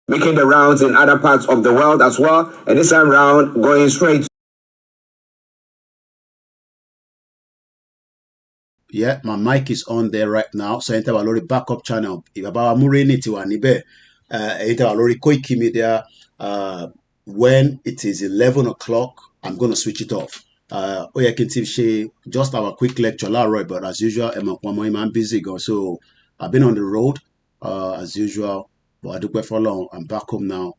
making the rounds in other parts of the world as well. And this time round, going straight. Yeah, my mic is on there right now. So enter our backup channel. If about Mureni Tiwanibe, enter our Koiki Media. When it is 11 o'clock, I'm going to switch it off. Just our quick lecture, Roy, but as usual, I'm busy. So I've been on the road as usual. But I do for long. I'm back home now.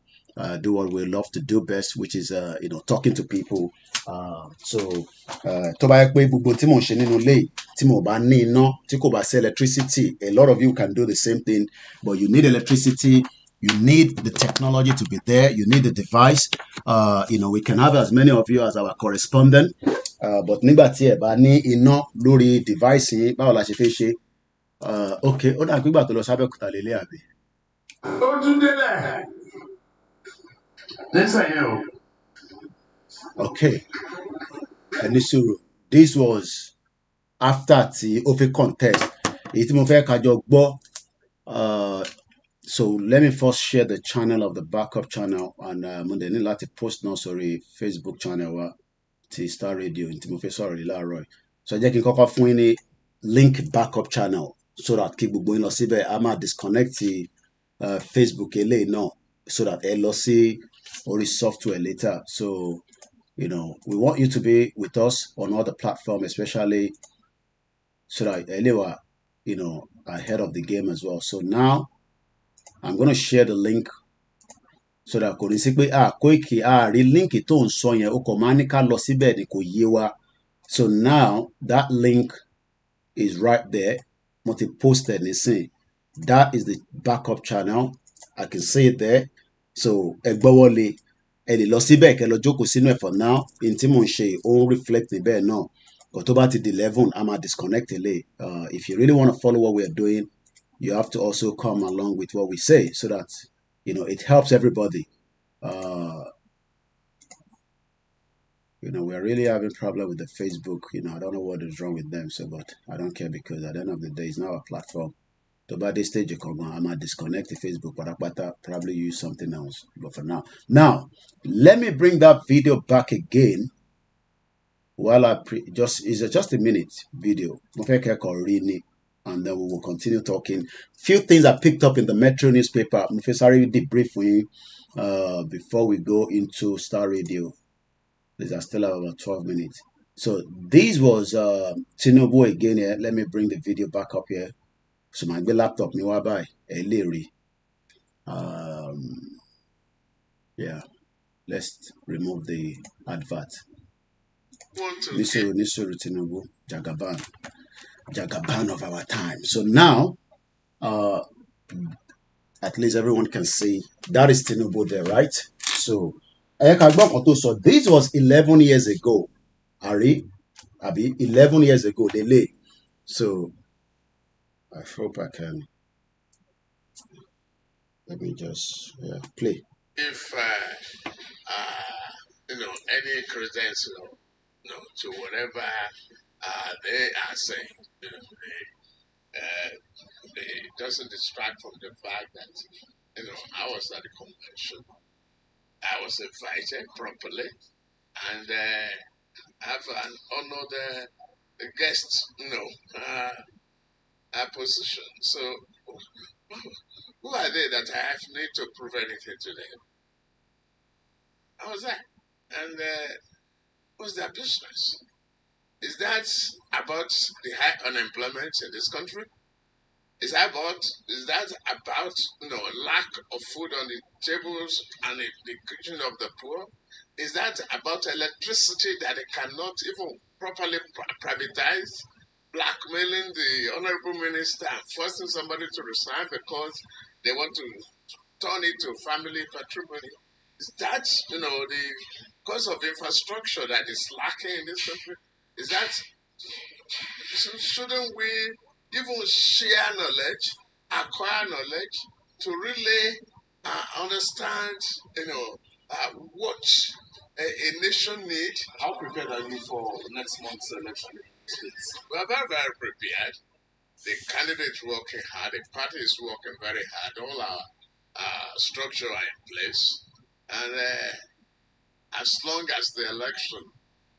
Do what we love to do best, which is talking to people. So tó bá yẹ pé gbogbo tí mò ń ṣe nínú ilé tí mo bá ní iná tí kò bá sí electricity, a lot of you can do the same thing, but you need electricity. You need the technology to be there. You need the device. We can have as many of you as our correspondent. But nígbà tí ẹ bá ní iná lórí device yìí, báwo la ṣe fẹ́ ṣe? Okay, ó dà gbígbà tó lọ sábẹ́òkúta lélẹ̀ àbí. Ó tún délẹ̀. Nísìnyí o. Okay. Enisuru, this was after the Ofe contest. Èyí tí mo fẹ́ kájọ gbọ́. So let me first share the channel of the backup channel, and mo dẹ̀ ní láti post náà sórí Facebook channel wa ti Starr Radio tí mo fẹ́ sọ̀rọ̀ yìí láàárọ̀ yìí. So jẹ́ kí n kọ́kọ́ fún yín ní link backup channel so that kí gbogbo yín lọ síbẹ̀. A máa disconnect Facebook eléyìí náà so that ẹ lọ sí orí software later. So we want you to be with us on all the platforms, especially so that anyway, ahead of the game as well. So now I'm going to share the link so that kò ní sí pé Koiki rí link tó ń sọ yẹn ó kàn máa ní ká lọ síbẹ̀ ni kò yé wa. So now that link is right there. Mo ti posted nísìn. That is the backup channel. I can see it there. So ẹ gbọ́wọ́lé. Ẹ lè lọ síbẹ̀ kẹ́ lọ jókòó sínú ẹ̀ for now. In tí mò ń ṣe ó ń reflect níbẹ̀ náà. But tó bá ti di 11, I'm at disconnect ilé. If you really want to follow what we are doing, you have to also come along with what we say so that it helps everybody. We're really having problem with the Facebook. I don't know what is wrong with them. So, but I don't care because at the end of the day, it's now a platform. So by this stage, I might disconnect the Facebook, but probably use something else. But for now, let me bring that video back again. While it's just a minute video. And then we will continue talking. Few things I picked up in the Metro newspaper. Sorry, debrief for you before we go into Starr Radio. These are still about 12 minutes. So this was Tinubu again here. Let me bring the video back up here. So my laptop ni wa by yeah. Let's remove the advert. Nisuru Tinubu, Jagaban of our time. So now, at least everyone can see that is Tinubu there, right? So, this was 11 years ago. Abi, 11 years ago, they lay. So, I hope I can. Let me just play. If any credential, to whatever they are saying, it doesn't distract from the fact that I was at the convention. I was invited properly, and have an honored guest, position. So, who are they that I have need to prove anything to them? How was that? And what's their business? Is that about the high unemployment in this country? Is that about lack of food on the tables and in the kitchen of the poor? Is that about electricity that they cannot even properly privatize? Blackmailing the honorable minister and forcing somebody to resign because they want to turn it to family patrimony? Is that the cause of infrastructure that is lacking in this country? Is that shouldn't we even share knowledge, acquire knowledge to really understand what a nation needs? How prepared are you for next month's election? We are very, very prepared. The candidate is working hard. The party is working very hard. All our structure are in place, and as long as the election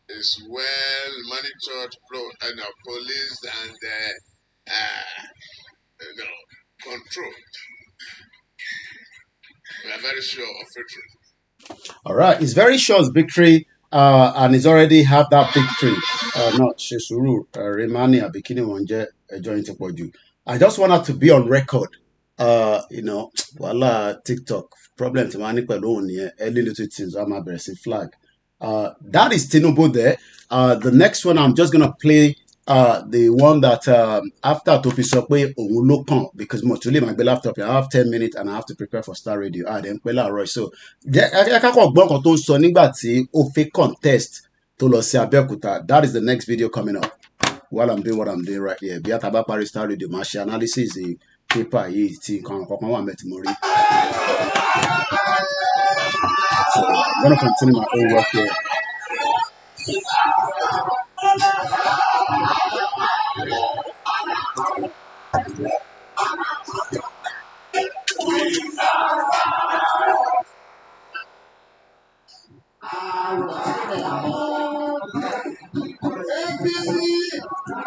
is well monitored, policed, and controlled, we are very sure of victory. All right, it's very sure it's victory, and it's already have that victory. Not Shesuru, Remani, Abikini Wonje, joining Tepoju. I just wanted to be on record. Voila, TikTok problem to mani alone here. Early little things I'm a flag. That is Tinubu there. The next one I'm just gonna play. The one that after Topi Sokwe Omulokan, because Motuli my laptop, I have 10 minutes and I have to prepare for Star Radio. Then Pella Roy. So I can't gbọ́n kan tó ń sọ nígbà tí ó fẹ́ contest tó lọ sí Abẹ́òkúta. That is the next video coming up. While I'm doing what I'm doing right here. Bí a tàbá parí Star Radio, máa ṣe analysis paper yìí tí nǹkan kankan wà mẹ́tì mo rí. So I'm gonna continue my own work here.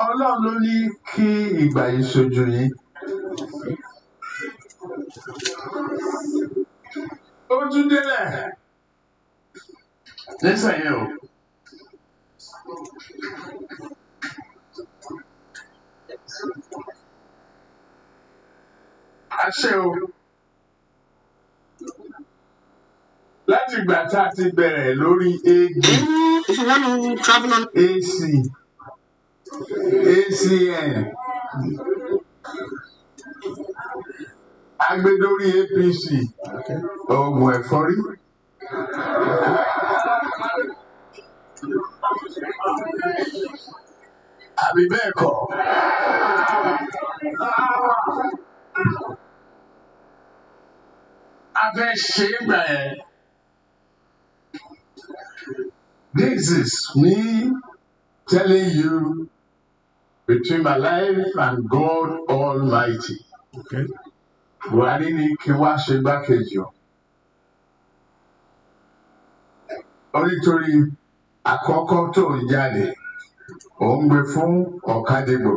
Ọlọ́run ló ní kí ìgbà yìí ṣojú yín. Ó tún délẹ̀ nísìnyí o. Àṣẹ o. Láti ìgbà tá a ti bẹ̀rẹ̀ lórí AG, AC, ACN, agbedori APC, oògùn ẹ̀fọ́rí. Àbí bẹ́ẹ̀ kọ́. A fẹ́ ṣe é gbà yẹn. This is me telling you between my life and God Almighty. Okay. Buhari ní kí wá ṣe gbákejì o. Nítorí àkọ́kọ́ tó ń jáde, ó ń gbé fún Ọ̀kadìgbò,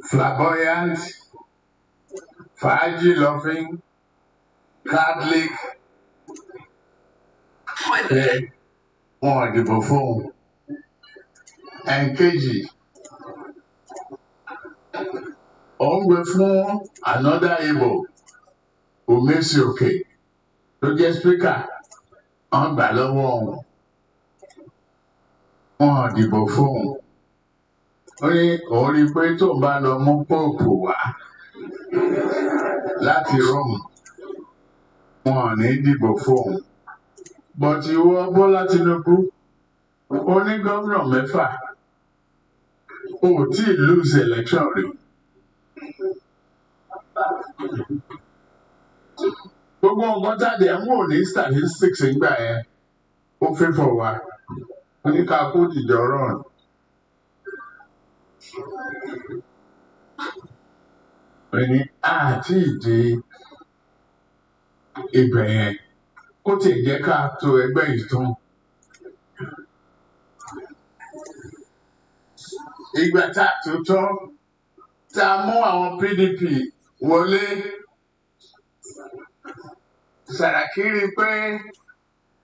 flamboyant, fàájì loving, Catholic. Wọn ò dìbò fún ẹ̀ǹkejì. Ó ń gbé fún another Igbo, Omesioke, tó jẹ́ speaker, wọ́n gbà lọ́wọ́ wọn. Wọn ò dìbò fún un. Ó ní òun rí i pé tó bá lọ mú póòpù wá láti Rome, wọn ò ní dìbò fún un. But ìwọ Bọ́lá Tinubu, ó ní gómìnà 6, ó tí ì lose election rí. Gbogbo nǹkan jáde ẹ̀ ń wò ní statistics nígbà yẹn, ó fẹ́ fọ̀ wá. Ó ní ká kó dìjọ rọrùn. Ó ní àti ìdí ibẹ̀ yẹn, kó tiẹ̀ jẹ́ ká to ẹgbẹ́ yìí tán. Ìgbà tá a tó tán, tá a mú àwọn PDP wọlé, Sàràkí rí i pé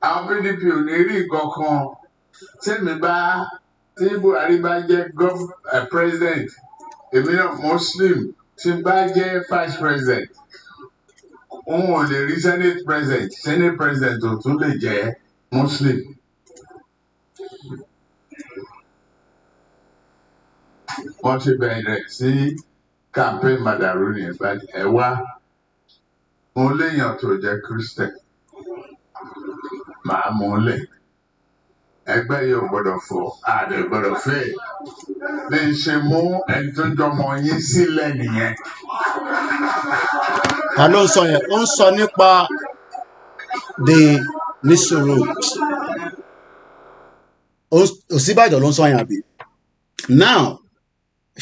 àwọn PDP ò ní rí nǹkan kan. Tí Buhari bá jẹ́ president, èmi náà Muslim, tí bá jẹ́ vice president, òun ò lè rí senate president ò tún lè jẹ́ Muslim. Wọ́n ti bẹ̀rẹ̀ sí campaign màdàrú ní ẹ wá. Mo léèyàn tó jẹ́ Christian, màá mú un lẹ̀. Ẹgbẹ́ yìí ò gbọ́dọ̀ fọ́, àdè gbọ́dọ̀ fẹ́. Bí n ṣe mú ẹni tó jọmọ yín sílẹ̀ nìyẹn. Ta ló ń sọ yẹn? Ó ń sọ nípa the nísòro. Ọ̀ṣínbàjò ló ń sọ yẹn àbí? Now,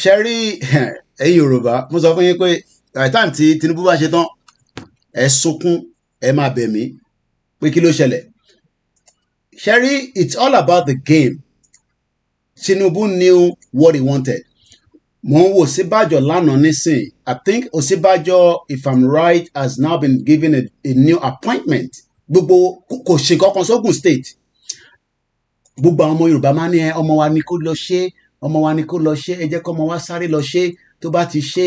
ṣe rí ẹ̀yin Yorùbá, mo sọ fún yín pé by the time tí Tinubu bá ṣe tán, ẹ sunkún ẹ máa bẹ̀ mí pé kí ló ṣẹlẹ̀. Sherry, it's all about the game. Tinubu knew what he wanted. Mo ń wo Ọ̀ṣínbàjò lánàá nísìn. I think Ọ̀ṣínbàjò, if I'm right, has now been given a new appointment. Gbogbo kò ṣe kankan sógun state. Gbogbo àwọn ọmọ Yorùbá máa ní ọmọ wa ni kó lọ ṣe, ọmọ wa ni kó lọ ṣe, ẹ jẹ́ kó ọmọ wa sáré lọ ṣe, tó bá ti ṣe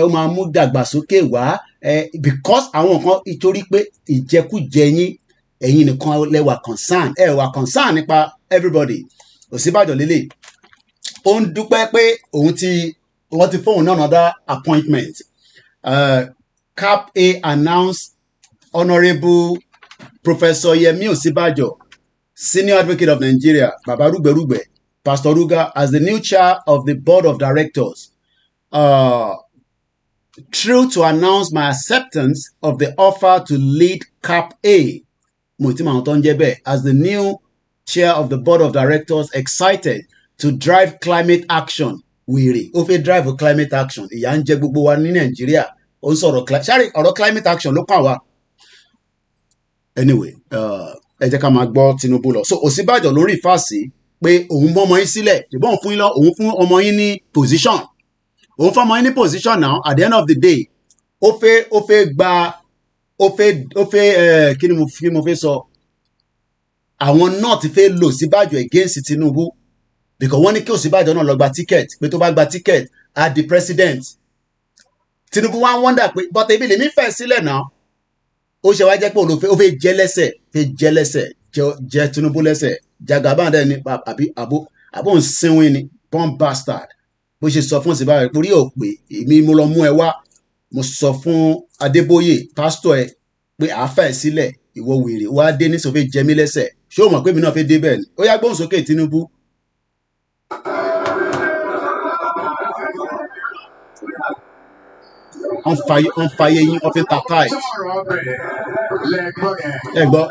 ó máa mú dàgbàsókè wá because àwọn nǹkan ìtorí pé ìjẹkújẹ yín ẹ̀yin nìkan lẹ́wà concern wà concern nípa everybody. Ọ̀ṣínbàjò lélẹ̀ ó ń dúpẹ́ pé wọ́n ti fóun náà another appointment. Cap A announced Honourable Professor Yemi Ọ̀ṣínbàjò, Senior Advocate of Nigeria, Baba Rugbe, Pastor Ruga, as the new chair of the board of directors. Thrilled to announce my acceptance of the offer to lead Cap A as the new chair of the board of directors, excited to drive climate action. Wèrè ó fẹ́ drive climate action. Ìyà ń jẹ gbogbo wa ní Nàìjíríà. Ó ń sọ̀rọ̀ ọ̀rọ̀ climate action ló kàn wá. Anyway, ẹ jẹ́ ká máa gbọ́ Tinubu lọ. So Ọ̀ṣínbàjò ló rí fàásì pé òun mọ́ ọmọ yín sílẹ̀. Ṣùgbọ́n òun fún ọmọ yín ní position. Òun fún ọmọ yín ní position now. At the end of the day, ó fẹ́ kí ni mo fẹ́ sọ? Àwọn náà ti fẹ́ lò Ọ̀ṣínbàjò against Tinubu because wọ́n ní kí Ọ̀ṣínbàjò náà lọ gba ticket pé tó bá gba ticket á di president. Tinubu wá ń wonder pé but ebi lèmi fẹ́ sílẹ̀ náà. Ó ṣe wá jẹ́ pé ó fẹ́ jẹ́ lẹ́sẹ̀ jẹ́ Tinubu lẹ́sẹ̀ Jagaban dẹ̀ ni àbí àbó ń sinwin ni born bastard. Bó ṣe sọ fún Ọ̀ṣínbàjò pé orí ò pé èmi mo lọ mú ẹ wá. Mo sọ fún Adébóyè pásítọ̀ ẹ pé àáfà sílẹ̀ ìwọ wèrè wá dé ní sọfẹ́ jẹmí lẹ́sẹ̀ ṣé o mọ̀ pé mi náà fẹ́ dé bẹ́ẹ̀ ni ó yá gbóhùn sókè Tinubu. wọ́n fàyè yín wọ́n fi ta káì. ẹ gbọ́.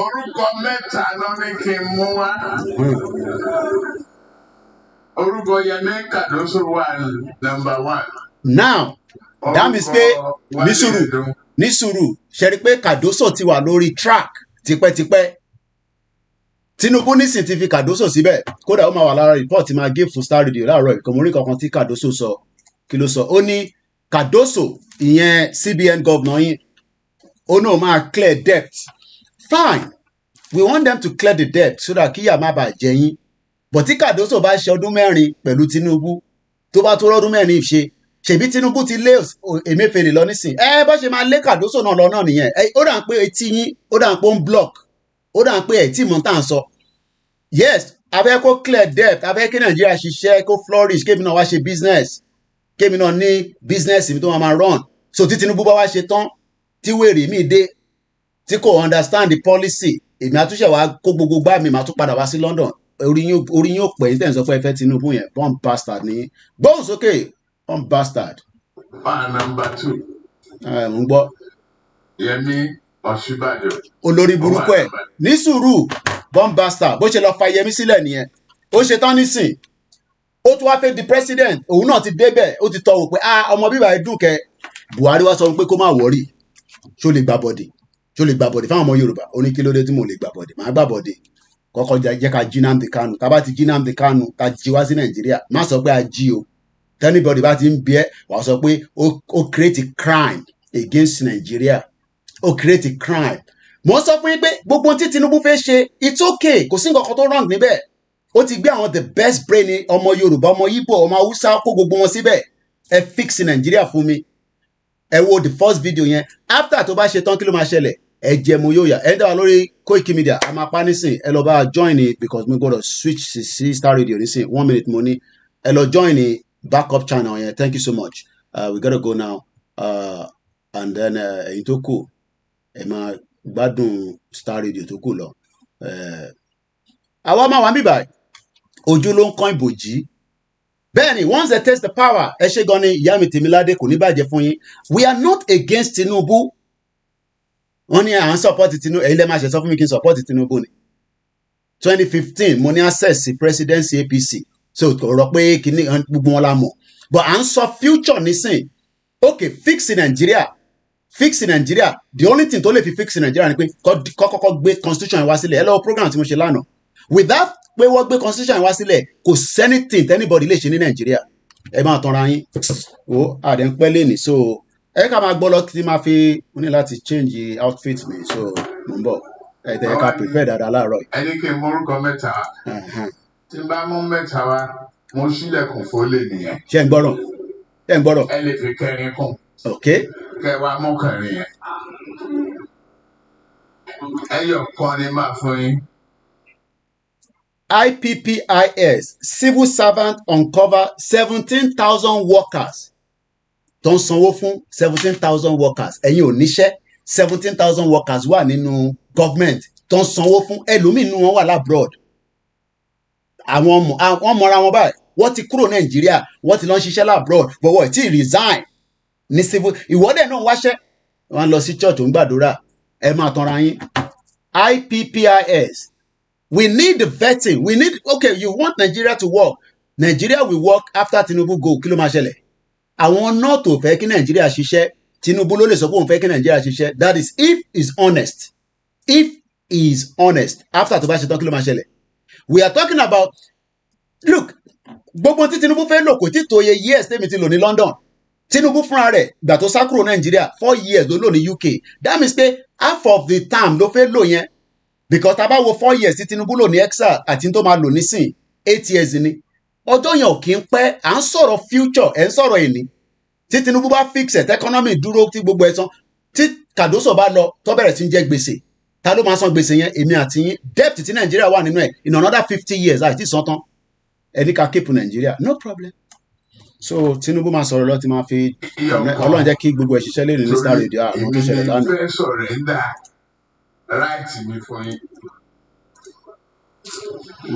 Orúkọ mẹ́ta ló ní kí n mú wá. Orúkọ Yẹmí Kàdóso wà number 1. Now that means pé ní sùúrù ṣe rí pé Kàdóso ti wà lórí track tipẹ́tipẹ́. Tinubu nísìn ti fi Kàdóso síbẹ̀ kódà ó máa wà lára report tí máa give fún Starr Radio láàárọ̀ ìkọ̀mọ́rí kankan tí Kàdóso sọ kí ló sọ. Ó ní Kàdóso ìyẹn CBN governor yín ó náà máa clear debt. Fine, we want them to clear the debt so that kíyà má bàa jẹ yín. But tí Kàdóso bá ṣe ọdún mẹ́rin pẹ̀lú Tinubu tó bá tó rọ́dún mẹ́rin ṣe ṣèbí Tinubu ti lé Emefiele lọ nísìn bó ṣe máa lé Kàdóso náà lọ náà nìyẹn. Ó dà ń pé etí yín ó dà ń pé ó ń block ó dà ń pé ẹ̀ tí mò ń tà ń sọ. Yes, abẹ́ kó clear debt abẹ́ kí Nàìjíríà ṣiṣẹ́ kó flourish kémi náà wá ṣe business kémi náà ní business mi tó máa run. So tí Tinubu bá wá ṣe tán tí wèrè mi dé tí kò understand the policy èmi àtúnṣe wa kó gbogbo gbá mi màá tún padà wá sí London. Orí yín ò pẹ́ ní tẹ̀ ń sọ fún ẹ fẹ́ Tinubu yẹn born bastard ní gbóhùn sókè born bastard. Number 2. Mo ń gbọ́. Yẹmí Ọ̀ṣínbàjò. Olórí burúkú ẹ̀ ní sùúrù born bastard bó ṣe lọ fa Yẹmí sílẹ̀ nìyẹn. Ó ṣe tán nísìn ó tún wá fẹ́ di president òun náà ti débẹ̀ ó ti tọwọ́ pé ọmọ bíbá ẹ dùnkẹ́. Buhari wá sọ pé kó má wọ́rì ṣó lè gbà bọ̀dì fáwọn ọmọ Yorùbá ó ní kí ló dé tí mo lè gbà bọ̀dì máa gbà bọ̀dì kọ́kọ́ jẹ́ ká jí Nnamdi Kanu tá bá ti jí Nnamdi Kanu ká jí wá sí Nàìjíríà má sọ pé a jí o anybody bá ti ń bí ẹ wàá sọ pé ó create a crime against Nigeria ó create a crime. Mo sọ fún yín pé gbogbo tí Tinubu fẹ́ ṣe it's okay kò sí nǹkan kan tó wrong níbẹ̀. Ó ti gbé àwọn the best brain ọmọ Yorùbá ọmọ Igbo ọmọ Hausa kó gbogbo wọn síbẹ̀ ẹ fix Nigeria fún mi. Ẹ wo the first video yẹn after tó bá ṣe tán kí ló máa ṣẹlẹ̀ ẹ jẹ mo yóò yà ẹ dáwà lórí Koiki Media a máa pa nísìn ẹ lọ bá join ni because mo gbọ́dọ̀ switch sí Starr Radio nísìn 1 minute mo ní ẹ lọ join ni backup channel yẹn thank you so much we gotta go now and then ẹ̀yin tó kù ẹ máa gbádùn Starr Radio tó kù lọ. Àwa máa wà níbàyí ojú ló ń kán ìbòjì bẹ́ẹ̀ ni once they taste the power ẹ ṣe gan ni ìyá mi Tèmiládé kò ní bàjẹ́ fún yín. We are not against Tinubu. Wọ́n ní à ń support Tinubu ẹ̀yin lẹ́ máa ṣe sọ fún mi kí n support Tinubu ni 2015 mo ní access sí presidency APC so kò rọ pé kíní gbogbo wọn la mọ̀ but à ń sọ future nísìn okay fix Nigeria fix Nigeria the only thing tó lè fi fix Nigeria ni pé kọ́kọ́ gbé constitution wá sílẹ̀ ẹ lọ́wọ́ program tí mo ṣe lánàá without pé wọ́n gbé constitution wá sílẹ̀ kò sẹ́nìtìn tẹ́nibọ̀dì lè ṣe ní Nàìjíríà ẹ máa tanra yín o àdé ń pẹ́ lẹ́nìí so ẹ ká máa gbọ́ lọ tí máa fi mo ní láti change outfit mi so mo ń bọ̀ ẹ tẹ̀ ẹ ká prepare dáadáa láàárọ̀ yìí. ẹni kí n mórúkọ mẹ́ta tí n bá mú mẹ́ta wá mo ṣílẹ̀kùn fólè nìyẹn. ṣé ń gbọ́rọ̀ ẹ lè fi kẹrin kún. ok. kẹ wá mú kẹrin yẹn. ẹyọ kan ni máa fún yín. IPPIS civil servant uncover 17,000 workers tó ń sanwó fún 17,000 workers ẹ̀yin ò níṣẹ́ 17,000 workers wà nínú government tó ń sanwó fún ẹlòmíì nínú wọn wà labroad àwọn mọ̀ra wọn báyìí wọ́n ti kúrò Nàìjíríà wọ́n ti lọ ń ṣiṣẹ́ labroad but wọ́n ti resign ní civil ìwọ́dẹ̀ náà wáṣẹ́ wọ́n lọ sí church ń gbàdúrà ẹ máa tanra yín IPPIS. We need the vetting. We need, okay, you want Nigeria to work. Nigeria will work after Tinubu go. Kí ló máa ṣẹlẹ̀? Àwọn náà tó fẹ́ kí Nigeria ṣiṣẹ́. Tinubu ló lè sọ pé òun fẹ́ kí Nigeria ṣiṣẹ́. That is if he's honest. If he is honest. After tó bá ṣe tán kí ló máa ṣẹlẹ̀? We are talking about, look, gbogbo tí Tinubu fẹ́ lò kò tí tó iye years tèmi ti lò ní London. Tinubu fúnra rẹ̀ gbà tó sá kúrò Nigeria 4 years ló lò ní UK. That means pé half of the time ló fẹ́ lò yẹn. Because tá bá wo 4 years tí Tinubu lò ní exile àti tó máa lò nísìn 8 years ni ọjọ́ yẹn ò kí ń pẹ́ à ń sọ̀rọ̀ future ẹ̀ ń sọ̀rọ̀ èní tí Tinubu bá fix ẹ̀ economy dúró tí gbogbo ẹ̀ tán tí Cardoso bá lọ tó bẹ̀rẹ̀ sí ń jẹ gbèsè ta ló máa san gbèsè yẹn èmi àti yín debt tí Nàìjíríà wà nínú ẹ̀ in another 50 years àti san tán ẹni ká keep Nàìjíríà no problem so Tinubu máa sọ̀rọ̀ lọ tí máa fi Ọlọ́run jẹ́ kí gbogbo ẹ̀ ṣiṣẹ́ lé ní Starr Radio àwọn tó ṣẹlẹ̀ lánàá. Right mi fún yín.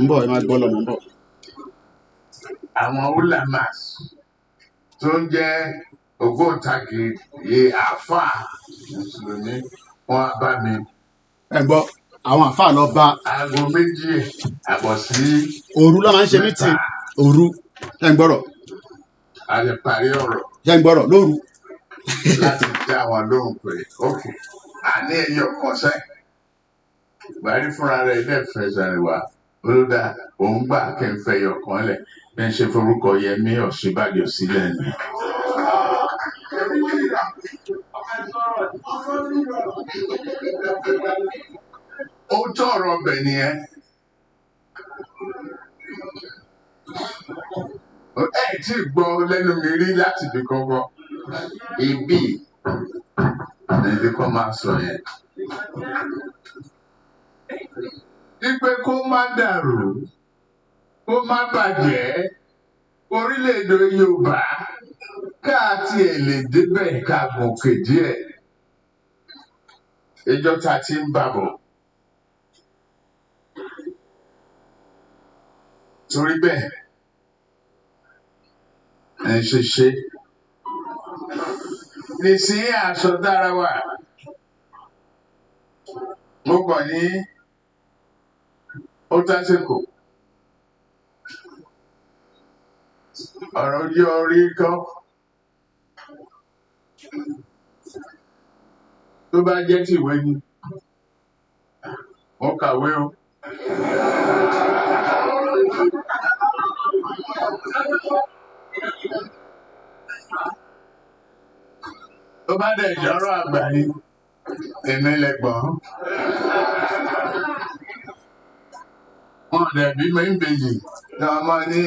ń bọ̀ ẹ máa gbọ́ lọ mọ́ bọ̀. Àwọn ulamas tó ń jẹ́ ògbóǹtagì àáfàá mùsùlùmí wọn bá mi. ẹ gbọ́ àwọn àáfàá lọ bá. aago 2:00 sí. òru ló máa ń ṣe meeting òru ẹ ń gbọ́rọ̀. a lè parí ọ̀rọ̀. ẹ ń gbọ́rọ̀ lóru. láti dá wọn lóhùn pé ok àní ẹyọ kan sẹ́yìn. Buhari fúnra rẹ̀ ilé ìfẹsẹ̀ wa olùdá òun gbà kẹ́ńfẹ́ yọkan lẹ̀ bí n ṣe forúkọ Yẹmí Ọ̀ṣínbàjò sílẹ̀ ni. Ó tọrọ ọbẹ̀ nìyẹn. Ẹ tí gbọ́ lẹ́nu mi rí láti fi kọ́kọ́ ibi ẹni kọ́ máa sọ yẹn. Wípé kó má dàrú, kó má bàjẹ́, orílẹ̀-èdè Yorùbá káàtì ẹ̀ lè débẹ̀ ká gòkè díẹ̀. Ìjọ ta ti ń bàbọ̀. Torí bẹ́ẹ̀, ẹ̀ ń ṣe. Nísìnyí aṣọ dára wà. Mo kàn ní ó tásìkò ọ̀rọ̀ ojú orí kan tó bá jẹ́ tìwé ni mo kàwé o. Tó bá dẹ̀ jọ́rọ̀ àgbà ni èmi lẹ́gbọ̀n. Wọ́n dẹ̀bí méjì ní ọmọ ní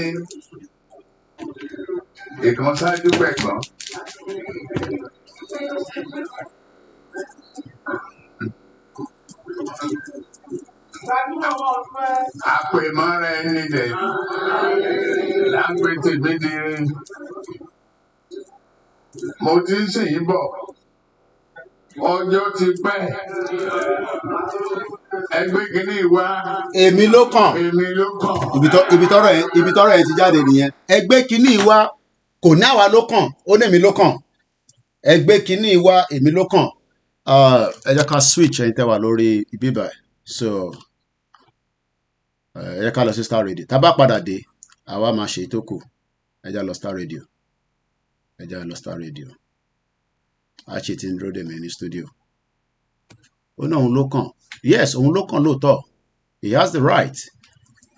ìkan ṣáájú pẹ̀gbọ́n. Àpèmọ́ra ẹni dẹ̀ lápẹ́ tèmi di mo ti ń sìn bọ̀ ọjọ́ ti pẹ́. Ẹgbẹ́ kìíní wá. Èmi ló kàn. Èmi ló kàn. Ibi tọ́rọ̀ ẹ ti jáde nìyẹn. Ẹgbẹ́ kìíní wá kò ní àwa ló kàn ó ní èmi ló kàn. Ẹgbẹ́ kìíní wá èmi ló kàn. Ẹ jẹ́ ká switch ẹ̀yin tẹ́ wà lórí ibi báyìí. So ẹ jẹ́ ká lọ sí Starr Radio. Tá bá padà dé àwa máa ṣe ìtókù. Ẹ jẹ́ lọ Starr Radio. Archie ti ń dúró dè mí ní studio. Ó náà òun ló kàn. Yes, òun ló kàn lóòótọ́. He has the right,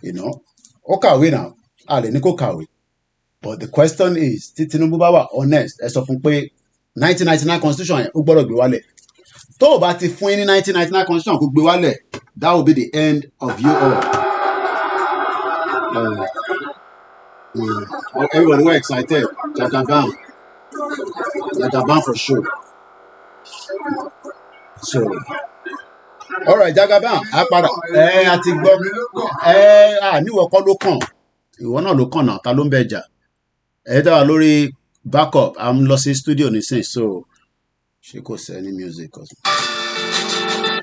you know. Ó kàwé náà, a lè ní kó kàwé. But the question is, tí Tinubu bá wà honest, ẹ sọ fún pé 1999 constitution yẹn ó gbọ́dọ̀ gbé wálẹ̀. Tó o bá ti fún ní 1999 constitution kó gbé wálẹ̀, that will be the end of you all. Everybody were excited. Jagaban for sure. So, all right, Jagaban, a padà. A ti gbọ́. Níwọ̀ kọ́ ló kàn. Ìwọ náà ló kàn náà, ta ló ń bẹ jà? Dáwà lórí backup, I'm lọ sí studio nísìnyí, so ṣé kò sí any music?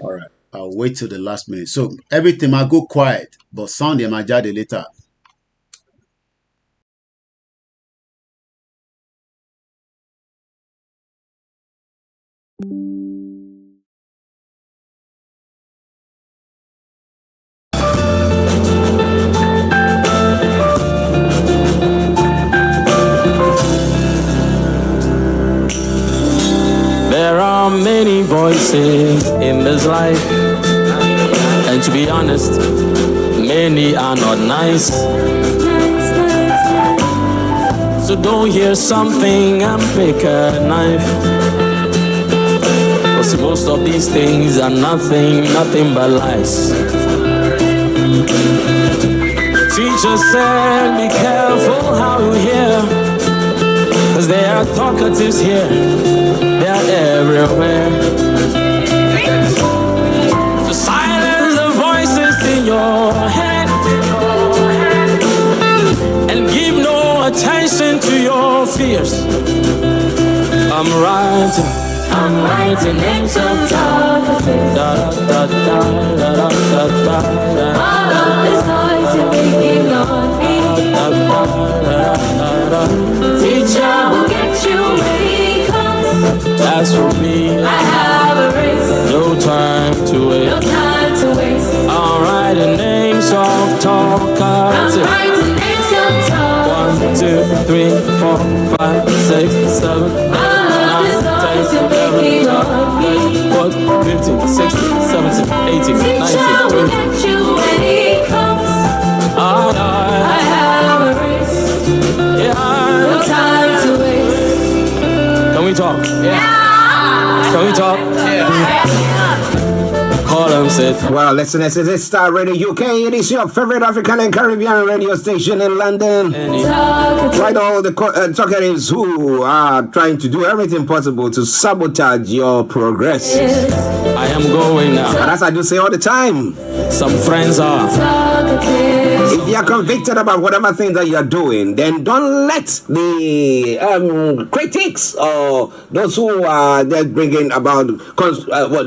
All right, I'll wait till the last minute. So everything might go quiet, but sound yẹn máa jáde later. There are many voices in this life, and to be honest, many are not nice. So don't hear something and pick a knife. Cause most of these things are nothing but lies. Teacher said, be careful how you hear, cause there are talkatives here, they are everywhere. So silence the voices in your head and give no attention to your fears. I'm writing names of talkatives. All of this noise you're making on me. Teacher will get you when he comes. As for me, I have a race. No time to waste. No time to waste. I'll write the names of talkatives. I'm writing names of talkatives. 1, 2, 3, 4, 5, 6, 7, 8, 9, 10, 11, 12, 13, 14, 15, 16, 17, 18, 19, 20. Get you when he comes. I have a race. Yeah. No time to waste. Can we talk? Yeah. Can we talk? Call him, said. Well, listeners, it is Starr Radio UK. It is your favorite African and Caribbean radio station in London. Right, all the talkatives who are trying to do everything possible to sabotage your progress. I am going now. And as I do say all the time, some friends are. If you are convicted about whatever thing that you are doing, then don't let the critics or those who are there bringing about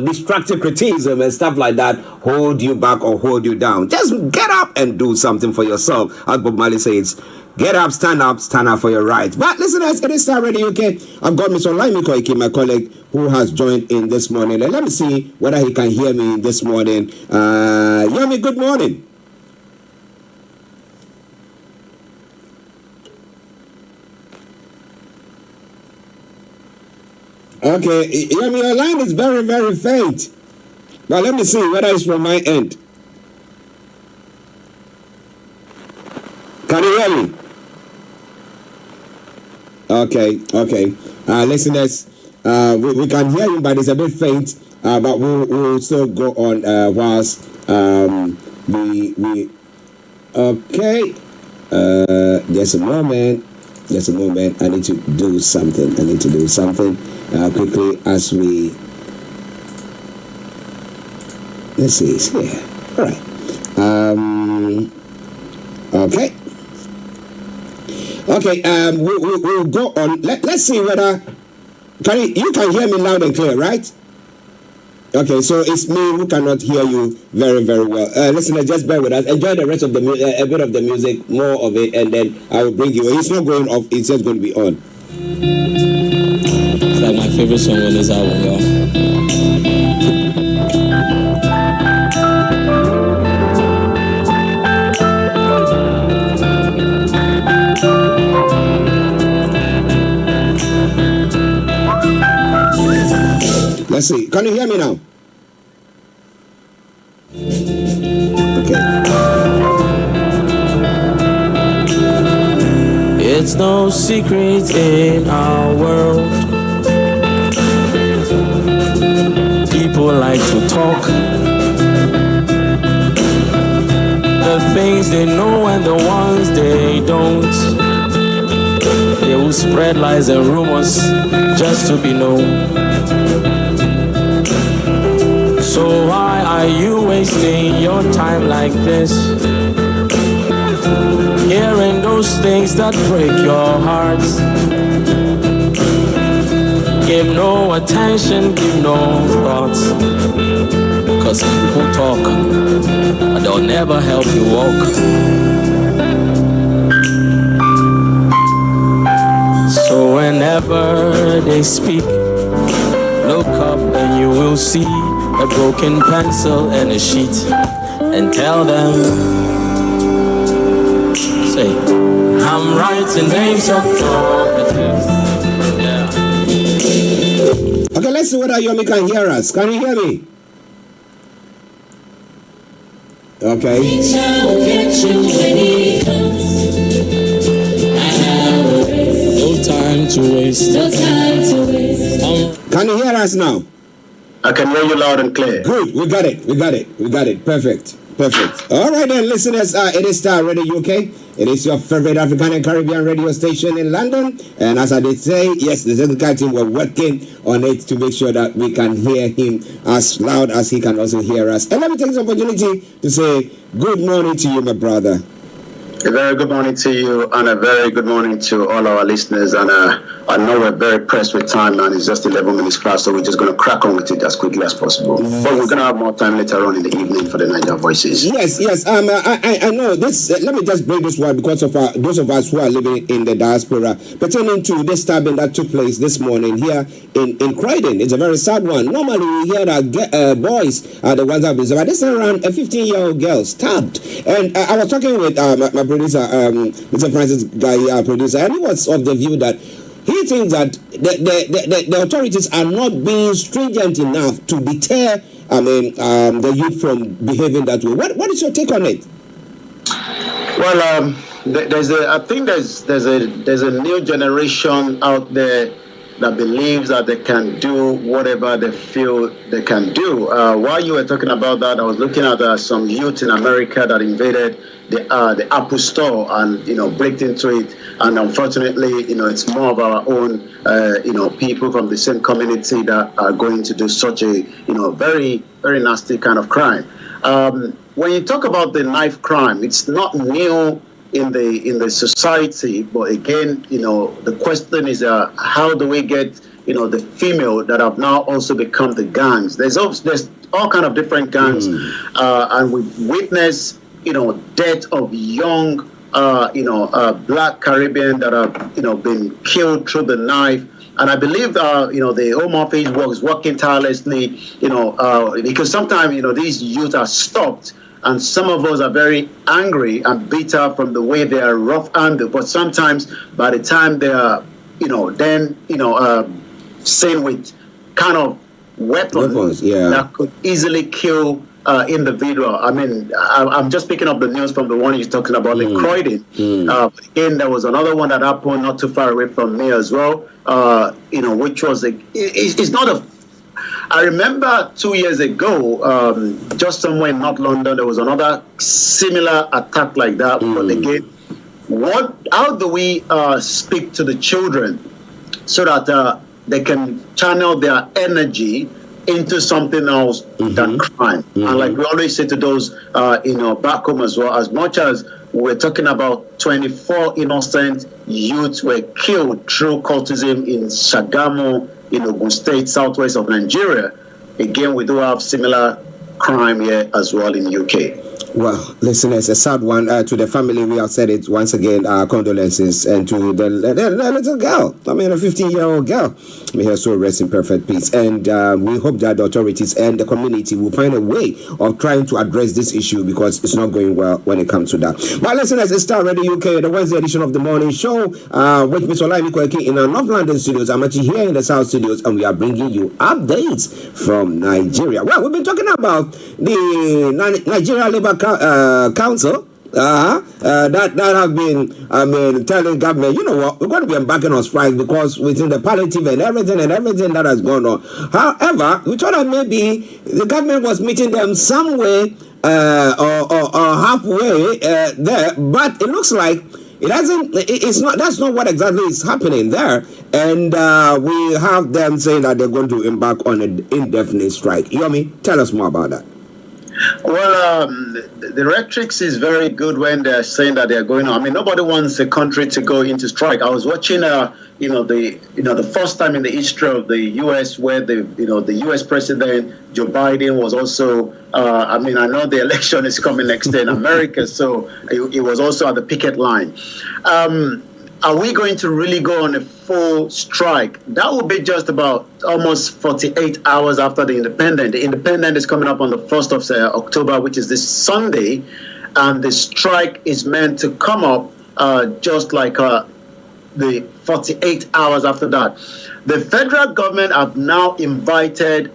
destructive criticism and stuff like that hold you back or hold you down. Just get up and do something for yourself. As Bob Marley says, get up, stand up for your rights. But listeners, it is Starr Radio UK. I've got Mr. Olayomi Hrh, my colleague, who has joined in this morning. And let me see whether he can hear me this morning. Yomi, good morning. Okay, Yomi, your line is very, very faint. But let me see whether it's from my end. Can you hear me? Okay. Listeners, we can hear you, but it's a bit faint. But we'll still go on whilst we. Okay. Just a moment. I need to do something. Quickly as we. Let's see. It's here. All right. Okay. We'll go on. Let's see whether you can hear me loud and clear, right? Okay, so it's me who cannot hear you very, very well. Listeners, just bear with us. Enjoy the rest of the a bit of the music, more of it, and then I will bring you. It's not going off. It's just going to be on. It's like my favorite song on this album, y'all. Let's see. Can you hear me now? Okay. It's no secret in our world. People like to talk. The things they know and the ones they don't. They will spread lies and rumors just to be known. So why are you wasting your time like this? Hearing those things that break your heart. Give no attention, give no thoughts. Cause people talk, but they'll never help you walk. So whenever they speak, look up and you will see a broken pencil and a sheet. And tell them, say, I'm writing names of properties. Yeah. Okay, let's see whether Yomi can hear us. Can you hear me? Okay. No time to waste. Can you hear us now? I can hear you loud and clear. Good. We got it. Perfect. All right then, listeners. It is Starr Radio UK. It is your favorite African and Caribbean radio station in London. And as I did say, yes, the technical team were working on it to make sure that we can hear him as loud as he can also hear us. And let me take this opportunity to say good morning to you, my brother. A very good morning to you, and a very good morning to all our listeners. And I know we're very pressed with time, and it's just 11 minutes past, so we're just going to crack on with it as quickly as possible. Yes. But we're going to have more time later on in the evening for the Niger Voices. Yes. I know this. Let me just bring this one because of those of us who are living in the diaspora, pertaining to this stabbing that took place this morning here in Croydon. It's a very sad one. Normally we hear that boys are the ones that have been stabbed. This is around a 15-year-old girl stabbed. And I was talking with my producer, Mr. Francis Guy, producer, and he was of the view that he thinks that the authorities are not being stringent enough to deter, the youth from behaving that way. What is your take on it? Well, I think there's a new generation out there that believes that they can do whatever they feel they can do. While you were talking about that, I was looking at some youth in America that invaded the Apple store and break into it, and unfortunately it's more of our own people from the same community that are going to do such a very, very nasty kind of crime. When you talk about the knife crime, it's not new in the society, but again the question is how do we get the female that have now also become the gangs? There's all kind of different gangs, and we witness death of young black Caribbean that have been killed through the knife. And I believe the Home Office was working tirelessly because sometimes these youth are stopped, and some of us are very angry and bitter from the way they are rough-handed. But sometimes by the time they are seen with kind of weapons that could easily kill individual. I mean, I'm just picking up the news from the one you're talking about in Croydon. Again, there was another one that happened not too far away from me as well. Which was it's not a. I remember 2 years ago, just somewhere in North London, there was another similar attack like that. But again, how do we speak to the children so that they can channel their energy into something else than crime? And like we always say to those, back home as well, as much as we're talking about 24 innocent youths were killed through cultism in Shagamu, in Ogun State, southwest of Nigeria. Again, we do have similar crime here as well in UK. Well, listeners, a sad one to the family. We have said it once again. Our condolences, and to the little girl. I mean, a 15-year-old girl. May her soul rest in perfect peace. And we hope that the authorities and the community will find a way of trying to address this issue, because it's not going well when it comes to that. But listeners, it's Starr Radio UK, the Wednesday edition of the morning show, with Mr. Olayomi Hrh in our North London studios. I'm actually here in the South studios, and we are bringing you updates from Nigeria. Well, we've been talking about the Nigeria Labour Council that have been telling government, you know what, we're going to be embarking on strike because within the palliative and everything that has gone on. However, we thought that maybe the government was meeting them somewhere or halfway there, but it looks like it hasn't. It's not. That's not what exactly is happening there. And we have them saying that they're going to embark on an indefinite strike. Yomi, tell us more about that. Well, the rhetoric is very good when they're saying that they're going on. I mean, nobody wants a country to go into strike. I was watching, the first time in the history of the U.S. where the U.S. President Joe Biden was also. I know the election is coming next day in America, so it was also at the picket line. Are we going to really go on a full strike? That will be just about almost 48 hours after the Independent. The Independent is coming up on the 1st of October, which is this Sunday, and the strike is meant to come up just like the 48 hours after that. The federal government have now invited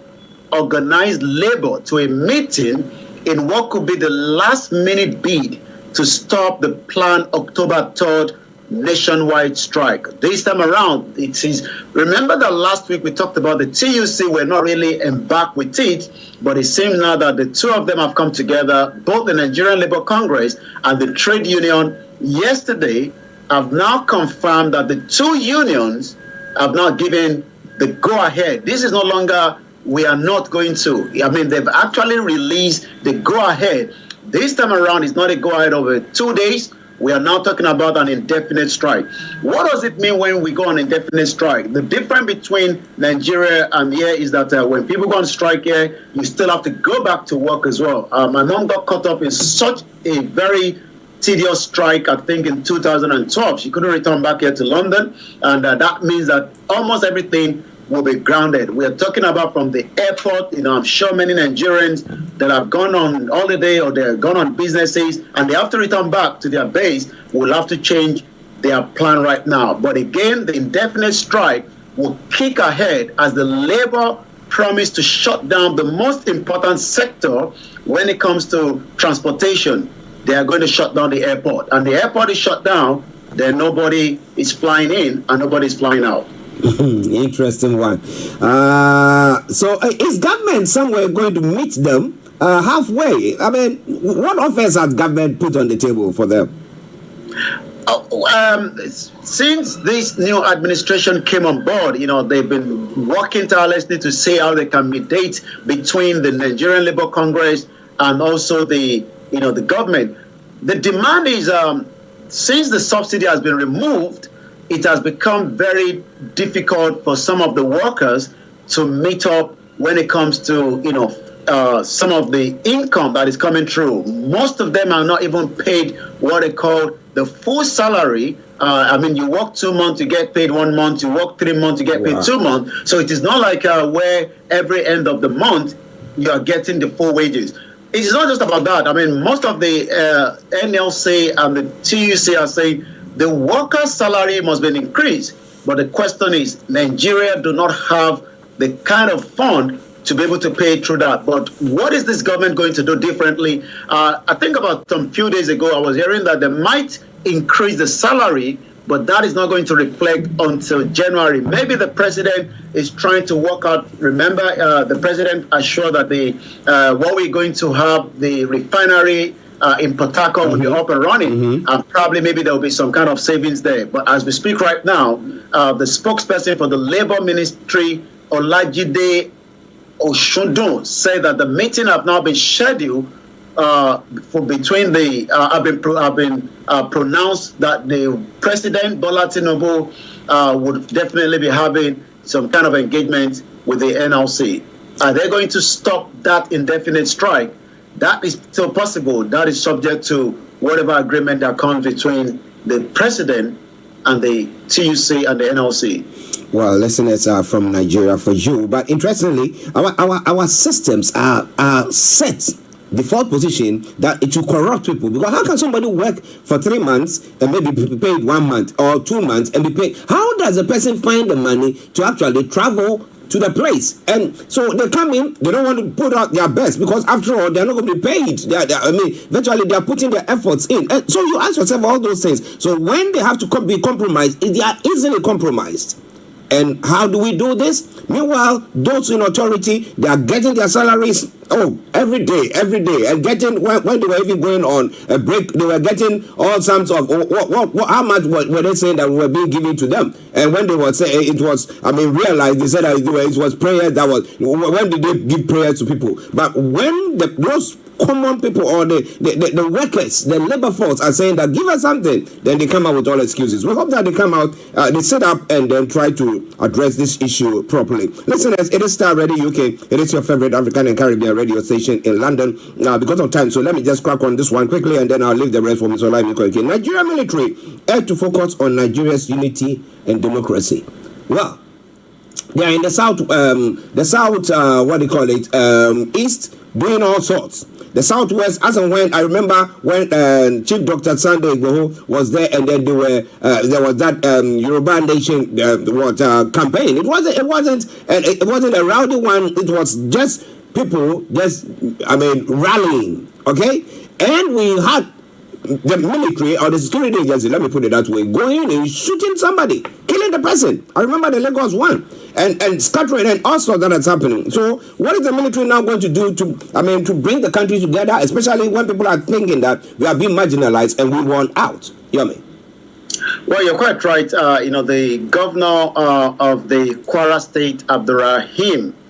organized labor to a meeting in what could be the last-minute bid to stop the planned October 3rd nationwide strike. This time around, it is. Remember that last week we talked about the TUC were not really embarked with it, but it seems now that the two of them have come together, both the Nigerian Labour Congress and the trade union, yesterday have now confirmed that the two unions have now given the go-ahead. This is no longer, we are not going to. I mean, they've actually released the go-ahead. This time around, it's not a go-ahead over 2 days. We are now talking about an indefinite strike. What does it mean when we go on indefinite strike? The difference between Nigeria and here is that when people go on strike here, you still have to go back to work as well. My mom got caught up in such a very tedious strike, I think in 2012. She couldn't return back here to London, and that means that almost everything will be grounded. We are talking about from the airport. I'm sure many Nigerians that have gone on holiday or they've gone on businesses and they have to return back to their base will have to change their plan right now. But again, the indefinite strike will kick ahead as the labor promised to shut down the most important sector when it comes to transportation. They are going to shut down the airport, and the airport is shut down, then nobody is flying in and nobody is flying out. Interesting one. So is government somewhere going to meet them halfway? I mean, what offers has government put on the table for them? Since this new administration came on board, they've been working tirelessly to see how they can mediate between the Nigerian Labour Congress and also the government. The demand is, since the subsidy has been removed, it has become very difficult for some of the workers to meet up when it comes to, some of the income that is coming through. Most of them are not even paid what they call the full salary. You work 2 months, you get paid 1 month, you work 3 months, you get paid 2 months. So it is not like where every end of the month you are getting the full wages. It's not just about that. Most of the NLC and the TUC are saying the worker's salary must be increased. But the question is, Nigeria do not have the kind of fund to be able to pay through that. But what is this government going to do differently? I think about some few days ago, I was hearing that they might increase the salary, but that is not going to reflect until January. Maybe the president is trying to work out. Remember, the president assured that what we're going to have, the refinery in Port Harcourt will be up and running, and probably maybe there will be some kind of savings there. But as we speak right now, the spokesperson for the Labour Ministry, Olajide Oshundun, said that the meeting have now been scheduled between the have been pronounced that the President Bola Tinubu would definitely be having some kind of engagement with the NLC. Are they going to stop that indefinite strike? that is still possible. That is subject to whatever agreement that comes between the president and the TUC and the NLC. Well, listeners are from Nigeria for you, but interestingly, our systems are set default position that it will corrupt people, because how can somebody work for 3 months and maybe be paid 1 month or 2 months and be paid? How does a person find the money to actually travel to the place? And so they come in, they don't want to put out their best, because after all, they're not going to be paid. Virtually they're putting their efforts in. And so you ask yourself all those things. So when they have to be compromised, they are easily compromised. And how do we do this? Meanwhile, those in authority, they are getting their salaries every day, and getting, when they were even going on a break, they were getting all sorts of how much were they saying that were being given to them? And when they were saying it was, realized, they said that it was prayer that was, when did they give prayers to people? But when those common people or the workers, the labor force are saying that give us something, then they come out with all excuses. We hope that they come out, they sit up and then try to address this issue properly. Listeners, it is Starr Radio UK. It is your favorite African and Caribbean radio station in London. Now, because of time, so let me just crack on this one quickly, and then I'll leave the rest for Mr. Olayomi Hrh. Nigeria military had to focus on Nigeria's unity and democracy. Well, they are in the south, east, doing all sorts. The southwest, as and when I remember when Chief Dr. Sunday Igboho was there, and then there was that Yoruba Nation campaign. It wasn't a rowdy one. It was just people rallying. Okay, and we had the military or the security agency, let me put it that way, going and shooting somebody, killing the person. I remember the Lagos one, and scattering and all sorts that is happening. So what is the military now going to do to bring the country together, especially when people are thinking that we are being marginalized and we want out? Yomi. Well, you're quite right. The governor of the Kwara State,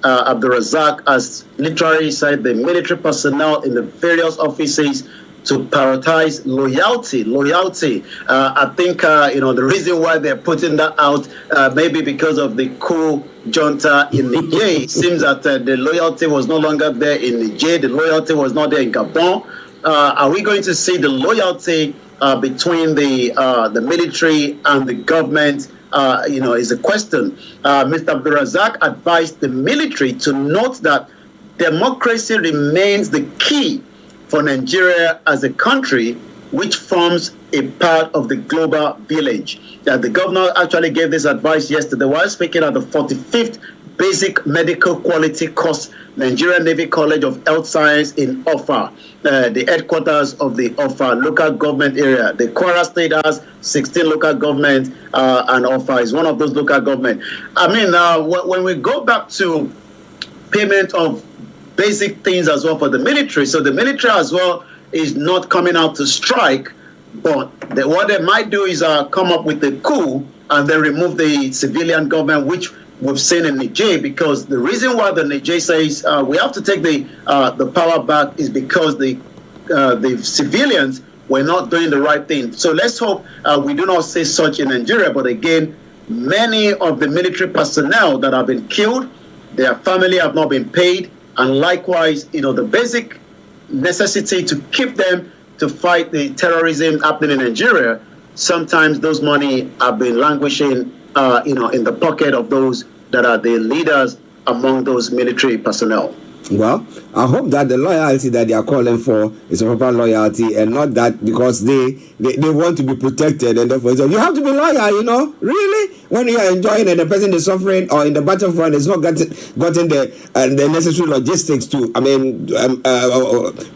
Abdulrazak, has literally said the military personnel in the various offices to prioritize loyalty. I think, the reason why they're putting that out, maybe because of the coup junta in Niger. It seems that the loyalty was no longer there in Niger. The loyalty was not there in Gabon. Are we going to see the loyalty between the military and the government? Is a question. Mr. Abdulrazak advised the military to note that democracy remains the key for Nigeria as a country, which forms a part of the global village. The governor actually gave this advice yesterday while speaking at the 45th Basic Medical Quality Course, Nigerian Navy College of Health Science in Offa, the headquarters of the Offa local government area. The Kwara State has 16 local governments, and Offa is one of those local governments. When we go back to payment of basic things as well for the military. So the military as well is not coming out to strike, but what they might do is come up with a coup and then remove the civilian government, which we've seen in Niger, because the reason why the Niger says we have to take the power back is because the civilians were not doing the right thing. So let's hope we do not see such in Nigeria. But again, many of the military personnel that have been killed, their family have not been paid. And likewise, the basic necessity to keep them to fight the terrorism happening in Nigeria, sometimes those money have been languishing, in the pocket of those that are the leaders among those military personnel. Well, I hope that the loyalty that they are calling for is a proper loyalty, and not that because they want to be protected and therefore you have to be loyal, really? When you are enjoying and the person is suffering or in the battlefront is not gotten the necessary logistics to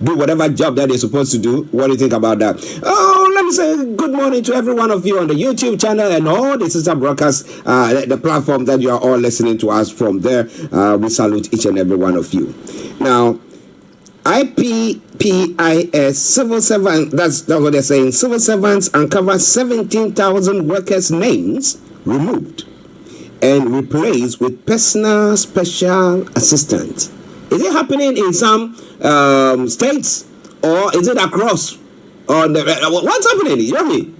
do whatever job that they're supposed to do. What do you think about that? Oh, let me say good morning to every one of you on the YouTube channel and all the sister broadcasts, the platform that you are all listening to us from there. We salute each and every one of you. Now, IPPIS civil servants, that's what they're saying, civil servants uncover 17,000 workers' names removed and replaced with personal special assistants. Is it happening in some states, or is it across? What's happening? You know what I mean?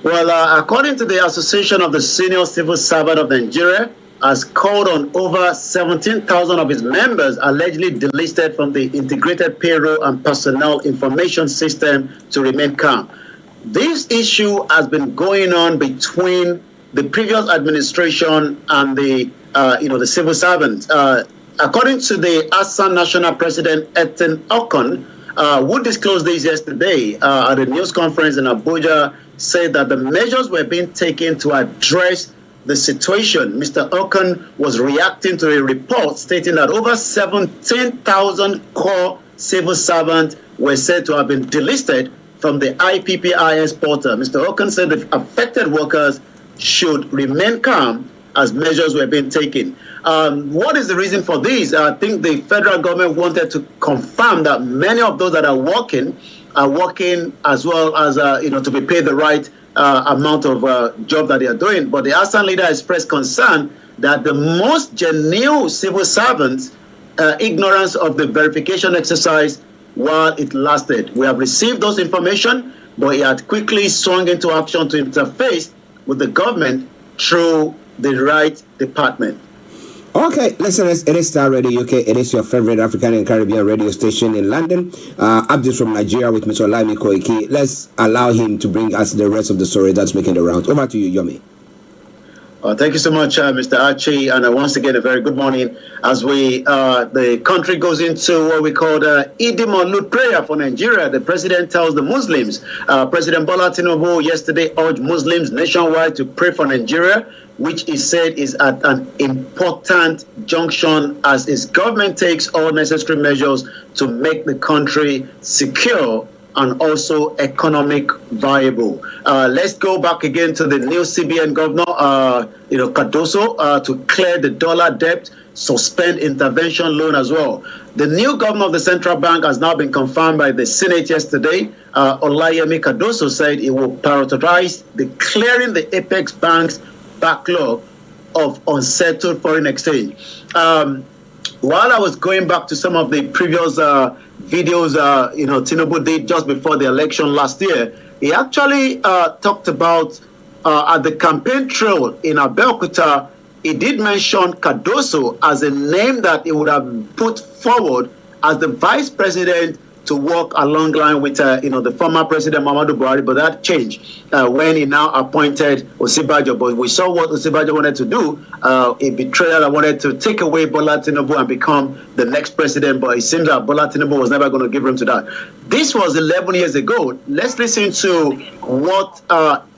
Well, according to the Association of the Senior Civil Servants of Nigeria, has called on over 17,000 of his members allegedly delisted from the Integrated Payroll and Personnel Information System to remain calm. This issue has been going on between the previous administration and the civil servants. According to the ASAN National President Ethan Okon, who disclosed this yesterday at a news conference in Abuja, said that the measures were being taken to address the situation. Mr. Okon was reacting to a report stating that over 17,000 core civil servants were said to have been delisted from the IPPIS portal. Mr. Okon said the affected workers should remain calm as measures were being taken. What is the reason for this? I think the federal government wanted to confirm that many of those that are working as well as to be paid the right amount of job that they are doing. But the ASAN leader expressed concern that the most genuine civil servants' ignorance of the verification exercise while it lasted. We have received those information, but he had quickly swung into action to interface with the government through the right department. Okay, listeners, it is Starr Radio UK. It is your favorite African and Caribbean radio station in London. Updates from Nigeria with Mr. Olayomi Hrh. Let's allow him to bring us the rest of the story that's making the rounds. Over to you, Yomi. Thank you so much, Mr. Archie, and once again, a very good morning as the country goes into what we call the Eid al-Maulud prayer for Nigeria. The president tells the Muslims. President Bola Tinubu yesterday urged Muslims nationwide to pray for Nigeria, which he said is at an important junction as his government takes all necessary measures to make the country secure and also economic viable. Let's go back again to the new CBN governor, Cardoso, to clear the dollar debt, suspend intervention loan as well. The new governor of the central bank has now been confirmed by the Senate yesterday. Olayomi Cardoso said he will prioritize the clearing the apex bank's backlog of unsettled foreign exchange. While I was going back to some of the previous videos, Tinubu did just before the election last year, he actually talked about at the campaign trail in Abeokuta, he did mention Cardoso as a name that he would have put forward as the vice president to work along line with the former president Muhammadu Buhari, but that changed when he now appointed Osibajo. But we saw what Osibajo wanted to do, a betrayal that wanted to take away Bola Tinubu and become the next president, but it seems that Bola Tinubu was never going to give room to that. This was 11 years ago. Let's listen to what,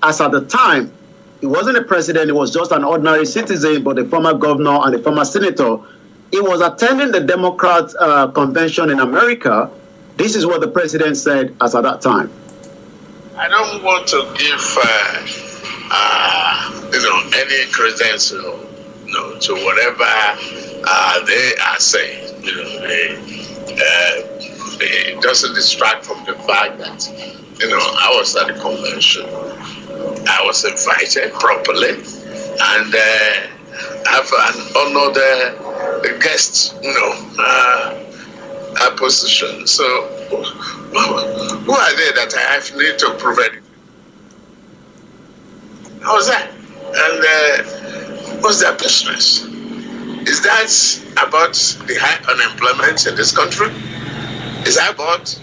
as at the time, he wasn't a president, he was just an ordinary citizen, but a former governor and a former senator. He was attending the Democrat convention in America. This is what the president said as at that time. I don't want to give, any credence, to whatever they are saying. It doesn't distract from the fact that, I was at the convention. I was invited properly, and I've honored the guests, position. So, who are they that I have need to prove anything? How's that? And what's their business? Is that about the high unemployment in this country? Is that about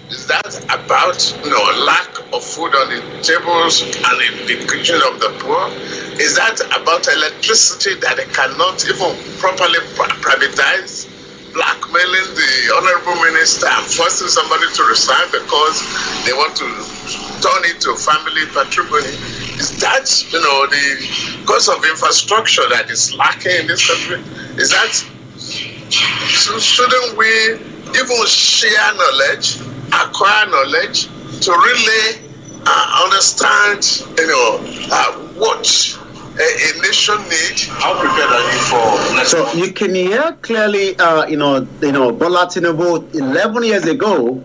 lack of food on the tables and in the kitchen of the poor? Is that about electricity that they cannot even properly privatize? Blackmailing the honorable minister and forcing somebody to resign because they want to turn it to family patrimony. Is that, the cause of infrastructure that is lacking in this country? Is that, shouldn't we even share knowledge, acquire knowledge to really understand, what a nation needs? How prepared are you for next? So you can hear clearly, Bola Tinubu 11 years ago,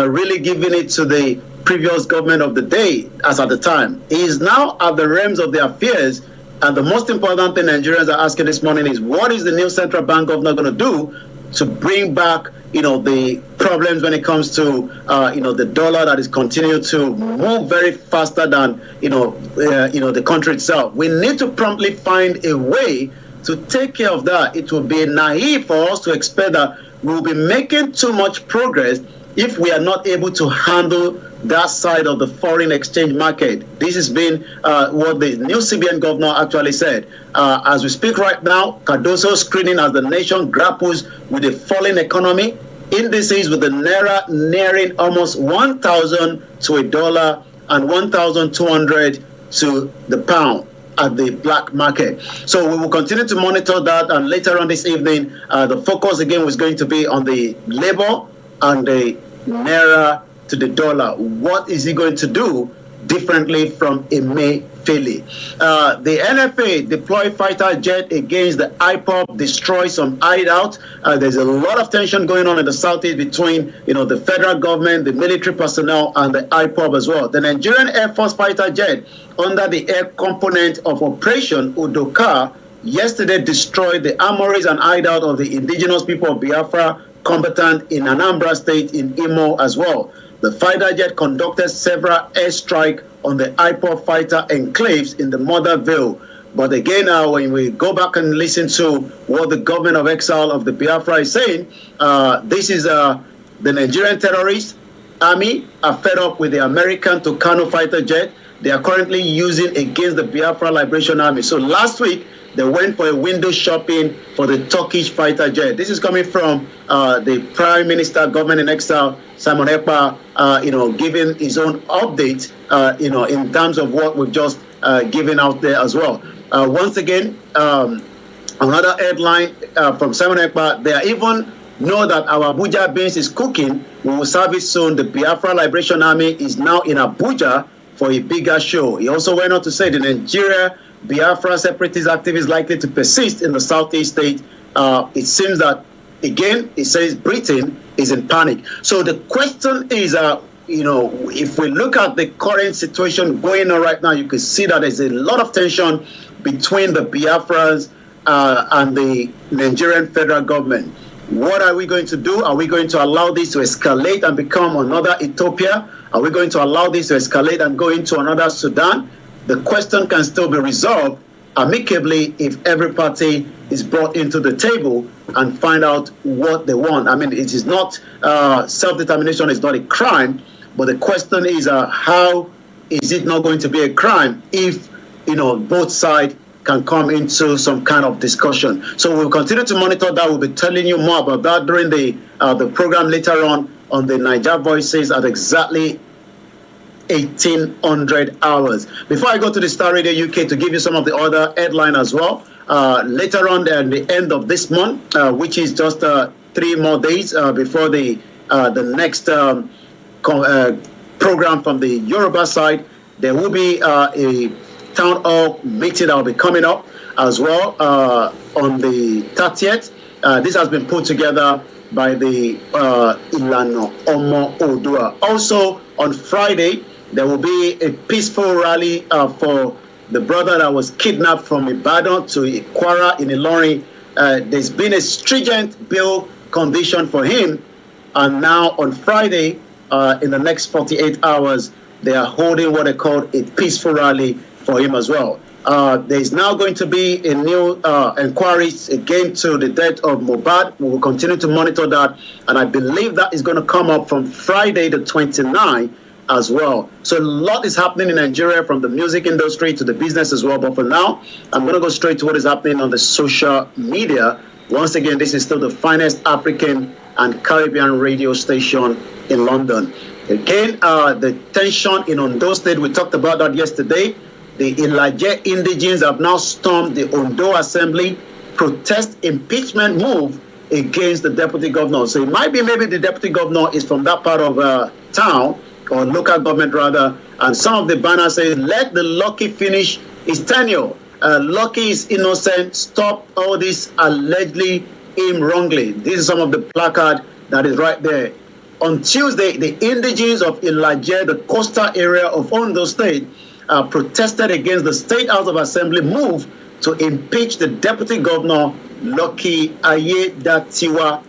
really giving it to the previous government of the day as at the time. He is now at the realms of the affairs, and the most important thing Nigerians are asking this morning is, what is the new central bank governor going to do to bring back, the problems when it comes to, the dollar that is continuing to move very faster than, the country itself. We need to promptly find a way to take care of that, it will be naive for us to expect that we'll be making too much progress if we are not able to handle that side of the foreign exchange market. This has been what the new CBN governor actually said. As we speak right now, Cardoso screening as the nation grapples with a falling economy, indices with the Naira nearing almost 1,000 to a dollar and 1,200 to the pound at the black market. So we will continue to monitor that, and later on this evening, the focus again was going to be on the labor and the Naira to the dollar. What is he going to do differently from Emefiele? The NFA deployed fighter jet against the IPOB, destroy some hideout. There's a lot of tension going on in the southeast between, the federal government, the military personnel, and the IPOB as well. The Nigerian Air Force fighter jet under the air component of Operation Udoka yesterday destroyed the armories and hideout of the indigenous people of Biafra combatant in Anambra State in Imo as well. The fighter jet conducted several airstrikes on the IPOB fighter enclaves in the Motherville. But again, when we go back and listen to what the government of exile of the Biafra is saying, this is the Nigerian terrorist army are fed up with the American Tucano fighter jet they are currently using against the Biafra Liberation Army. So last week, they went for a window shopping for the Turkish fighter jet. This is coming from the Prime Minister, government in exile, Simon Ekpa, giving his own update, in terms of what we've just given out there as well. Once again, another headline from Simon Ekpa, they are even know that our Abuja beans is cooking. We will serve it soon. The Biafra Liberation Army is now in Abuja for a bigger show. He also went on to say the Nigeria Biafra separatist activities likely to persist in the southeast state. It seems that, again, it says Britain is in panic. So the question is, if we look at the current situation going on right now, you can see that there's a lot of tension between the Biafrans and the Nigerian federal government. What are we going to do? Are we going to allow this to escalate and become another Ethiopia? Are we going to allow this to escalate and go into another Sudan? The question can still be resolved amicably if every party is brought into the table and find out what they want. I mean, it is not, self-determination is not a crime, but the question is how is it not going to be a crime if, both sides can come into some kind of discussion. So we'll continue to monitor that. We'll be telling you more about that during the program later on the Niger Voices at exactly 1800 hours. Before I go to the Star Radio UK to give you some of the other headline as well, later on at the end of this month, which is just 3 more days before the next program from the Yoruba side, there will be a town hall meeting that will be coming up as well on the 30th. This has been put together by the Ilano Omo Odua. Also on Friday, there will be a peaceful rally for the brother that was kidnapped from Ibadan to Ikwara in Ilorin. There's been a stringent bail condition for him, and now on Friday, in the next 48 hours, they are holding what they call a peaceful rally for him as well. There's now going to be a new inquiry again to the death of Mohbad. We will continue to monitor that, and I believe that is going to come up from Friday the 29th as well. So a lot is happening in Nigeria, from the music industry to the business as well. But for now, I'm going to go straight to what is happening on the social media. Once again, this is still the finest African and Caribbean radio station in London. Again, the tension in Ondo State, we talked about that yesterday. The Ilaje indigenes have now stormed the Ondo Assembly, protest impeachment move against the deputy governor. So it might be maybe the deputy governor is from that part of town, or local government rather, and some of the banners say, let the Lucky finish his tenure. Lucky is innocent, stop all this allegedly him wrongly. This is some of the placard that is right there. On Tuesday, the indigenes of Ilaje, the coastal area of Ondo State, protested against the State House of Assembly move to impeach the deputy governor, Lucky Ayedatiwa.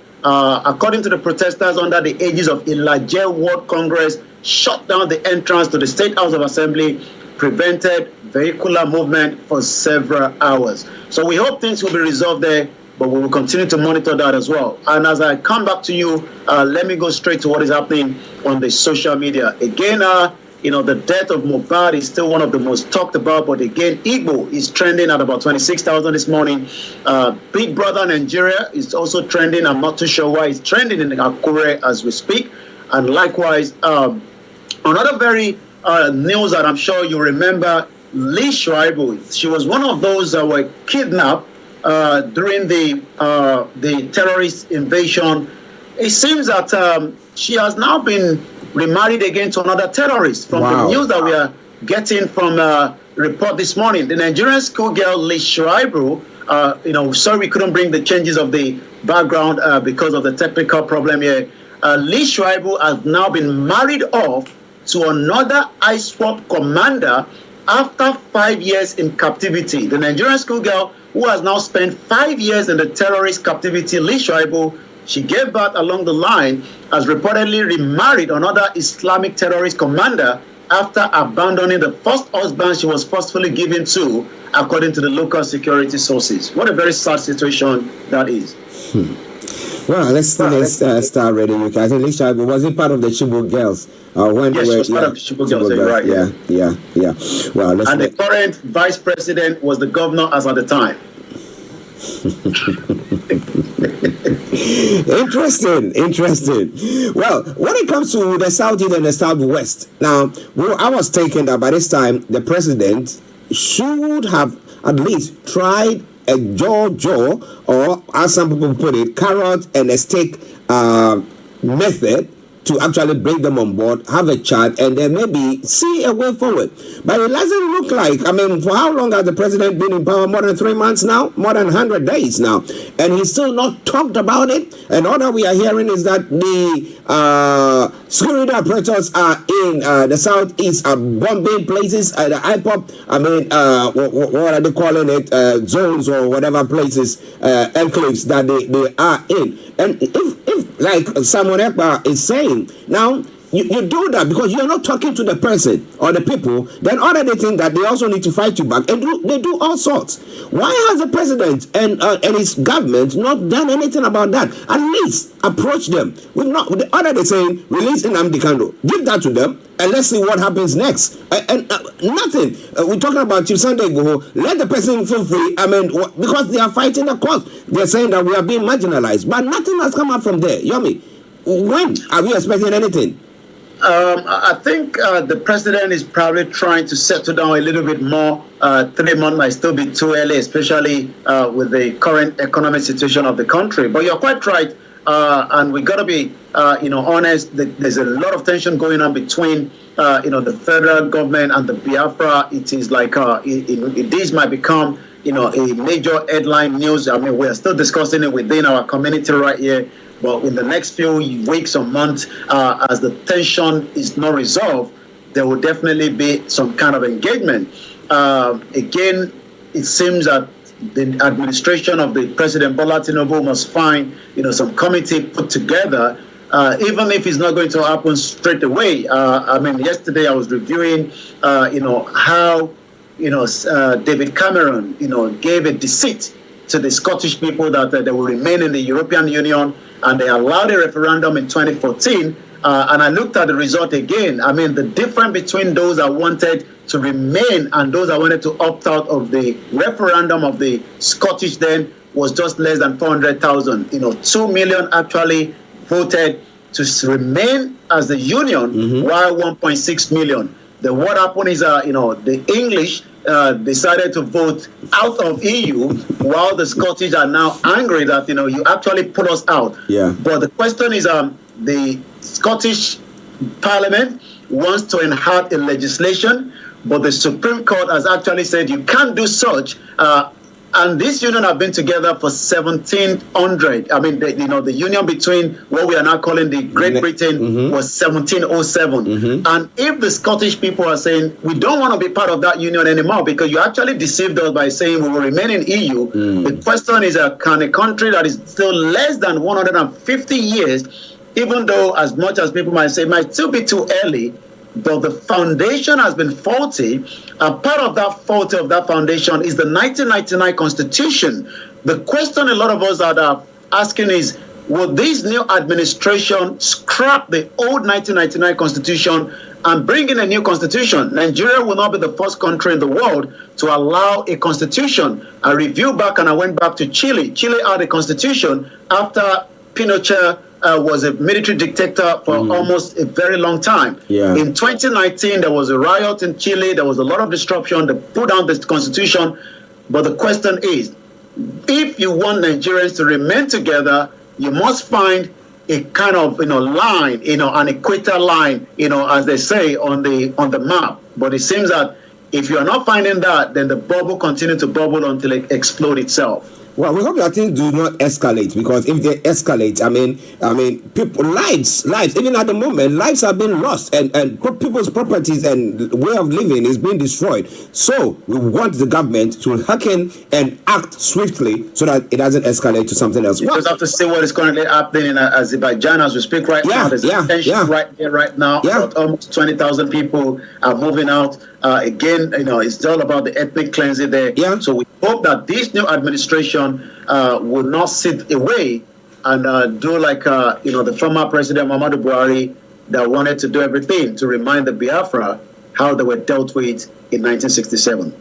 According to the protesters, under the aegis of Ilaje World Congress, shut down the entrance to the State House of Assembly prevented vehicular movement for several hours. So we hope things will be resolved there, but we will continue to monitor that as well. And as I come back to you, let me go straight to what is happening on the social media. Again, the death of Mohbad is still one of the most talked about, but again, Igbo is trending at about 26,000 this morning. Big Brother Nigeria is also trending. I'm not too sure why it's trending in Akure as we speak. And likewise, another very news that I'm sure you remember, Hrh. She was one of those that were kidnapped during the terrorist invasion. It seems that she has now been remarried again to another terrorist. From the news that we are getting from report this morning, the Nigerian schoolgirl Hrh, sorry we couldn't bring the changes of the background because of the technical problem here. Hrh has now been married off to another ISWAP commander after 5 years in captivity. The Nigerian schoolgirl, who has now spent 5 years in the terrorist captivity, Hrh, she gave birth along the line, has reportedly remarried another Islamic terrorist commander after abandoning the first husband she was forcefully given to, according to the local security sources. What a very sad situation that is. Well, let's start ready. I think Hrh was it part of the Chibok girls? Yes, she was part of the Chibok girls. Right? Yeah. Well, and the current vice president was the governor as at the time. Interesting. Well, when it comes to the Southeast and the Southwest, now, I was thinking that by this time the president should have at least tried a jaw, or as some people put it, carrot and a stick method to actually bring them on board, have a chat, and then maybe see a way forward. But it doesn't look like, for how long has the president been in power? More than 3 months now? More than 100 days now. And he's still not talked about it. And all that we are hearing is that the security operators are in the Southeast, are bombing places, the IPOP, what are they calling it? Zones or whatever places, enclaves that they are in. And if like Samuel Ekpa is saying, now, you do that because you're not talking to the person or the people, then all they think that they also need to fight you back, and they do all sorts. Why has the president and his government not done anything about that? At least approach them. We've not. The other they saying release Nnamdi Kanu, give that to them, and let's see what happens next. And nothing. We're talking about Chief Sunday Igboho. Let the person feel free. Because they are fighting the cause. They're saying that we are being marginalized, but nothing has come up from there. Yomi, when are we expecting anything? I think the president is probably trying to settle down a little bit more. 3 months might still be too early, especially with the current economic situation of the country. But you're quite right, and we got to be, honest. There's a lot of tension going on between, the federal government and the Biafra. It is like this might become, a major headline news. We are still discussing it within our community right here. But in the next few weeks or months, as the tension is not resolved, there will definitely be some kind of engagement. Again, it seems that the administration of the President Bola Tinubu must find, some committee put together, even if it's not going to happen straight away. Yesterday I was reviewing, how, David Cameron, gave a deceit to the Scottish people that they will remain in the European Union, and they allowed a referendum in 2014. And I looked at the result again. The difference between those that wanted to remain and those that wanted to opt out of the referendum of the Scottish then was just less than 400,000. 2 million actually voted to remain as the union, while 1.6 million. Then what happened is, the English decided to vote out of EU, while the Scottish are now angry that, you actually put us out. Yeah. But the question is, the Scottish Parliament wants to enact a legislation, but the Supreme Court has actually said you can't do such. And this union have been together for 1700. The union between what we are now calling the Great Britain was 1707. And if the Scottish people are saying, we don't want to be part of that union anymore because you actually deceived us by saying we will remain in EU, the question is, can a country that is still less than 150 years, even though as much as people might say it might still be too early, but the foundation has been faulty. And part of that faulty of that foundation is the 1999 Constitution. The question a lot of us are asking is, will this new administration scrap the old 1999 Constitution and bring in a new constitution? Nigeria will not be the first country in the world to allow a constitution. I reviewed back and I went back to Chile. Chile had a constitution after Pinochet was a military dictator for almost a very long time. Yeah. In 2019, there was a riot in Chile. There was a lot of disruption. They put down this constitution. But the question is, if you want Nigerians to remain together, you must find a kind of line, an equator line, as they say on the map. But it seems that if you are not finding that, then the bubble continues to bubble until it explodes itself. Well, we hope that things do not escalate, because if they escalate, I mean, people lives, even at the moment, lives have been lost, and people's properties and way of living is being destroyed. So we want the government to hearken and act swiftly so that it doesn't escalate to something else. You just have to see what is currently happening in Azerbaijan as we speak right now. There's tension right here, right now. Almost 20,000 people are moving out. Again, it's all about the ethnic cleansing there. So we hope that this new administration will not sit away and do like the former President Muhammadu Buhari, that wanted to do everything to remind the Biafra how they were dealt with in 1967.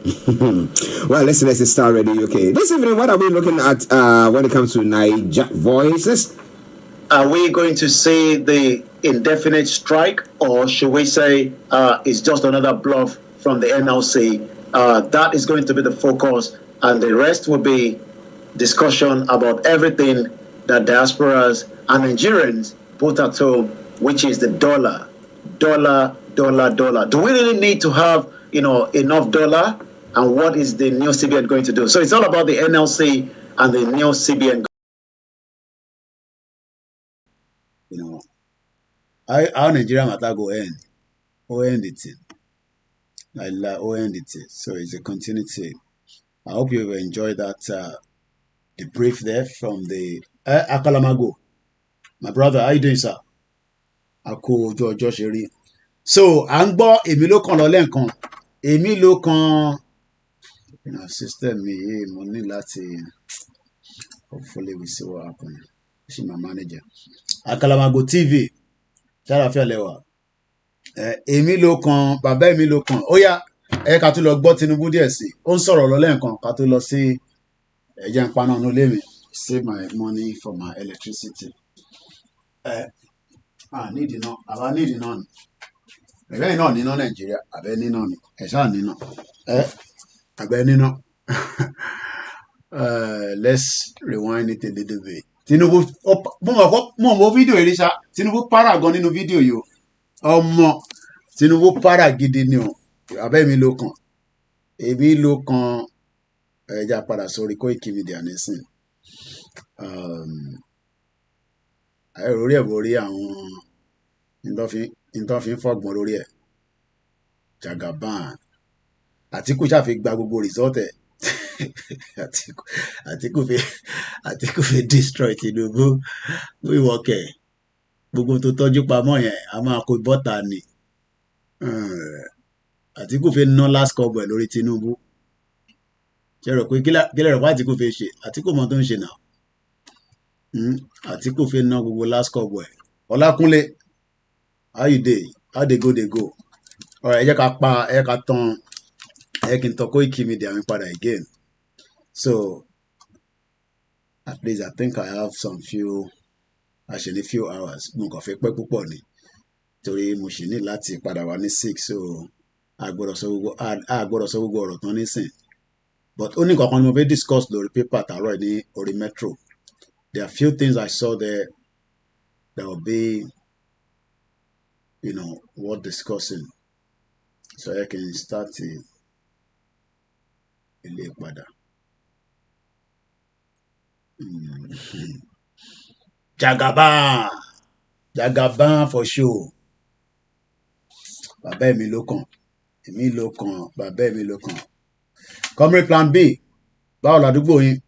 Well, let's start already. Okay, this evening, what are we looking at when it comes to Niger Voices? Are we going to see the indefinite strike, or should we say it's just another bluff from the NLC? That is going to be the focus, and the rest will be discussion about everything that diasporas and Nigerians put at home, which is the dollar. Do we really need to have enough dollar, and what is the new CBN going to do? So it's all about the NLC and the new CBN. How Nigeria matter go end? end it. End it. So it's a continuity. I hope you enjoyed that the brief there from the Akalamago. My brother, how you doing, sir? Ako Jojo Sheri. So, à ń gbọ́ èmi ló kàn lọ lẹ́ǹkan. Èmi ló kàn system mi yìí mo ní láti hopefully we see what happen. She my manager. Akalamago TV. Ṣàlàfíà lẹ́wà. Èmi ló kàn, bàbá èmi ló kàn. Ó yá, ká tún lọ gbọ́ Tinubu díẹ̀ sí. Ó ń sọ̀rọ̀ lọ lẹ́ǹkan ká tó lọ sí ẹ̀jẹ̀ ń paná ọ̀nà ilé mi. Save my money for my electricity. Nídìí náà, àbá nídìí náà ni. Ẹ̀rẹ́ náà níná Nàìjíríà, àbẹ́ níná ni. Ẹ̀ ṣáà níná. Àbẹ́ níná. Let's rewind it a little bit. Tinubu, mo mọ fídíò eré ṣá. Tinubu para gan nínú fídíò yìí o. Ọmọ Tinubu para gidi ni o. Àbẹ́ mi ló kàn. Èmi ló kàn. Ẹja padà sórí Koiki Media nísìn. Orí ẹ̀ borí àwọn ìtọ́fin fọ́gbọ̀n lórí ẹ̀. Jagaban. Àtíkù ṣàfi gba gbogbo result ẹ̀. Àtíkù fi destroy Tinubu. Wíwọ́kẹ̀. Gbogbo tó tọ́jú pamọ́ yẹn, a máa kó bọ́tà ni. Àtíkù fi ná last cover ẹ̀ lórí Tinubu. Ṣé rò pé kí lè rò pé Àtíkù fi ṣe? Àtíkù mọ tó ń ṣe náà. Àtíkù fi ná gbogbo last cover ẹ̀. Ọlákúnlé, how you dey? How dey go dey go? Alright, ẹ jẹ́ ká tán kí n tọ́ Koiki Media mi padà again. So at least I think I have actually few hours. Mo kàn fẹ́ pẹ́ púpọ̀ ni. Torí mo ṣì ní láti padà wá ní 6, so a gbọ́dọ̀ sọ gbogbo ọ̀rọ̀ tán nísìn. But only nǹkan kan ni mo fẹ́ discuss lórí paper tààrọ̀ ní orí Metro. There are few things I saw there that will be, worth discussing. So I can start ilé padà. Jagaban for sure. Bàbá èmi ló kàn. Èmi ló kàn. Bàbá èmi ló kàn. Comrade Plan B. Báwo làdúgbò yín?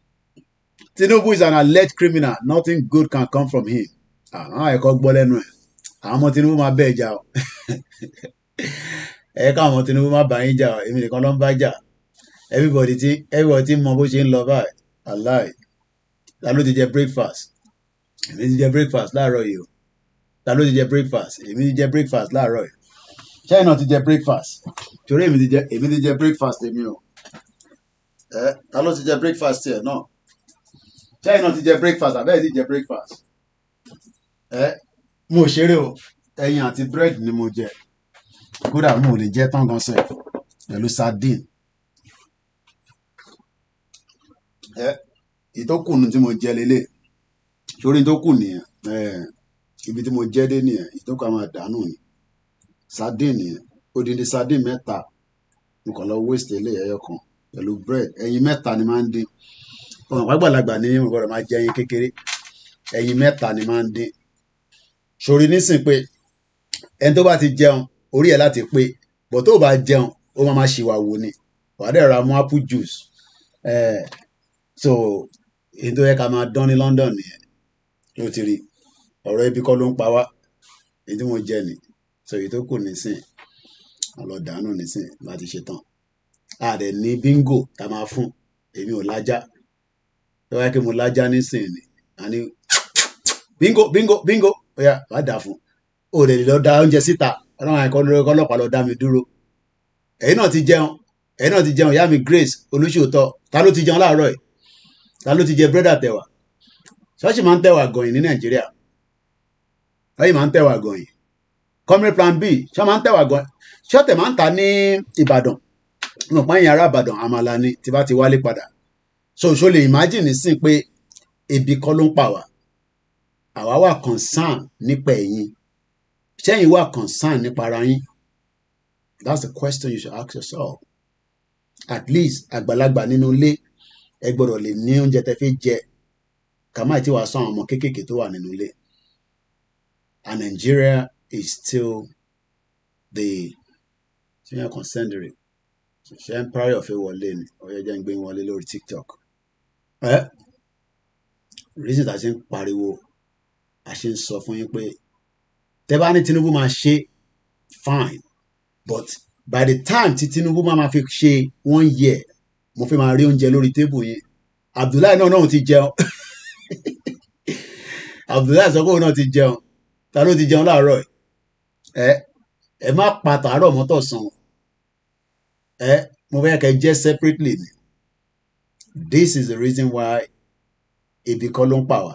Tinubu is an alleged criminal. Nothing good can come from him. Àwọn ẹ̀kọ́ gbọ́ lẹ́nu ẹ̀. Àwọn ọmọ Tinubu máa bẹ́ẹ̀ jà o. ẹ káwọn Tinubu má bá yín jà èmi nìkan ló ń bá jà everybody tí mọ bó ṣe ń lọ báyìí aláì ta ló ti jẹ breakfast èmi ti jẹ breakfast láàárọ̀ yìí o ta ló ti jẹ breakfast èmi ti jẹ breakfast láàárọ̀ yìí ṣẹ́yìn náà ti jẹ breakfast torí èmi ti jẹ breakfast èmi o ta ló ti jẹ breakfast tiẹ̀ náà ṣẹ́yìn náà ti jẹ breakfast àbẹ́ẹ̀ ti jẹ breakfast mo ṣeré o ẹyin àti bread ni mo jẹ kódà mo lè jẹ tán gan sef pẹ̀lú sardine ìtókùnù tí mo jẹ lélẹ̀ sórí tó kù nìyẹn ibi tí mo jẹ dé nìyẹn ìtókù àwọn àdánù ni sardine nìyẹn odindi sardine mẹ́ta mo kàn lọ waste ilé ẹyọ kan pẹ̀lú bread ẹyin mẹ́ta ni máa ń dín ọmọ àgbàlagbà ní mo gbọ́dọ̀ máa jẹ ẹyin kékeré ẹyin mẹ́ta ni máa ń dín sórí nísìn pé ẹni tó bá ti jẹun orí ẹ̀ láti pé bọ̀ tó bá jẹun ó máa ṣìwà wò ni wàá dẹ̀ ra mú apple juice so èyí tó yẹ ká máa dán ní London nìyẹn ló ti rí ọ̀rọ̀ ibi kọ́ ló ń pa wá èyí tí mo jẹ ni so èyí tó kù nísìn ọlọ́dàánù nísìn láti ṣe tán a dẹ̀ ní bingo tá máa fún èmi ò lájá tó wáyé kí mo lájá nísìn ni a ní bingo bingo bingo ó yá wàá dà fún o lè lọ da oúnjẹ síta ọlọ́run àìkọ́ ọlọ́pàá lọ dá mi dúró ẹ̀yin náà ti jẹun ìyá mi Grace Olúṣòótọ́ ta ló ti jẹun láàárọ̀ yìí ta ló ti jẹ búrẹ́dì àtẹ̀wà ṣọ́ọ̀ṣì máa ń tẹ̀wà gọ̀yìn ní Nàìjíríà ṣọ́ọ̀ṣì máa ń tẹ̀wà gọ̀yìn Comrade Plan B ṣọ́ máa ń tẹ̀wà gọ̀yìn ṣọ́ọ̀tẹ̀ máa ń ta ní Ìbàdàn mo pa ẹ̀yìn ará Ìbàdàn àmàlà ni tí bá ti wálé padà so lè imagine nísìn pé ebi kọ́ ló ń pa wá àwa wà concern nípa ẹ̀yin ṣẹ́yìn wà concern nípa ara yín that's the question you should ask yourself at least àgbàlagbà nínú ilé ẹ gbọ́dọ̀ lè ní oúnjẹ tẹ́ fẹ́ jẹ kàmáì tí wàá sọ àwọn ọmọ kéékèèké tó wà nínú ilé and Nigeria is still the senior concerned ṣe empire of wọlé ni ọyọ jẹ́ ń gbé wọlé lórí TikTok reason tá a ṣe ń pariwo a ṣe ń sọ fún yín pé tẹ́ bá ní Tinubu máa ṣe fine but by the time tí Tinubu máa fi ṣe 1 year mo fẹ́ máa rí oúnjẹ lórí tébù yín Abdullahi náà ti jẹun Abdullahi sọ pé òun náà ti jẹun ta ló ti jẹun láàárọ̀ ẹ má pa tàárọ̀ mọ́tò sàn mo fẹ́ kẹ́ jẹ́ separately ni this is the reason why ebi kọ́ ló ń pa wá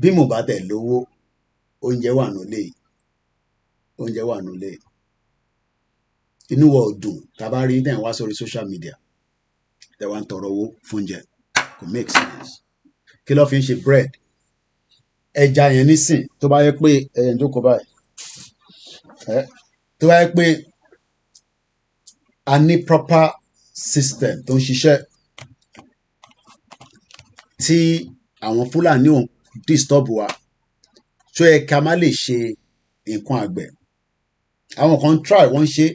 bí mo bá tẹ̀ lówó oúnjẹ wà nílé oúnjẹ wà nílé inú wa ò dùn tá a bá rí tẹ̀ ń wá sórí social media tẹ̀ wá ń tọrọ owó fún oúnjẹ kò make sense kí ló fi ń ṣe bread ẹja yẹn nísìn tó bá yẹ pé ẹyẹ ń jókòó báyìí tó bá yẹ pé a ní proper system tó ń ṣiṣẹ́ tí àwọn Fúlàní ò disturb wa tó yẹ ká má lè ṣe nǹkan àgbẹ̀ àwọn kan try wọ́n ṣe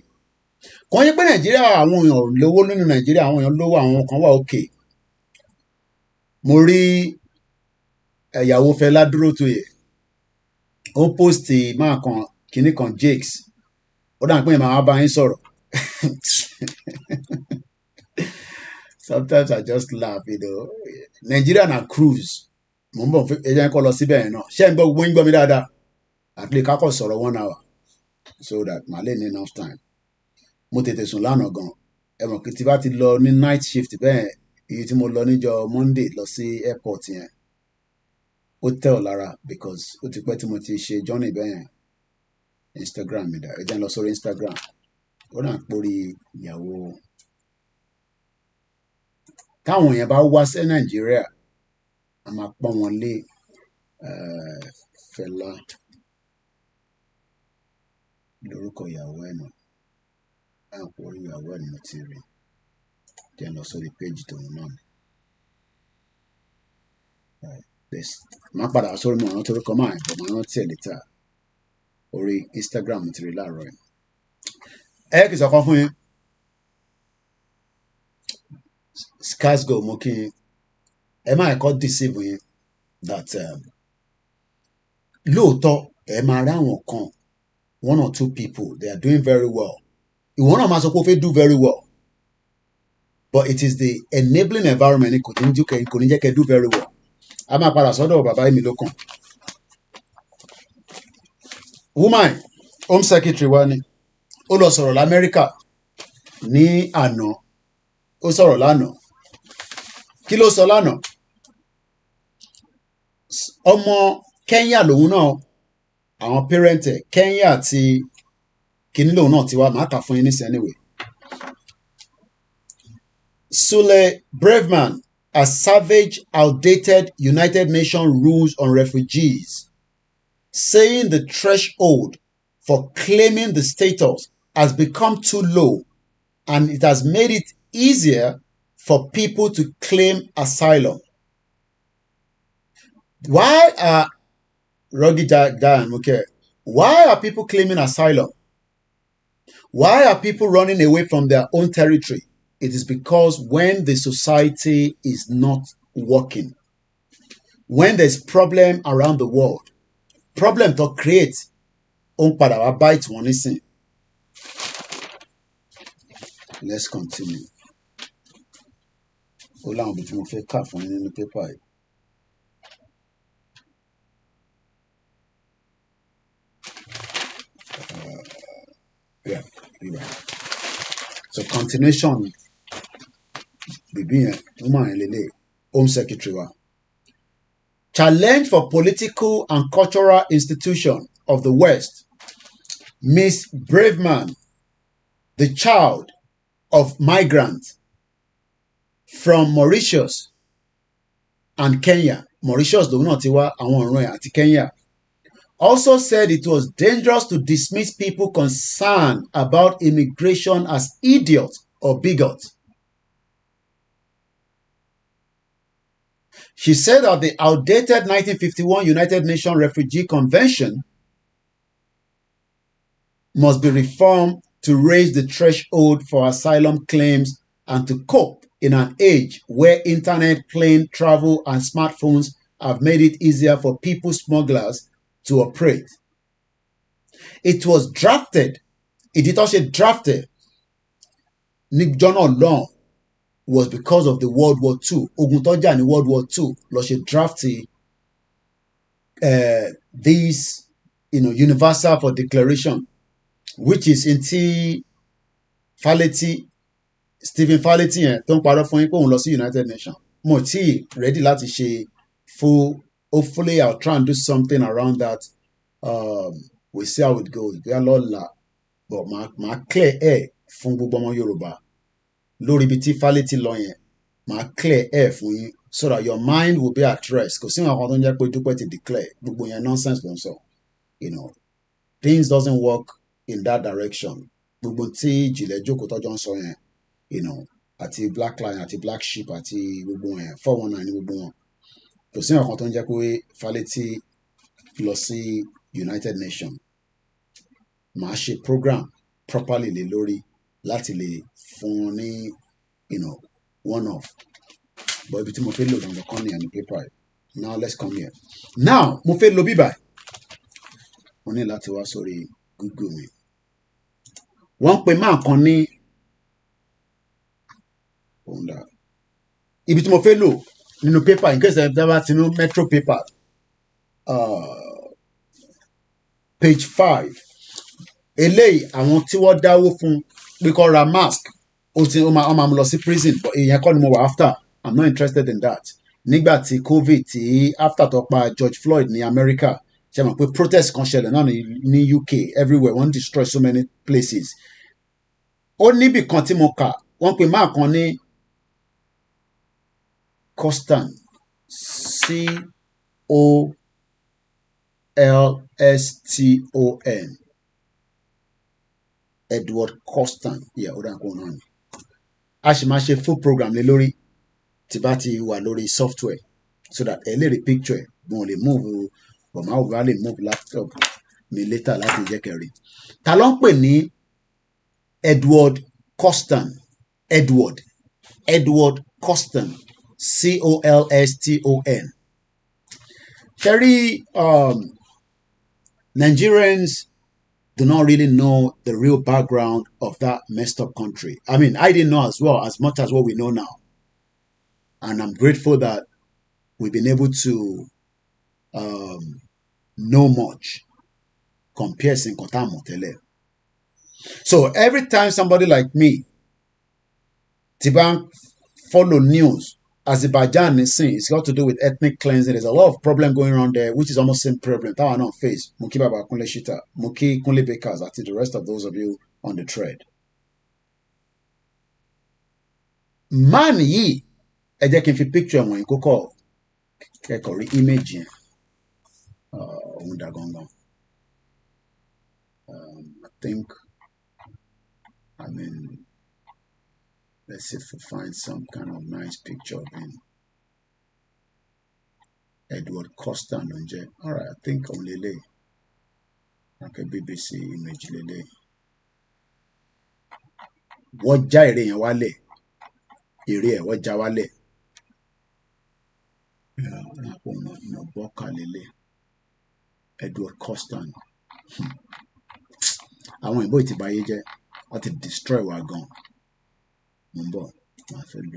kò ń yẹ pé Nàìjíríà àwọn èèyàn lówó nínú Nàìjíríà àwọn èèyàn lówó àwọn kan wà òkè mo rí ìyàwó Fẹlá Dúrótoyè ó post máa kan kinní kan Jakes ó dà pé màá bá yín sọ̀rọ̀ sometimes I just laugh Nigeria na cruise mo ń bọ̀ ẹ jẹ́ kó lọ síbẹ̀ yẹn náà ṣé ń gbọ́ gbogbo yín gbọ́ mi dáadáa at least ká kọ́ sọ̀rọ̀ 1 hour so that màá lè ní enough time mo tètè sùn lánàá gan ẹ mọ̀ kí tí bá ti lọ ní night shift bẹ́ẹ̀ èyí tí mo lọ níjọ́ Monday lọ sí airport yẹn ó tẹ̀ ọ́ lára because ó ti pẹ́ tí mo ti ṣe journey bẹ́ẹ̀ Instagram mi dà ẹ jẹ́ lọ sórí Instagram ó náà pórí ìyàwó táwọn èèyàn bá wá sí Nàìjíríà a máa pọ́n wọn lé Fẹlá lórúkọ ìyàwó ẹ̀ náà àpòrí ìyàwó ẹ̀ ni mo ti rí jẹ́ lọ sórí péjì tòun náà má padà sórí mọ̀ àwọn torí kan máa bọ̀ máa rántí ẹ̀ létà orí Instagram ti rí láàárọ̀ ẹ̀ kì í sọ̀kan fún yín Scarsgo mo kí yín ẹ má ẹ̀kọ́ deceive yín that lóòótọ́ ẹ máa rí àwọn kan one or two people, they are doing very well. You want to do very well. But it is the enabling environment that do very well. I'm a parasodo baba mi lókàn. Woman, Home Secretary wa ni, ó lọ sọ̀rọ̀ l'Amẹ́ríkà ní àná, ó sọ̀rọ̀ lánàá. Kí ló sọ lánàá? Ọmọ Kenya lòun náà, àwọn parent Kenya àti kíní lòun náà ti wá, màá kà fún yín nísìnyí anyway. Sule Braveman has savage, outdated United Nations rules on refugees, saying the threshold for claiming the status has become too low and it has made it easier for people to claim asylum. Why are Why are people claiming asylum? Why are people running away from their own territory? It is because when the society is not working, when there's problem around the world, problem to create, bite one listen. Let's continue. Yeah, you're right. So continuation. Home Secretary. Challenge for political and cultural institution of the West. Miss Braveman, the child of migrants from Mauritius and Kenya. Mauritius do not ati Kenya. Also said it was dangerous to dismiss people concerned about immigration as idiots or bigots. She said that the outdated 1951 United Nations Refugee Convention must be reformed to raise the threshold for asylum claims and to cope in an age where internet, plane travel, and smartphones have made it easier for people smugglers to operate. It was drafted. It also drafted. Nick John Long was because of the World War II. Oguntoja in World War II, Loshe drafted this, Universal for Declaration, which is in Stephen Falleti, don't parọ́ fún yín pé òun lọ sí United Nations. Mo tí ready láti ṣe full. Hopefully, I'll try and do something around that. We'll see how it goes. We are Lola, but my clear air fún gbogbo ọmọ Yorùbá. Lórí ibi tí Falleti lọ yẹn, my clear air fún yín so that your mind will be at rest. Kò sí nǹkan tó ń jẹ́ pé dúpẹ́ ti declare gbogbo yẹn nonsense ló ń sọ. Things doesn't work in that direction. Gbogbo tí ìjìnlẹ̀ jókòó tọ́jọ́ ń sọ yẹn, àti Black Lion àti Black Sheep àti gbogbo yẹn 419 ní gbogbo wọn. Kò sí nǹkan tó ń jẹ́ pé Falleti lọ sí United Nations. Màá ṣe program properly lé lórí láti lè fún wọn ní one off. But ibi tí mo fẹ́ lò gangan kan ní paper. Now let's come here. Now mo fẹ́ lo bíbà. Mo ní láti wá sórí Google mi. Wọ́n pe máa kan ní ibi tí mo fẹ́ lò nínú paper in case ẹ bá ti ní Metro paper page 5 eléyìí àwọn tí wọ́n dáwó fún pé kó ra mask ó máa lọ sí prison but èèyàn kọ́ ni mo wà after. I'm not interested in that. Nígbà tí COVID tí after tó pa George Floyd ní America ṣe mọ̀ pé protest kan ṣẹlẹ̀ náà ní UK everywhere wọ́n destroy so many places. Ó níbì kan tí mo kà wọ́n pe máa kan ní Costan Colston Edward Costan ó dà kó náà ni. A sì máa ṣe full program lé lórí tí bá ti wà lórí software so that ẹ lè rí picture bí wọ́n lè move but máa wà lè move laptop mi later láti jẹ́ kẹrin. Ta ló ń pè ní Edward Costan? Edward Costan Colston. Kerry Nigerians do not really know the real background of that messed up country. I mean, I didn't know as well as much as what we know now. And I'm grateful that we've been able to know much compared to Nkota. So every time somebody like me, Tiban, follow news, Azerbaijan is saying it's got to do with ethnic cleansing. There's a lot of problem going on there, which is almost same problem. That I not face. Muki Baba Kunle Shita, Muki Kunle Bakers, I think the rest of those of you on the thread. Man yi, ẹ jẹ́ kí n fi picture wọn yìí kókó kẹ́kọ̀ọ́ rí image yẹn. Ohun dà gangan. I think, I mean, let's see if we find some kind of nice picture of him. Edward Costa Nunje. All right, I think on Lele. Okay, BBC image Lele. What jaire yan wale? Ire what jawale? No boka Lele. Edward Costa. Àwọn ìbò ti báyé jẹ́, wọ́n ti destroy wa gan. Mumbo, my friend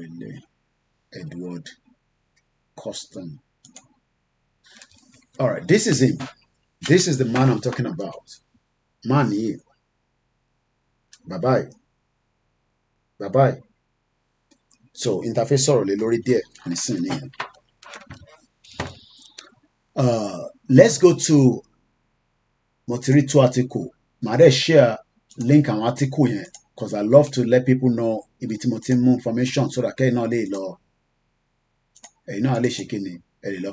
Edward Coston. All right, this is him. This is the man I'm talking about. Man here. Bye-bye. Bye-bye. So, interface sorrow le lori there. Let's go to Motiritu article. Made share link and article here because I love to let people know more information so that I know they law.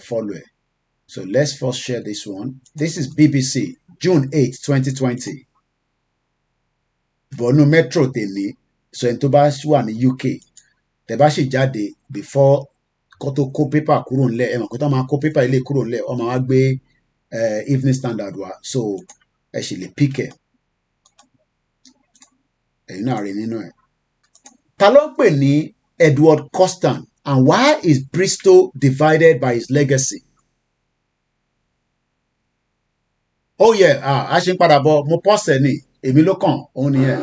Follow it. So let's first share this one. This is BBC, June 8, 2020. Bonu Metro tèmi, so in tó bá wà ní UK, tẹ́ bá sì jáde before kó tó kó paper kúrò ńlẹ̀, ẹ mọ̀ kó tó máa kó paper ilé kúrò ńlẹ̀, ó máa wá gbé Evening Standard wá, so ẹ sì lè pick ẹ̀. Ẹ̀yin náà rí nínú ẹ̀. Ta ló ń pè ní Edward Costan, and why is Bristol divided by his legacy? Oh yeah, a ṣe ń padà bọ̀, mo pọ́sẹ̀ ni, èmi ló kàn, òun nìyẹn.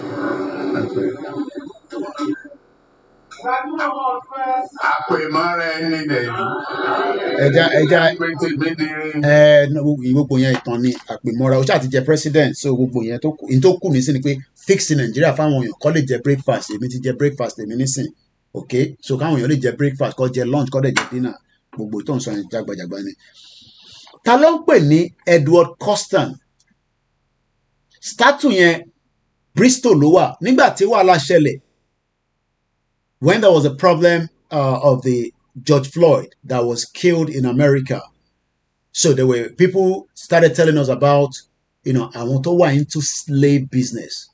Àpèmọ́ra ẹni lẹ́yìn. Gbogbo yẹn ìtàn ni àpèmọ́ra, ó ṣáà ti jẹ president, so gbogbo yẹn tó kù mí sí ni pé fix Nàìjíríà fáwọn èèyàn kó lè jẹ breakfast, èmi ti jẹ breakfast èmi nísìn, okay, so káwọn èèyàn lè jẹ breakfast, kó jẹ lunch, kó lè jẹ dinner, gbogbo tó ń sọ yẹn jágbajàgba ni. Ta ló ń pè ní Edward Costan? Statue yẹn Bristol ló wà nígbà tí wàhálà ṣẹlẹ̀. When there was a problem of the George Floyd that was killed in America, so there were people started telling us about, àwọn tó wà into slave business.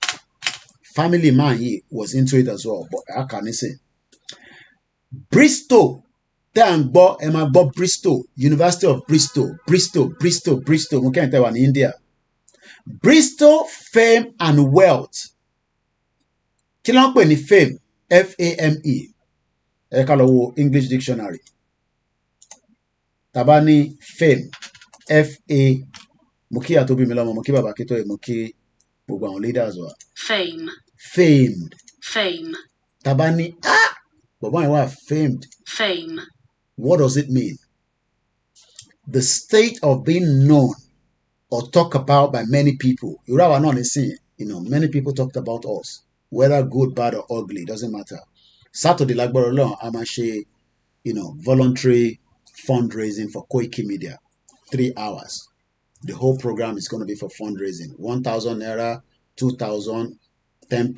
Family man he was into it as well, but how can I say? Bristol, Bristol, University of Bristol, mo kàn tell in India. Bristol, fame and wealth. Kí ló ń pè ní fame? F-A-M-E. Ẹ ká lọ wo English dictionary. Tàbá ní fame. F-A. Mo kí àtòbí mi lọ́mọ, mo kí bàbá Kítóyè, mo kí gbogbo àwọn leaders wa. Fame. Famed. Fame. Tàbá ní bàbá yẹn wà famed. Fame. What does it mean? The state of being known or talked about by many people. You know, many people talked about us. Whether good, bad, or ugly, doesn't matter. Saturday, like Borolon, I'm voluntary fundraising for Koiki Media. 3 hours. The whole program is going to be for fundraising. 1,000 naira, 2,000, £10,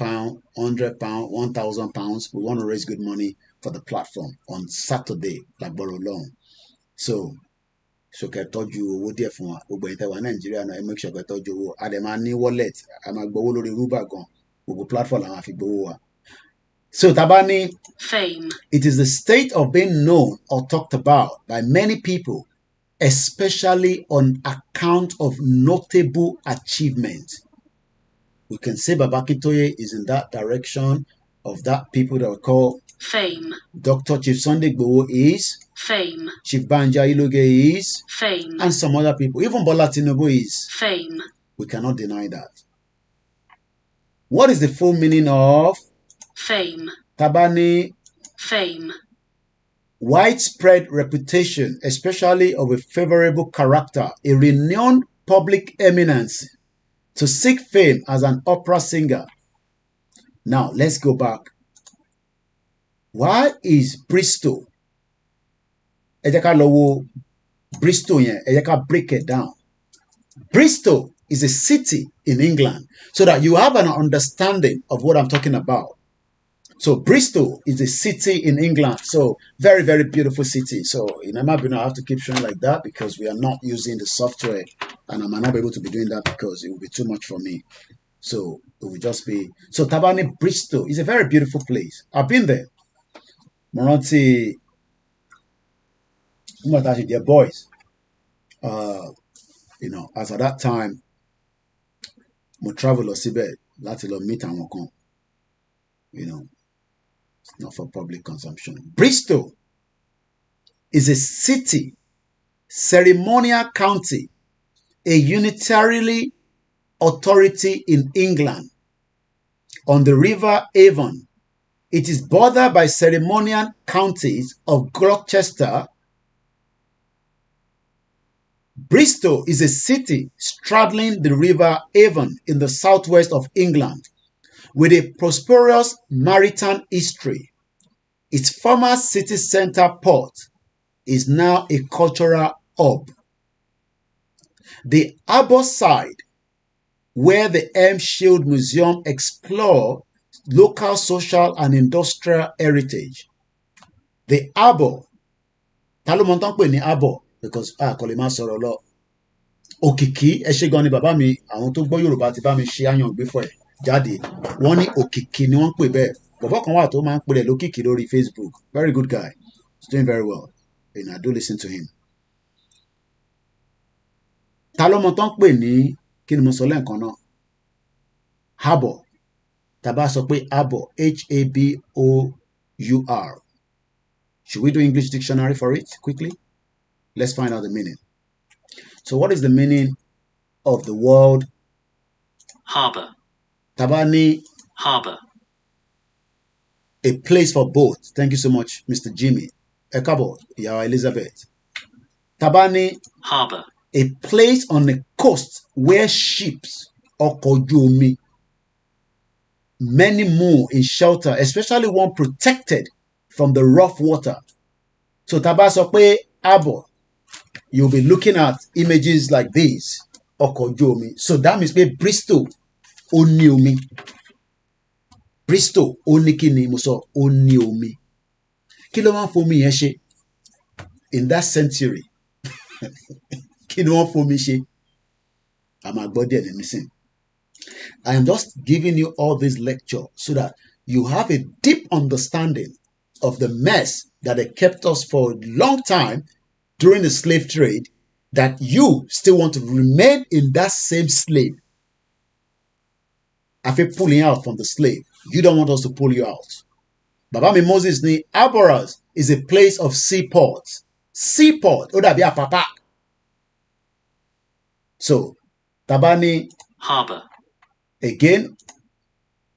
£100, £1,000. We want to raise good money for the platform on Saturday, like Borolon. So kẹ́ tọ́jú owó díẹ̀ fún wa. Gbogbo ẹ̀yin tẹ́ wà Nàìjíríà náà, ẹ make sure kẹ́ tọ́jú owó. A dẹ̀ máa ní wallet, a máa gbowó lórí Rúbà gan. Gbogbo platform la máa fi gbowó wa. So tabani, fame. It is the state of being known or talked about by many people, especially on account of notable achievement. We can say Baba Akintoye is in that direction of that people that we call fame. Dr. Chief Sunday Igboho is fame. Chief Banja Iloge is fame. And some other people. Even Bola Tinubu is fame. We cannot deny that. What is the full meaning of fame? Tabani? Fame. Widespread reputation, especially of a favorable character, a renowned public eminence, to seek fame as an opera singer. Now, let's go back. Why is Bristol? Ẹ jẹ́ ká lọ wo Bristol yẹn, ẹ jẹ́ ká break it down. Bristol is a city in England, so that you have an understanding of what I'm talking about. So Bristol is a city in England. So very, very beautiful city. So in Amabino, I have to keep showing like that because we are not using the software, and I might not be able to be doing that because it will be too much for me. So it will just be, so Tabani Bristol is a very beautiful place. I've been there. Moranti, their boys. You know, as at that time, we travel or Sibet, Latilo meet and walk on. You know, it's not for public consumption. Bristol is a city, ceremonial county, a unitarily authority in England on the River Avon. It is bordered by ceremonial counties of Gloucester. Bristol is a city straddling the River Avon in the southwest of England with a prosperous maritime history. Its former city centre port is now a cultural hub. The harbour side, where the Shield Museum explores local social and industrial heritage. The harbour, ta ló mọ̀ tán pè ní harbour, because kò lè máa sọ̀rọ̀ lọ. Òkìkí, ẹ ṣé gan ni bàbá mi, àwọn tó gbọ́ Yorùbá ti bá mi ṣe àyàn gbéfọ̀ ẹ̀ jáde. Wọ́n ní òkìkí ni wọ́n ń pè bẹ́ẹ̀. Bàbá kan wà tó máa ń pè rẹ̀ lókìkí lórí Facebook. Very good guy. He's doing very well. And I do listen to him. Ta ló mọ̀ tán pè ní, kí ni mo sọ lẹ́ǹkan náà? Harbour. Tàbá sọ pé harbour, H-A-B-O-U-R. Should we do English dictionary for it quickly? Let's find out the meaning. So what is the meaning of the word harbour? Tabani. Harbour. A place for boats. Thank you so much, Mr. Jimmy. Ekabo, Yawa Elizabeth. Tabani. Harbour. A place on the coast where ships, ọkọ̀ ojú omi, many more in shelter, especially one protected from the rough water. So taba sọ pé harbour, you'll be looking at images like this, ọkọ̀ ojú omi. So that means pé Bristol ó ní omi. Bristol ó ní kí ni mo sọ, ó ní omi. Kí ló máa ń fomi yẹn ṣe? In that century. Kí ni wọ́n fomi ṣe? A máa gbọ́ díẹ̀ nínú nísìn. I am just giving you all this lecture so that you have a deep understanding of the mess that they kept us for a long time during the slave trade, that you still want to remain in that same slave. After pulling out from the slave, you don't want us to pull you out. Baba mi Moses ni Arboras is a place of seaport. Seaport, ó dàbí àpápá. So, Tabani. Harbour. Again,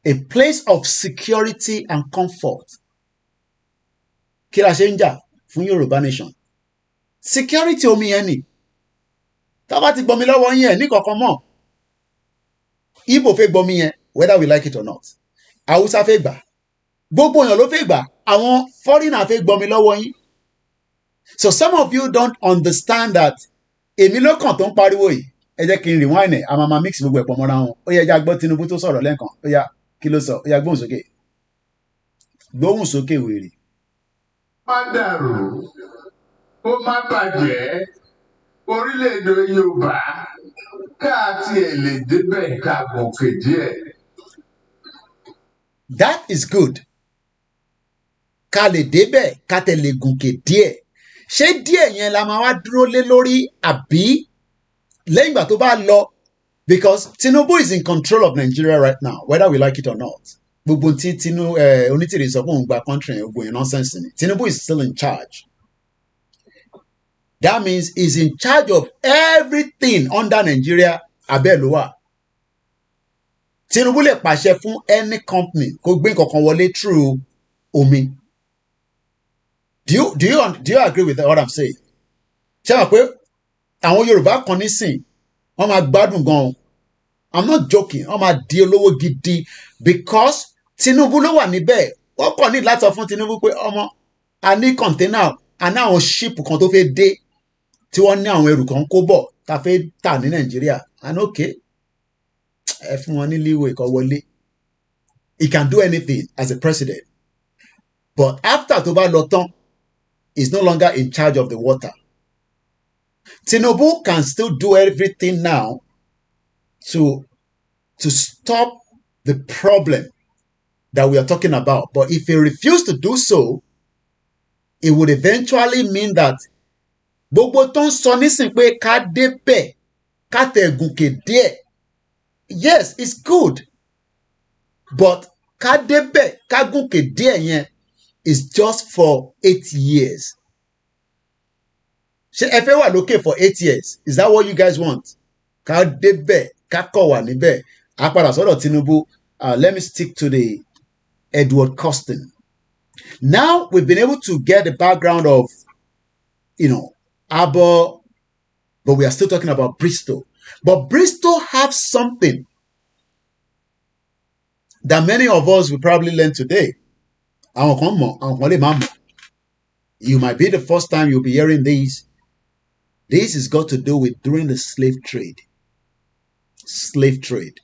a place of security and comfort. Kí la ṣe ń jà fún Yorùbá nation? Security omi yẹn ni. Tá bá ti gbọmi lọ́wọ́ yẹn ní kankan mọ́. Igbo fẹ́ gbọmi yẹn, whether we like it or not. Hausa fẹ́ gbà. Gbogbo èèyàn ló fẹ́ gbà. Àwọn foreigner fẹ́ gbọmi lọ́wọ́ yín. So some of you don't understand that èmi ló kàn tó ń pariwo yìí. Ẹ jẹ́ kí n rewind ẹ̀, a máa mix gbogbo ẹ̀pọ̀ mọ́ra wọn. Ó yẹ ẹja gbọ́ Tinubu tó sọ̀rọ̀ lẹ́ẹ̀kan. Ó yá, kí ló sọ? Ó yá, gbóhùn sókè. Gbóhùn sókè wèrè. Má dàrú, ó má bàjẹ́, orílẹ̀-èdè Yorùbá káàtì ẹ̀ lè débẹ̀ ká gòkè díẹ̀. That is good. Ká lè débẹ̀ ká tẹ̀ lè gòkè díẹ̀. Ṣé díẹ̀ yẹn la máa wá dúró lé lórí àbí lẹ́yìn ìgbà tó bá lọ? Because Tinubu is in control of Nigeria right now, whether we like it or not. Gbogbo tí Onítìrì sọ fún òun gba country yẹn, gbogbo yẹn nonsense ni. Tinubu is still in charge. That means he's in charge of everything under Nigeria, abẹ́ ló wà. Tinubu lè pàṣẹ fún any company kó gbé nǹkan kan wọlé through omi. Do you agree with what I'm saying? Ṣé wàá pé àwọn Yorùbá kan nísìn wọ́n máa gbádùn gan-an. I'm not joking. Wọ́n máa di olówó gidi because Tinubu ló wà níbẹ̀. Wọ́n kàn ní láti sọ fún Tinubu pé ọmọ a ní container a ní àwọn ship kan tó fẹ́ dé tí wọ́n ní àwọn ẹrù kan kó bọ̀ tá a fẹ́ tà ní Nàìjíríà. And okay, ẹ fún wọn ní leeway kan wọlé. He can do anything as a president. But after tó bá lọ tán, he's no longer in charge of the water. Tinubu can still do everything now to stop the problem that we are talking about. But if he refused to do so, it would eventually mean that gbogbo tó ń sọ nísìn pé ká débẹ̀ ká tẹ̀ gùnkè díẹ̀. Yes, it's good. But ká débẹ̀ ká gùnkè díẹ̀ yẹn is just for 8 years. Ṣé ẹ fẹ́ wà lókè for 8 years? Is that what you guys want? Ká débẹ̀ ká kọ̀ wà níbẹ̀. A padà sọ́dọ̀ Tinubu. Let me stick to the Edward Costin. Now we've been able to get the background of, Abo, but we are still talking about Bristol. But Bristol have something that many of us will probably learn today. You might be the first time you'll be hearing this. This has got to do with during the slave trade. Slave trade.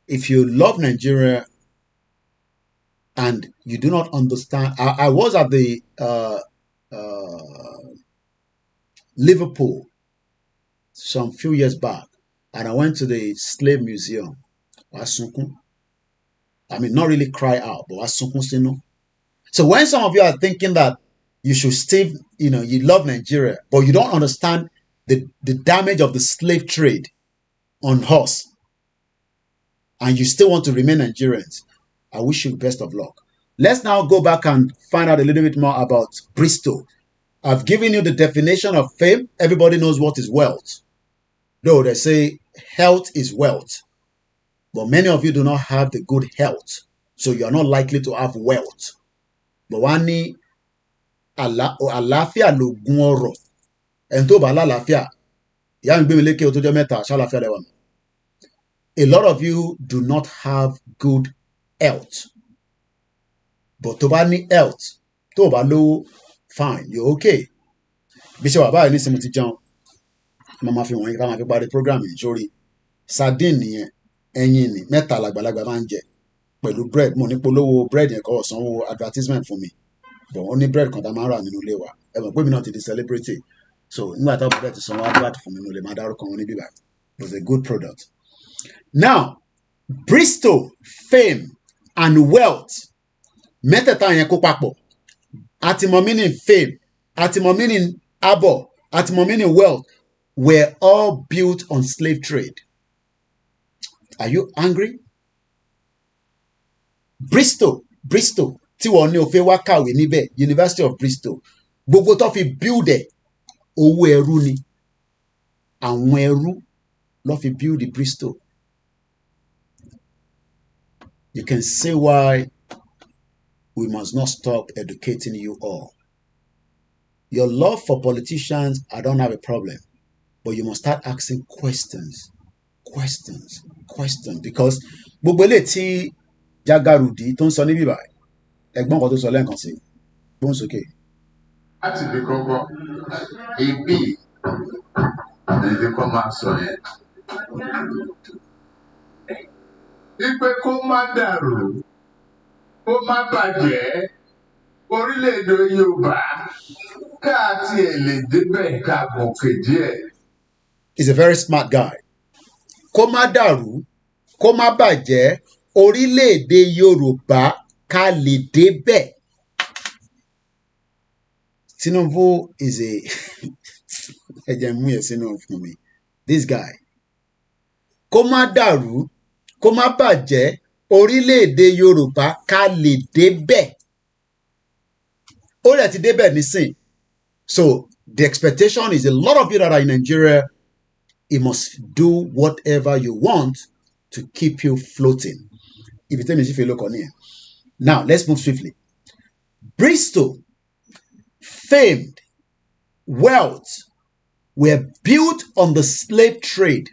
If you love Nigeria and you do not understand, I was at the Liverpool some few years back, and I went to the slave museum. I mean, not really cry out, but so when some of you are thinking that you should still, you love Nigeria, but you don't understand the damage of the slave trade on us, and you still want to remain Nigerians, I wish you best of luck. Let's now go back and find out a little bit more about Bristol. I've given you the definition of fame. Everybody knows what is wealth. Though they say health is wealth. But many of you do not have the good health. So you are not likely to have wealth. But wani àlàáfíà lògùn ọrọ̀. Ẹni tó bá lálàáfíà, ìyá mi gbé mi lékè ó tó jẹ́ mẹ́ta, ṣàlàáfíà lẹ wà. A lot of you do not have good health. But tó bá ní health, tó bá lówó, fine, you're okay. Bíṣẹ́ wà báyìí ní sinmi ti jẹun. Màmá fi wọ̀nyí ká máa fi parí program yìí sórí. Sardine nìyẹn, ẹyin ni, mẹ́ta làgbàlagbà máa ń jẹ. Pẹ̀lú bread, mo ní polówó bread yẹn kọ́ sanwó advertisement fún mi. But ó ní bread kan tá a máa ń rà nínú ilé wa. Ẹ mọ̀ pé mi náà ti di celebrity. So nígbà táwọn bread ti sanwó advert fún mi, mo lè máa dárúkọ wọn níbí báyìí. It was a good product. Now, Bristol, fame and wealth. Mẹ́tẹ̀ẹ̀ta yẹn kó papọ̀. Àti mọ̀ meaning fame, àti mọ̀ meaning abo, àti mọ̀ meaning wealth were all built on slave trade. Are you angry? Bristol, tí wọ́n ní ó fẹ́ wá kàwé níbẹ̀, University of Bristol. Gbogbo tó fi build ẹ̀, owó ẹrú ni. Àwọn ẹrú ló fi build Bristol. You can see why we must not stop educating you all. Your love for politicians, I don't have a problem. But you must start asking questions. Because gbogbo ilé tí Jagarudi tó ń sọ níbí báyìí, ẹ̀gbọ́n kan tó sọ lẹ́ẹ̀kan sí, gbóhùn sókè. Láti fi kọ́kọ́, ibi ẹni kọ́ máa sọ yẹn. Wípé kó má dàrú, kó má bàjẹ́, orílẹ̀-èdè Yorùbá káàtì ẹ̀ lè débẹ̀ ká gòkè díẹ̀. He's a very smart guy. Kó má dàrú, kó má bàjẹ́, orílẹ̀-èdè Yorùbá ká lè débẹ̀. Tinubu is this guy. Kó má dàrú, kó má bàjẹ́, orílẹ̀-èdè Yorùbá ká lè débẹ̀. Ó lè ti débẹ̀ nísìn. So the expectation is a lot of you that are in Nigeria, you must do whatever you want to keep you floating. If you tell me if you look on here. Now, let's move swiftly. Bristol, famed, wealth were built on the slave trade.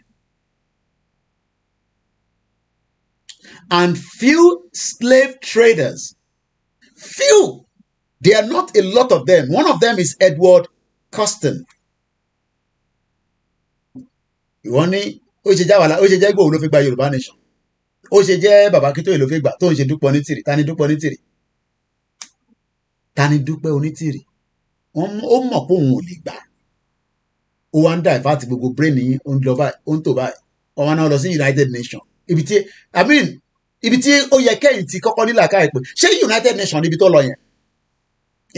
And few slave traders, few, there are not a lot of them. One of them is Edward Custon. Ìwọ́n ní ó ṣe jẹ́ Ìgbòho ló fi gba Yorùbá nation. Ó ṣe jẹ́ Bàbá Akíntóyè ló fi gbà tó ń ṣe Dúpẹ́ Onítìrì. Ta ni Dúpẹ́ Onítìrì? Ta ni Dúpẹ́ Onítìrì? Ó mọ̀ pé òun ò lè gbà. Ó wá ń dà ìfá àti gbogbo brain yín ó ń lọ báyìí, ó ń tò báyìí. Ọmọ náà lọ sí United Nations. Ibi tí ó yẹ kẹ́yìn tí kọ́kọ́ nílà ká ẹ̀ pé ṣé United Nations níbi tó lọ yẹn?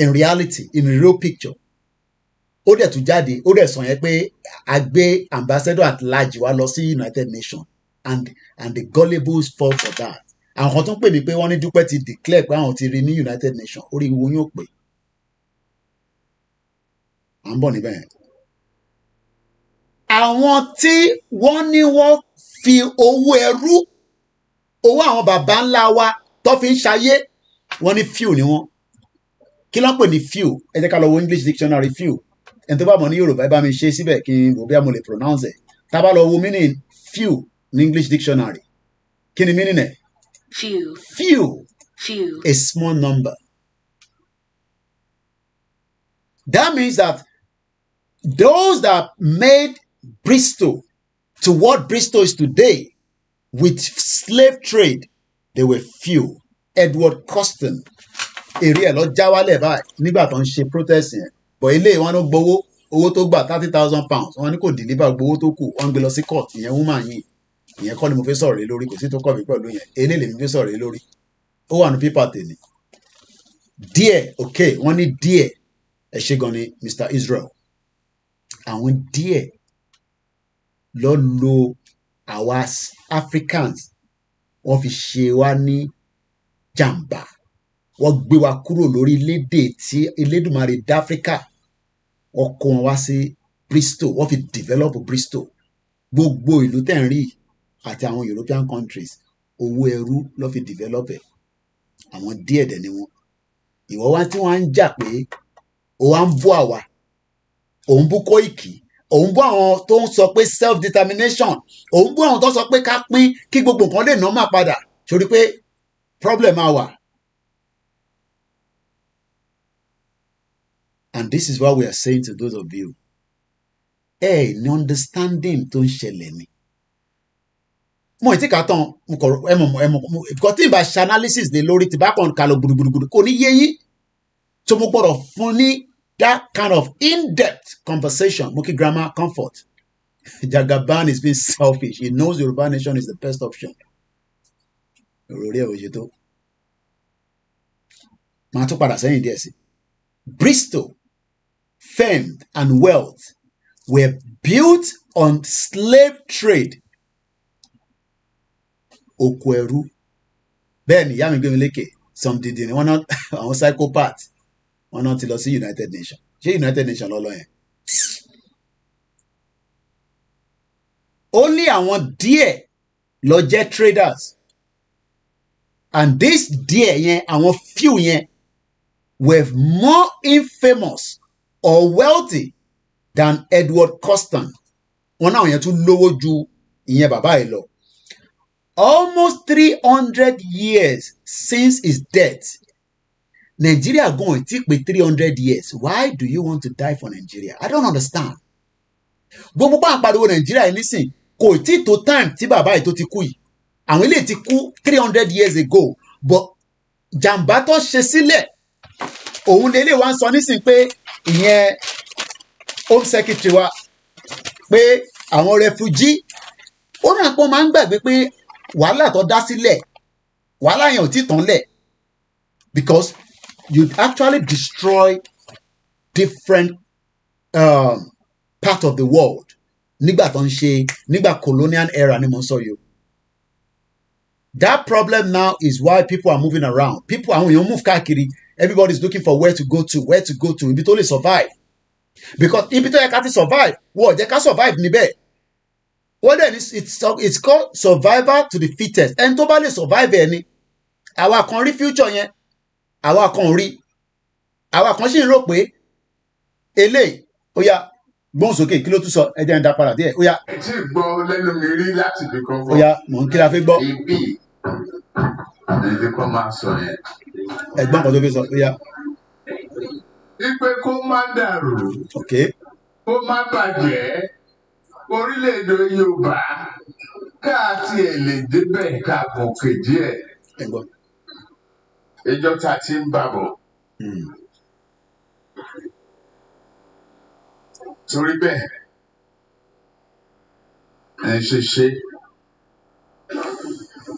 In reality, in real picture, ó dẹ̀ tún jáde, ó dẹ̀ sọ yẹn pé a gbé ambassador at large wá lọ sí United Nations and the gullibles fall for that. Àwọn kan tó ń pè mí pé wọ́n ní Dúpẹ́ ti declare pé àwọn ti rí ní United Nations, orí ìwo yóò pè. À ń bọ̀ níbẹ̀ yẹn. Àwọn tí wọ́n ní wọ́n fi owó ẹrú, owó àwọn bàbá ńlá wa tó fi ń ṣayé, wọ́n ní few ni wọ́n. Kí ló ń pè ní few? Ẹ jẹ́ ká lọ wo English dictionary few. Ẹni tó bá mọ̀ ní Yorùbá ẹ bá mi ṣe síbẹ̀ kí n wò bí mo lè pronounce ẹ̀. Tá a bá lọ wo meaning few ní English dictionary. Kí ni meaning ẹ̀? Few. Few. Few. A small number. That means that those that made Bristol to what Bristol is today with slave trade, they were few. Edward Custon, èrè ẹ̀ lọ já wálẹ̀ báyìí nígbà tó ń ṣe protest yẹn. But ilé wọn ló gbowó, owó tó gbà £30,000. Wọ́n ní kò deliver gbowó tó kù, wọ́n gbé lọ sí court. Ìyẹn woman yìí, ìyẹn kọ́ ni mo fẹ́ sọ̀rọ̀ lé lórí, kò sí tó kọ́ mi pẹ̀lú yẹn. Eléyìí lèmi fẹ́ sọ̀rọ̀ lé lórí. Ó wà ní pépà tèmi. Díẹ̀, okay, wọ́n ní díẹ̀. Ẹ ṣé gan ni Mr. Israel. Àwọn díẹ̀ lọ lo àwa Africans, wọ́n fi ṣe wá ní jàǹbá. Wọ́n gbé wa kúrò lórí lédè tí Elédùmarè d'Áfríkà. Wọ́n kó wọn wá sí Bristol, wọ́n fi develop Bristol. Gbogbo ìlú tẹ̀ ń rí àti àwọn European countries, owó ẹrú ló fi develop ẹ̀. Àwọn díẹ̀ dẹ̀ ni wọ́n. Ìwọ wá tí wọ́n á ń jà pé ó wá ń bú àwa, òun bú Kóìkì, òun bú àwọn tó ń sọ pé self determination, òun bú àwọn tó sọ pé ká pín kí gbogbo nǹkan lè normal padà. Sórí pé problem á wà. And this is what we are saying to those of you. Ní understanding tó ń ṣẹlẹ̀ ni. Mo ti kà tán, because tí ìbá ṣe analysis lé lórí tí bá kàn ká lọ gbùdùgbùdù kò ní yé yín. So mo gbọ́dọ̀ fún ní that kind of in-depth conversation. Mo kí Grammar Comfort. Jagaban is being selfish. He knows Yoruba Nation is the best option. Màá tún padà sẹ́yìn díẹ̀ sí. Bristol, famed and wealth were built on slave trade. Oko ẹrú. Bẹ́ẹ̀ ni ìyá mi gbé mi lékè. Some dìdì ni wọ́n náà àwọn psychopath. Wọ́n náà ti lọ sí United Nations. Ṣé United Nations lọ́lọ́ yẹn? Only àwọn díẹ̀ lọ jẹ́ traders. And this díẹ̀ yẹn, àwọn few yẹn, were more infamous or wealthy than Edward Custon. Wọ́n náà yẹn tún lówó ju ìyẹn bàbá yìí lọ. Almost 300 years since his death. Nigeria going to take 300 years. Why do you want to die for Nigeria? I don't understand. Gbogbo pa ń pariwo Nigeria yìí nísìn kò tí tó time tí bàbá yìí tó ti kú yìí. Àwọn ilé ti kú 300 years ago. But jàǹbá tó ṣe sílẹ̀ òun lélẹ̀ wá ń sọ nísìn pé ìyẹn Home Secretary wa pé àwọn refugee ó náà pọ́n máa ń gbàgbé pé wàhálà tó dá sílẹ̀ wàhálà yẹn ò tí tán lẹ̀ because you actually destroy different part of the world nígbà tó ń ṣe nígbà colonial era ni mo ń sọ yìí. That problem now is why people are moving around. People àwọn èèyàn move káàkiri. Everybody is looking for where to go to ibi tó lè survive because ibi tó yẹ ká ti survive wọ́n ò jẹ́ ká survive níbẹ̀. What then it's called survivor to the fittest. And tó bá lè survive ẹni. Àwa kan rí future yẹn. Àwa kan rí. Àwa kan sì ń rò pé eléyìí ó yá gbóhùn sókè kí ló tún sọ ẹ jẹ́ ń dá padà díẹ̀ ó yá. ẹ tí gbọ́ lẹ́nu mi rí láti fi kọ́ Ó yá mò ń kí la fi gbọ́. ibi ẹni kọ́ máa sọ yẹn. Ẹ̀gbọ́n kan tó fi sọ ó yá. wípé kó má dàrú. Okay. Kó má bàjẹ́ orílẹ̀-èdè Yorùbá káàtì ẹ̀ lè débẹ̀ ká gòkè díẹ̀. Ẹ̀gbọ́n. Ìjọ ta ti ń bàbọ̀. Torí bẹ́ẹ̀ ẹ ṣe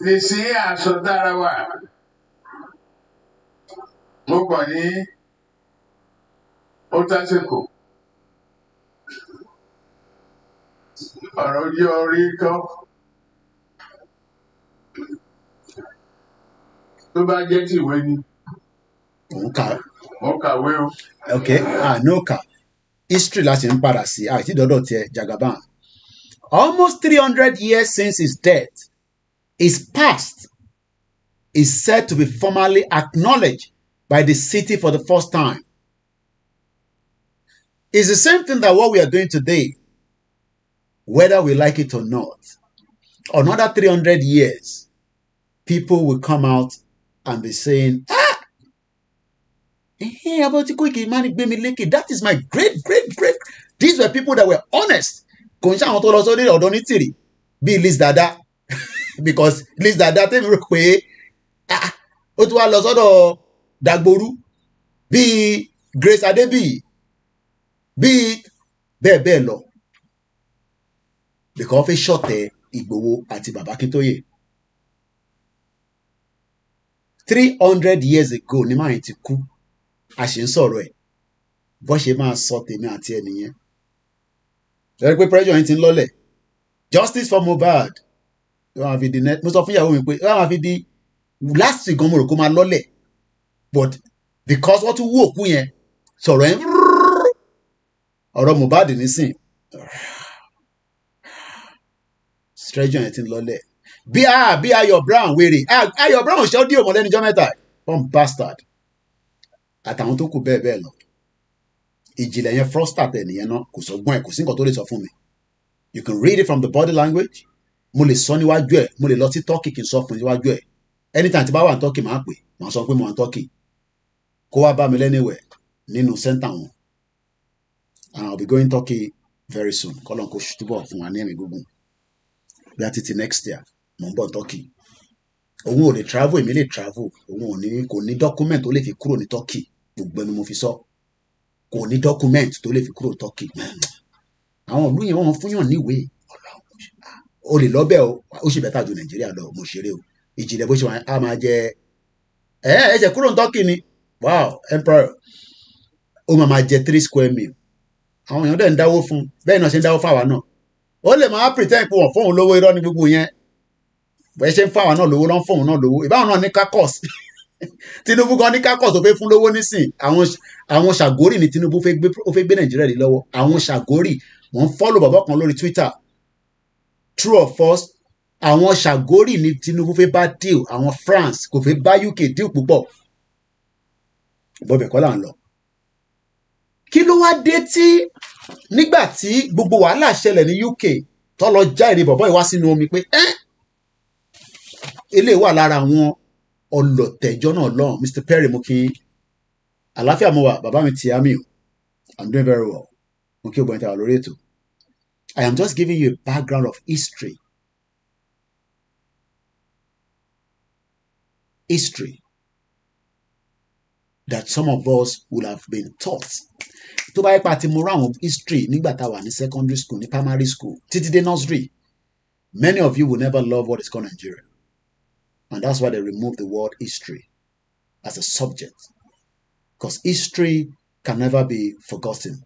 nísìnyí aṣọ dára wà. Mo kàn ní ó tásìkò. Ọ̀rọ̀ ojú orí kọ́. Tó bá jẹ́ ti ìwé ni. Mo kàwé o. Okay, no kà. History láti ń padà sí àìtí dọ́dọ̀ tiẹ̀ Jagaban. Almost 300 years since his death, his past is said to be formally acknowledged by the city for the first time. It's the same thing that what we are doing today, whether we like it or not. Another 300 years, people will come out and be saying, about that is my great. These were people that were honest. Be Liz Dada. Because Liz Dada tell me pé ó tún wá lọ sọ́dọ̀ Dagboru bí Grace Adebi bí bẹ́ẹ̀ lọ. Because fi ṣọ̀tẹ̀ Ìgbòho àti Bàbá Akíntóyè. 300 years ago ni máa ti kú. A ṣe ń sọ̀rọ̀ ẹ̀. Bó ṣe máa sọ tèmi àti ẹnìyẹn. Ṣé pé pressure yẹn ti ń lọ́lẹ̀? Justice for Mohbad. Mo sọ fún ìyàwó mi pé wọ́n máa fi di last week gan mo rò kó máa lọ́lẹ̀. But because wọ́n tún wú òkú yẹn sọ̀rọ̀ yẹn ọ̀rọ̀ Mohbad nísìn. Pressure yẹn ti ń lọ́lẹ̀. Bí Ayọ̀ Brown wèrè. Ayọ̀ Brown ṣe ọ́díò mọ́ lẹ́nu jọ́ mẹ́ta. One bastard. Àtàwọn tó kù bẹ́ẹ̀ lọ. Ìjìnlẹ̀ yẹn frostat ẹnìyẹn náà kò sọgbọ́n ẹ̀ kò sí nǹkan tó lè sọ fún mi. You can read it from the body language. Mo lè sọ níwájú ẹ̀ mo lè lọ sí Turkey kí n sọ fún níwájú ẹ̀. Anytime tí bá wà ní Turkey máa pè máa sọ pé mo wà ní Turkey. Kó wá bá mi lẹ́niwẹ̀ nínú center wọn. And I'll be going Turkey very soon. Kọ́lọ́n kó túbọ̀ fún wa ní ẹ̀mí gbogbo. Bí a ti ti next year mo ń bọ̀ Turkey. Òun ò lè travel èmi lè travel. Òun kò ní document tó lè fi kúrò ní Turkey. Gbogbo ẹni mo fi sọ. Kò ní document tó lè fi kúrò Turkey. Àwọn ìlú yẹn wọ́n fún yàn níwèé. O lè lọ́bẹ̀ ó sì bẹ́tà ju Nàìjíríà lọ mo ṣeré o. Ìjìnlẹ̀ bó ṣe wà á máa jẹ ẹ̀jẹ̀ kúrò ní Turkey ni. Wow, emperor. Ó máa jẹ 3 square meal. Àwọn èèyàn dẹ̀ ń dáwó fún bẹ́ẹ̀ náà ṣe ń dáwó fáwa náà. Ó lè máa pretend pé wọ́n fóun lówó irọ́ ní gbogbo yẹn. Bẹ́ẹ̀ ṣe ń fáwa náà lówó lọ́n fóun náà lówó. Ìbáwọn náà ní kákọ́s. Tinubu gan ní kákọ́s tó fẹ́ fún lówó nísìn. Àwọn Ṣàgórì ni Tinubu ó fẹ́ gbé Nàìjíríà lé lọ́wọ́. Àwọn Ṣàgórì wọ́n follow bàbá kan lórí Twitter. True or false? Àwọn Ṣàgórì ni Tinubu fẹ́ bá deal. Àwọn France kò fẹ́ bá UK deal púpọ̀. Bọ́bẹ̀ kọ́ là ń lọ. Kí ló wá dé tí nígbà tí gbogbo wàhálà ṣẹlẹ̀ ní UK tó lọ já èrè bọ̀bọ́ ìwá sínú omi pé eléyìí wà lára àwọn ọlọ̀tẹ̀jọ́ náà lọ́hùn. Mr. Perry mo kí àlàáfíà mo wà bàbá mi ti àmì o. I'm doing very well. Mo kí ògbọ́n ìtawà lórí ètò. I am just giving you a background of history. History that some of us would have been taught. Tó bá yẹ pa ti mo rá àwọn history nígbà tá a wà ní secondary school ní primary school títí dé nursery. Many of you will never love what is called Nigeria. And that's why they remove the word history as a subject. Because history can never be forgotten.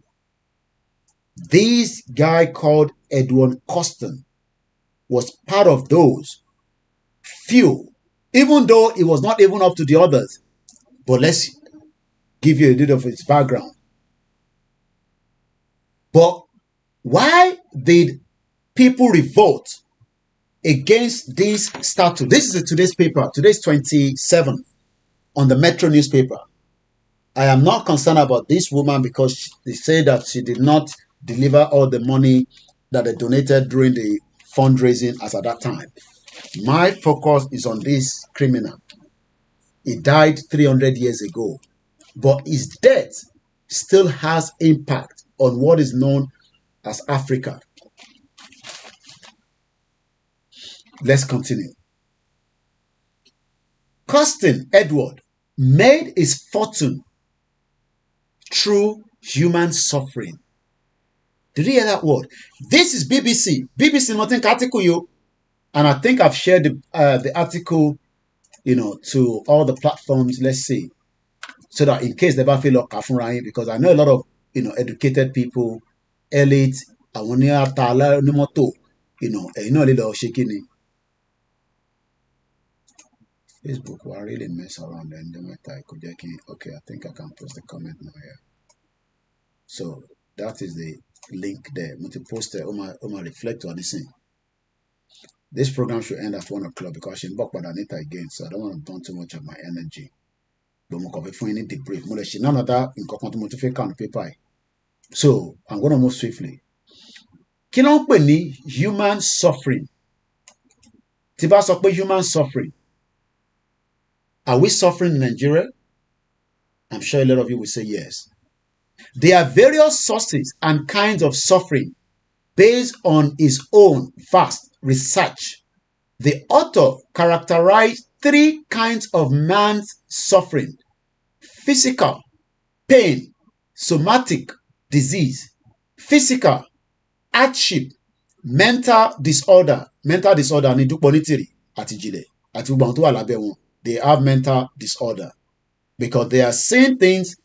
This guy called Edwin Coston was part of those few, even though he was not even up to the others. But let's give you a bit of his background. But why did people revolt against this statue. This is today's paper. Today's 27 on the Metro newspaper. I am not concerned about this woman because they say that she did not deliver all the money that they donated during the fundraising as at that time. My focus is on this criminal. He died 300 years ago, but his death still has impact on what is known as Africa. Let's continue. Costin Edward made his fortune through human suffering. Did you hear that word? This is BBC. BBC nothing article you, and I think I've shared the article, to all the platforms. Let's see, so that in case they ever feel like Kafunrai, because I know a lot of educated people, elite, little shaking. Facebook will really mess around and okay, I think I can post the comment now here. So that is the link there. I'm going to post it on my reflect on this thing. This program should end at 1 o'clock because I should back with Anita again, so I don't want to burn too much of my energy. But I'm going to find it debrief. None of that in paper. So I'm going to move swiftly. Kí human suffering. Tí bá sọ pé human suffering. Are we suffering in Nigeria? I'm sure a lot of you will say yes. There are various sources and kinds of suffering based on his own vast research. The author characterized 3 kinds of man's suffering: physical, pain, somatic, disease. Physical, hardship, mental disorder ni duponitiri atijile ati gbogbo tó wà lábẹ́ wọn. They have mental disorder because they are seeing things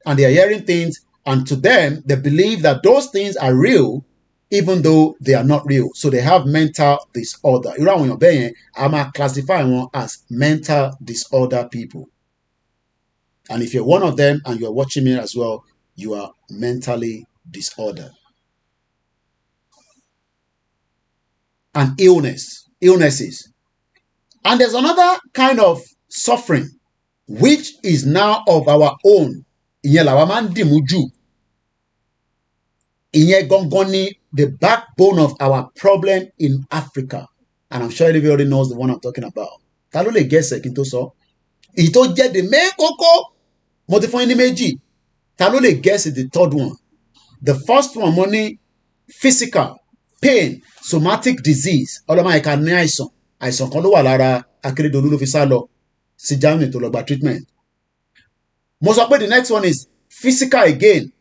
and they are hearing things, and to them they believe that those things are real even though they are not real. So they have mental disorder. Irú àwọn èèyàn bẹ́ẹ̀ yẹn a máa classify wọn as mental disorder people. And if you're one of them and you're watching me as well, you are mentally disordered. And illnesses. And there's another kind of suffering which is now of our own. Ìyẹn làwa máa ń dìmú jù. Ìyẹn gangan ni the backbone of our problem in Africa. And I'm sure everybody knows the one I'm talking about. Ta ló lè gẹ́sẹ̀ kí n tó sọ? Èyí tó jẹ́ the main kókó. Mo ti fún yín ní méjì. Ta ló lè gẹ́sẹ̀ the third one? The first one mo ní physical, pain, somatic disease. Ọlọ́mọ ẹ̀ka ní àìsàn kan ló wà lára Akérédolú ló fi sá lọ sí Germany tó lọ gba treatment. Mo sọ pé the next one is physical again.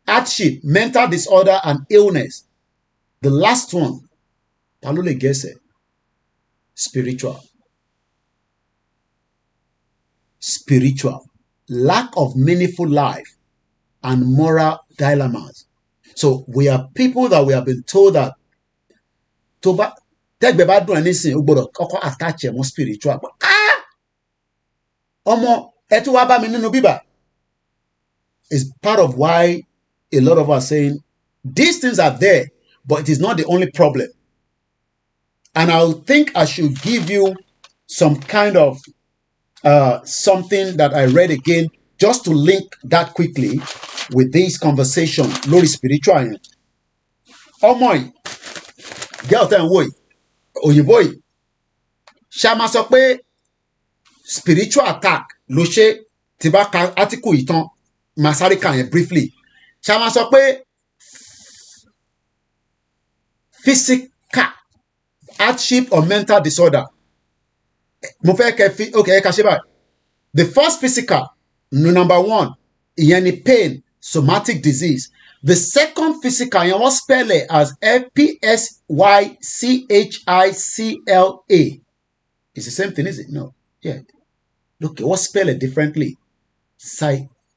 Hardship, mental disorder, and illness. The last one, ta ló lè gẹ́sẹ̀? Spiritual. Lack of meaningful life and moral dilemmas. So we are people that we have been told that tẹ́gbẹ́ bá dùn ẹ́ nísìnyí ó gbọ́dọ̀ kọ́kọ́ attach ẹ̀ mọ́ spiritual. Ọmọ ẹ tún wá bá mi nínú bíbà is part of why a lot of us are saying these things are there, but it is not the only problem. And I think I should give you some kind of something that I read again just to link that quickly with this conversation. Lórí spiritual. Ọmọ yìí, girl tẹ́ ń wò yìí, òyìnbó yìí, ṣá máa sọ pé spiritual attack ló ṣe tí bá ka article yìí tán máa sáré kà yẹn briefly. Ṣá máa sọ pé physical hardship or mental disorder. Mo fẹ́ kẹ́ okay, ẹ ká ṣe báyìí. The first physical, number 1, ìyẹn ni pain, somatic disease. The second physical, yẹn wọ́n spell it as FPSYCHICLA. It's the same thing, is it? No. Yeah. Look, wọ́n spell it differently.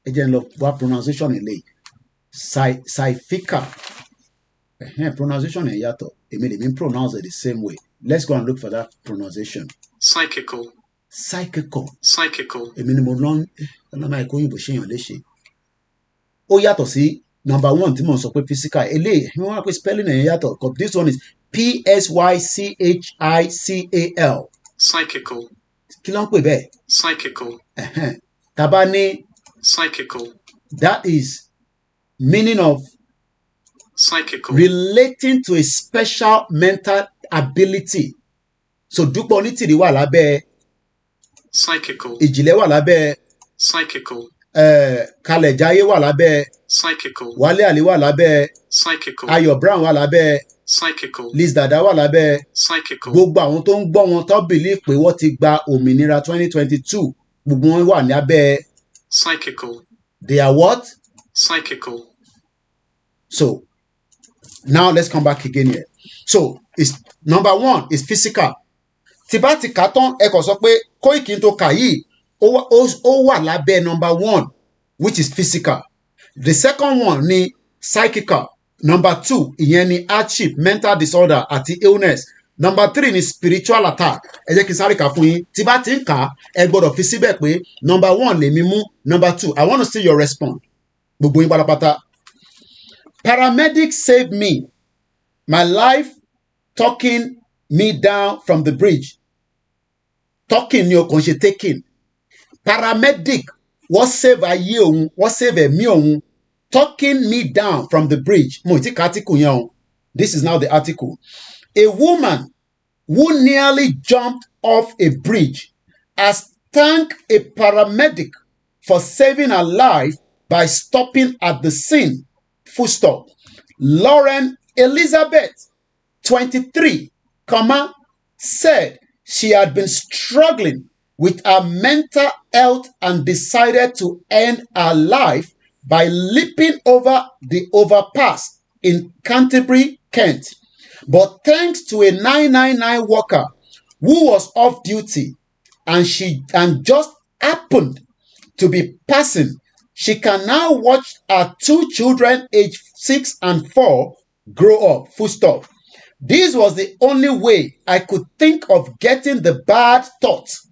Again, look, what pronunciation in late? Psychical. Pronunciation in yato. It may even pronounce it the same way. Let's go and look for that pronunciation. Psychical. Èmi ni mo lọ́n ọlọ́mọ ẹ̀kọ́ òyìnbó ṣèyàn léṣe. Ó yàtọ̀ sí number one tí mo sọ pé physical eléyìí wọ́n wá pé spelling ẹ̀yìn yàtọ̀ because this one is Psychical. Psychical. Kí ló ń pè bẹ́ẹ̀? Psychical. Tàbá ní Psychical. that is meaning of Psychical. relating to a special mental ability. So Dúpẹ́ Onítìrí wà lábẹ́ Psychical. Ìjìnlẹ̀ wà lábẹ́ Psychical. Kalẹ̀ Jayé wà lábẹ́ Psychical. Wálé Àlè wà lábẹ́ Psychical. Ayọ̀ Brown wà lábẹ́ Psychical. Liz Dada wà lábẹ́ Psychical. gbogbo àwọn tó ń gbọ́ wọn tó believe pé wọ́n ti gba òmìnira 2022 gbogbo wọn wà ní abẹ́ Psychical. they are what? Psychical. So now let's come back again here. So it's number one is physical. Tí bá ti kà tán ẹ kàn sọ pé Kóìkì tó kà yìí ó wà lábẹ́ number one which is physical. The second one ni psychical. Number two ìyẹn ni Archie mental disorder àti illness. Number three ni spiritual attack. Ẹ jẹ́ kí n sáré kà fún yín. Tí bá ti ń kà ẹ gbọ́dọ̀ fi síbẹ̀ pé number one lèmi mú. Number two I want to see your response. Gbogbo yín pátápátá. Paramedics saved me. My life talking me down from the bridge. Talking ni o kàn ṣe taking. Paramedic wọ́n save ayé òun, wọ́n save ẹ̀mí òun. Talking me down from the bridge. Mo ti ka article yẹn o. This is now the article. A woman who nearly jumped off a bridge has thanked a paramedic for saving her life by stopping at the scene. Full stop. Lauren Elizabeth, 23, said she had been struggling with her mental health and decided to end her life by leaping over the overpass in Canterbury, Kent. But thanks to a 999 worker who was off duty and just happened to be passing, she can now watch her two children aged 6 and 4 grow up. Full stop. This was the only way I could think of getting the bad thoughts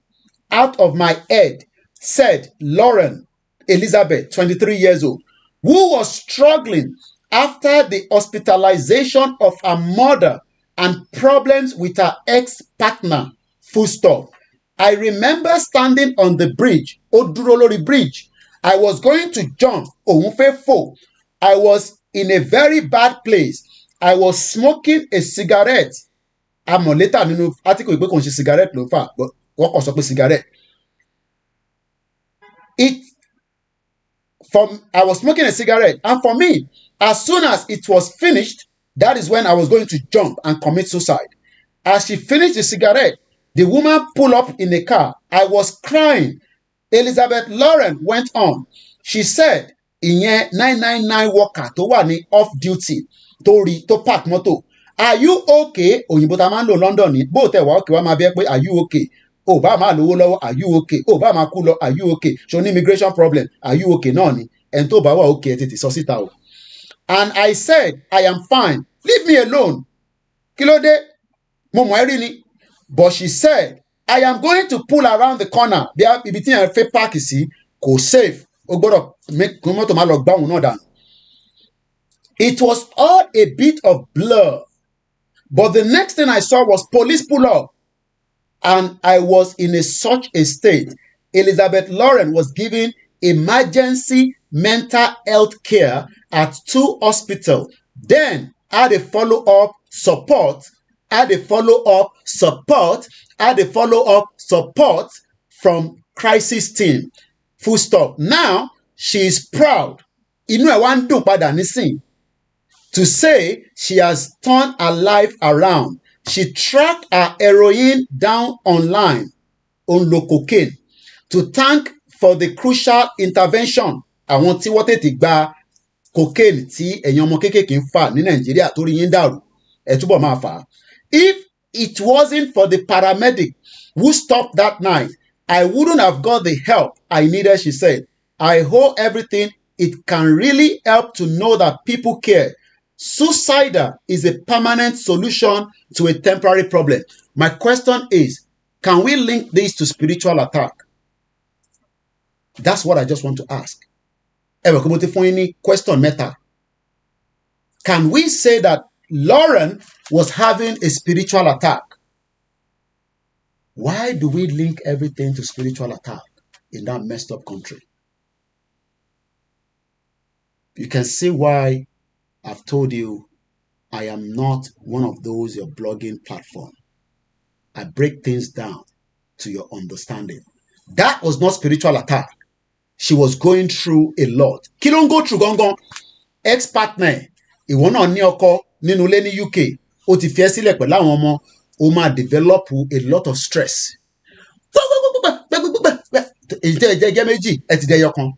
out of my head, said Lauren Elizabeth, 23 years old, who was struggling after the hospitalization of her mother and problems with her ex-partner. Full stop. I remember standing on the bridge, Odurolori Bridge. I was going to jump, Ohunfefo. I was in a very bad place. I was smoking a cigarette. Àmọ́ later nínú article ìgbé kan ṣe cigarette ló fà, but wọ́n kàn sọ pé cigarette. I was smoking a cigarette, and for me, as soon as it was finished, that is when I was going to jump and commit suicide. As she finished the cigarette, the woman pulled up in a car. I was crying. Elizabeth Lauren went on. She said, ìyẹn 999 worker tó wà ní off duty tó park mọ́tò. Are you okay? Òyìnbó ta máa ń lò London ní bó tẹ̀ wá òkè wá máa bí ẹ pé are you okay? Ó bá máa lówó lọ́wọ́ are you okay? Ó bá máa kú lọ are you okay? Ṣo ní immigration problem are you okay náà ni? Ẹni tó bá wà okay ẹ tètè sọ síta o. And I said I am fine. Leave me alone. Kí ló dé? Mo mọ̀ ẹ́ rí ni. But she said I am going to pull around the corner. Bí ibi tí yẹn fẹ́ páàkì sí kò safe. Ó gbọ́dọ̀ kí mọ́tò máa lọ gbá òun náà dànù. It was all a bit of blur. But the next thing I saw was police pull up. And I was in such a state. Elizabeth Lauren was given emergency mental health care at 2 hospitals. Then had a follow-up support from crisis team. Full stop. Now she is proud. Inú ẹ̀ wá ń dùn padà nísìn. To say she has turned her life around. She tracked her heroin down online, on lo cocaine, to thank for the crucial intervention. Àwọn tí wọ́n tètè gba cocaine tí ẹ̀yin ọmọ kéékèèké ń fà ní Nàìjíríà torí yín dàrú, ẹ̀ túbọ̀ máa fà á. If it wasn't for the paramedic who stopped that night, I wouldn't have got the help I needed, she said. I owe everything. It can really help to know that people care. Suicide is a permanent solution to a temporary problem. My question is, can we link this to spiritual attack? That's what I just want to ask. Ẹ wẹ̀ kí mo ti fún yín ní question mẹ́ta can we say that Lauren was having a spiritual attack? Why do we link everything to spiritual attack in that messed up country? You can see why I've told you I am not one of those your blogging platform. I break things down to your understanding. That was not spiritual attack. She was going through a lot. Kí ló ń go through gangan? Ex-partner, ìwọ náà ní ọkọ nínú ilé ní UK, ó ti fi ẹ́ sílẹ̀ pẹ̀lú àwọn ọmọ, ó máa develop a lot of stress. Èyí tẹ́ ẹ jẹ́ méjì, ẹ ti dẹyọ kan.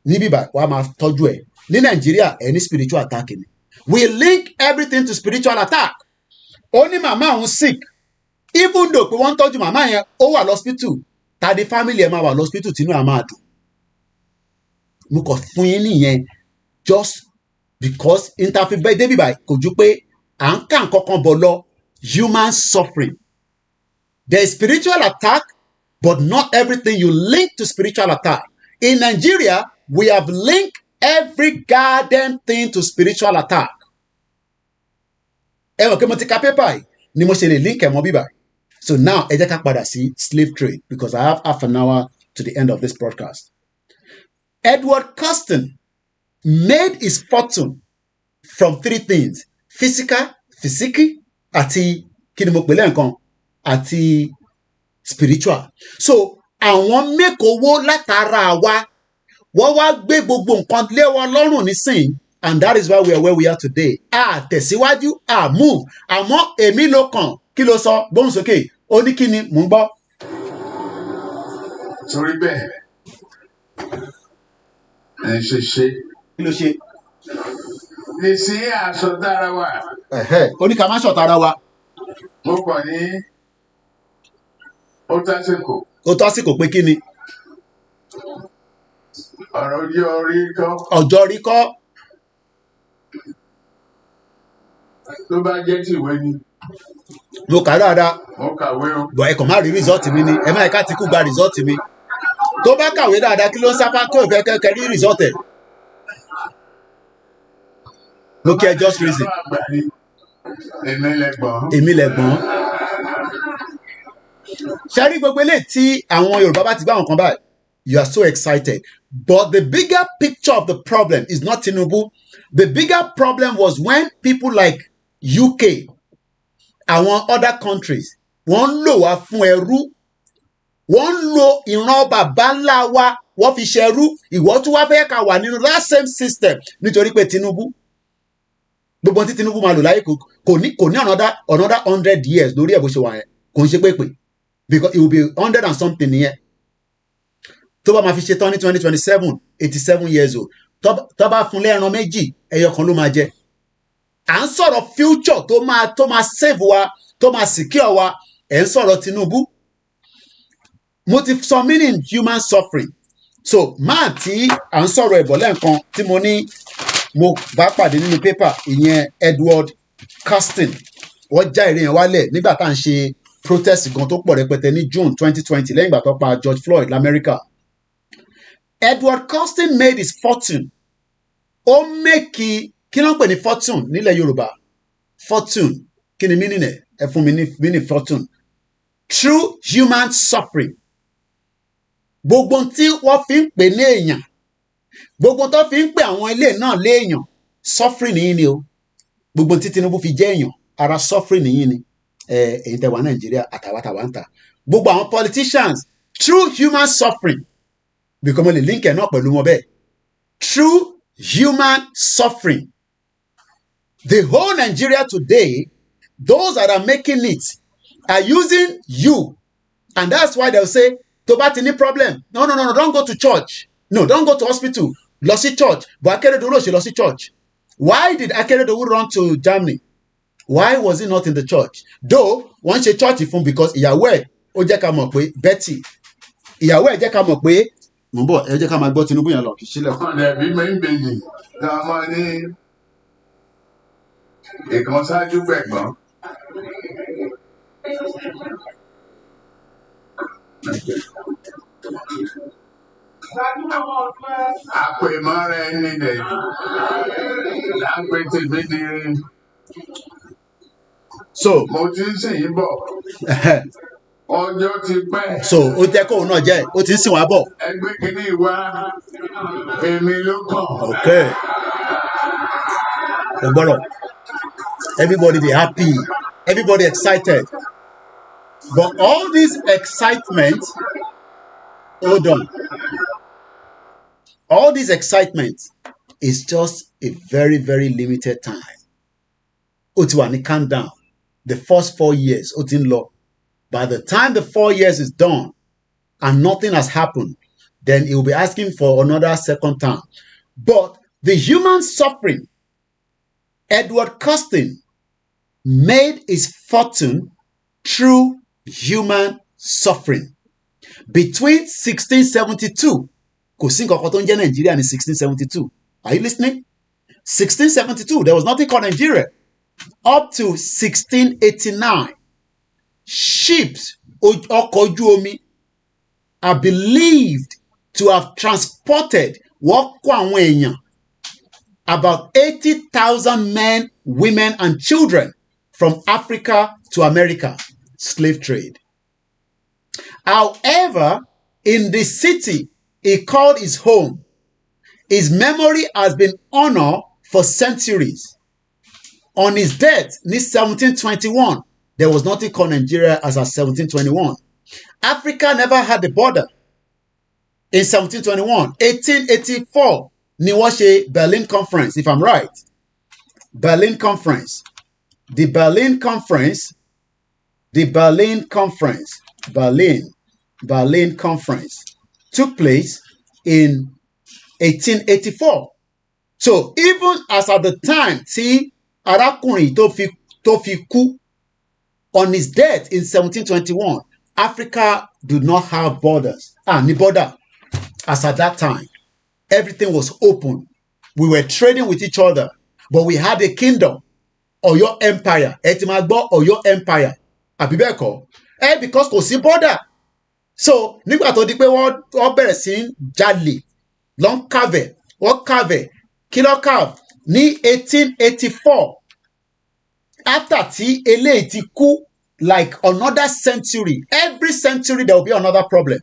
Níbí báyìí, wàá máa tọ́jú ẹ̀. Ní Nàìjíríà, ẹ ní spiritual attack ni. We link everything to spiritual attack. Ó ní màmá òun sick. Even though pé wọ́n ń tọ́jú màmá yẹn, ó wà lọ́spítù. Tàdé family ẹ̀ máa wà lọ́spítù tínú ẹ̀ máa dùn. Mo kàn fún yín nìyẹn just because interfere débi báyìí kò ju pé à ń kà nǹkankan bọ̀ lọ human suffering. There is spiritual attack, but not everything you link to spiritual attack. In Nigeria, we have linked every goddamn thing to spiritual attack. Ẹ mọ̀ pé mo ti ka paper yìí ni mo ṣe lè link ẹ̀ mọ́ bíbá. So now ẹ jẹ́ ká padà sí slave trade because I have half an hour to the end of this broadcast. Edward Custon made his fortune from three things: physical, àti kí ni mo pè lẹ́ǹkan àti spiritual. So àwọn make owó látara wa, wọ́n wá gbé gbogbo nǹkan lé wọn lọ́rùn nísìnyí, and that is why we are where we are today. Tẹ̀síwájú, move. Àmọ́ èmi ló kàn, kí ló sọ? Gbóhùn sókè, ó ní kí ni mò ń gbọ́. Torí bẹ́ẹ̀ ẹ ṣe. Kí ló ṣe? Èsì aṣọ dára wa. Ó ní ká má ṣọ̀tá ara wa. Mo kàn ní ó tásìkò. Ó tásìkò pé kí ni? Ọ̀rọ̀ ọjọ́ orí kọ́. Ọjọ́ orí kọ́. Tó bá jẹ́ tìwé ni. Mo kà dáadáa. Mo kàwé o. Bọ̀ ẹ kàn má rí rìsọ́ọ̀tì mi ni, ẹ má ẹ̀ka tí kú gba rìsọ́ọ̀tì mi. Tó bá kàwé dáadáa kí ló ń sápá kó ìfẹ́ kẹ́kẹ́ rí rìsọ́ọ̀tì ẹ̀. Mo kí ẹ just reason. Èmi lẹ̀gbọ́n. Èmi lẹ̀gbọ́n. Ṣé rí gbogbo eléyìí tí àwọn Yorùbá bá ti gbá àwọn kan báyìí? You are so excited. But the bigger picture of the problem is not Tinubu. The bigger problem was when people like UK, àwọn other countries, wọ́n ń lò wá fún ẹrú. Wọ́n ń lo ìran bàbá ńlá wa, wọ́n fi ṣẹrú. Ìwọ tún wá fẹ́ ká wà nínú that same system nítorí pé Tinubu. Gbogbo tí Tinubu máa lò láyé kò ní another 100 years lórí ẹ̀ bó ṣe wà yẹn. Kò ń ṣe pé because it will be 100 and something nìyẹn. Tó bá máa fi ṣe tán ní 2027, 87 years old. Tó bá fún lẹ́ran méjì, ẹyọ kan ló máa jẹ. À ń sọ̀rọ̀ future tó máa save wa, tó máa secure wa. Ẹ̀ ń sọ̀rọ̀ Tinubu. Mo ti sọ meaning human suffering. So máa tí à ń sọ̀rọ̀ ẹ̀bọ̀ lẹ́ǹkan tí mo ní mo bá pàdé nínú paper ìyẹn Edward Custon. Wọ́n já èrè yẹn wálẹ̀ nígbà tá à ń ṣe protest gan tó pọ̀ rẹpẹtẹ ní June 2020 lẹ́yìn ìgbà tó pa George Floyd l'Amẹ́ríkà. Edward Custon made his fortune. Ó mẹ́kì kí ló ń pè ní fortune nílẹ̀ Yorùbá? Fortune kí ni meaning ẹ̀? Ẹ fún mi ní meaning fortune. Through human suffering. Gbogbo tí wọ́n fi ń pè ní èèyàn, gbogbo tó fi ń pè àwọn ilé náà léèyàn, suffering nìyí ni o. Gbogbo tí Tinubu fi jẹ́ èèyàn, ara suffering nìyí ni. Èyí tẹ́ wà Nàìjíríà àtàwátàwá ń tà. Gbogbo àwọn politicians, through human suffering, because mo lè link ẹ̀ náà pẹ̀lú wọn bẹ́ẹ̀. Through human suffering. The whole Nigeria today, those that are making it, are using you. And that's why they'll say, tó bá ti ní problem, no, don't go to church. No, don't go to hospital. Lọ sí church. But Akeredolu ò ṣe lọ sí church. Why did Akeredolu run to Germany? Why was he not in the church? Though, wọ́n ṣe church fún because ìyàwó ẹ̀ ó jẹ́ ká mọ̀ pé Betty. Ìyàwó ẹ̀ jẹ́ ká mọ̀ pé mo ń bọ̀ ẹ jẹ́ ká máa gbọ́ Tinubu yẹn lọ kì í sílẹ̀. Ọ̀dẹ̀ bí mo ń bèjì náà máa ní ìkan ṣáájú gbẹ̀gbọ́n. àpèmọ́ra ẹni dẹ̀ lápẹ́ tèmi di So, mo ti ń sìn yín bọ̀ ọjọ́ ti pẹ́. so ó jẹ́ kóun náà jẹ́ ó ti ń sìn wá bọ̀. ẹgbẹ́ kìíní wá èmi ló kàn. Okay. Everybody be happy. Everybody excited. But all this excitement, hold on. All this excitement is just a very, very limited time. Otiwani, calm down. The first 4 years, Otinlo. By the time the 4 years is done and nothing has happened, then he will be asking for another second term. But the human suffering, Edward Custon made his fortune through human suffering. Between 1672, kò sí nǹkan kan tó ń jẹ́ Nigeria in 1672. Are you listening? 1672, there was nothing called Nigeria. Up to 1689, ships, ọkọ̀ ojú omi, are believed to have transported about 80,000 men, women, and children from Africa to America. Slave trade. However, in the city he called his home, his memory has been honored for centuries. On his death in 1721, there was nothing called Nigeria as of 1721. Africa never had a border. In 1721, 1884, ni wọ́n ṣe Berlin Conference, if I'm right. Berlin Conference. The Berlin Conference took place in 1884. So even as at the time, see, arákùnrin tó fi kú, on his death in 1721, Africa did not have borders. Ni border. As at that time, everything was open. We were trading with each other, but we had a kingdom, Ọ̀yọ́ Empire. Ẹ ti máa gbọ́ Ọ̀yọ́ Empire. Àbí bẹ́ẹ̀ kọ́? Because kò sí border. So nígbà tó di pé wọ́n bẹ̀rẹ̀ sí jalè, wọ́n carve, kí ló carve ní 1884. After tí eléyìí ti kú, like another century, every century there will be another problem.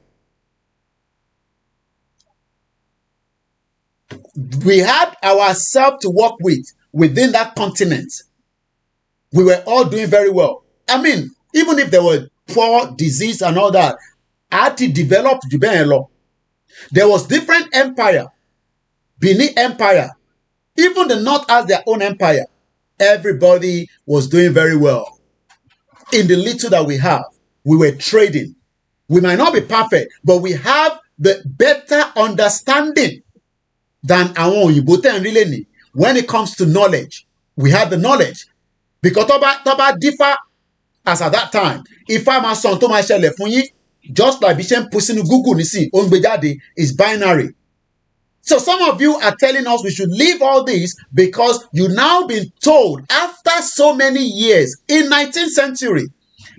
We had ourselves to work with within that continent. We were all doing very well. I mean, even if there were poor, disease and all that, Archie developed Jubelo. There was different empire. Benin Empire. Even the North has their own empire. Everybody was doing very well. In the little that we have, we were trading. We might not be perfect, but we have the better understanding than àwọn òyìnbó tẹ̀ ń rí lẹ́nìí. When it comes to knowledge, we have the knowledge. Because tó bá differ as at that time, if I'm a son tó máa ṣẹlẹ̀ fún yín, just like bí ṣe ń put sínú Google nísìn, ó ń gbé jáde, is binary. So some of you are telling us we should leave all this because you now been told after so many years in 19th century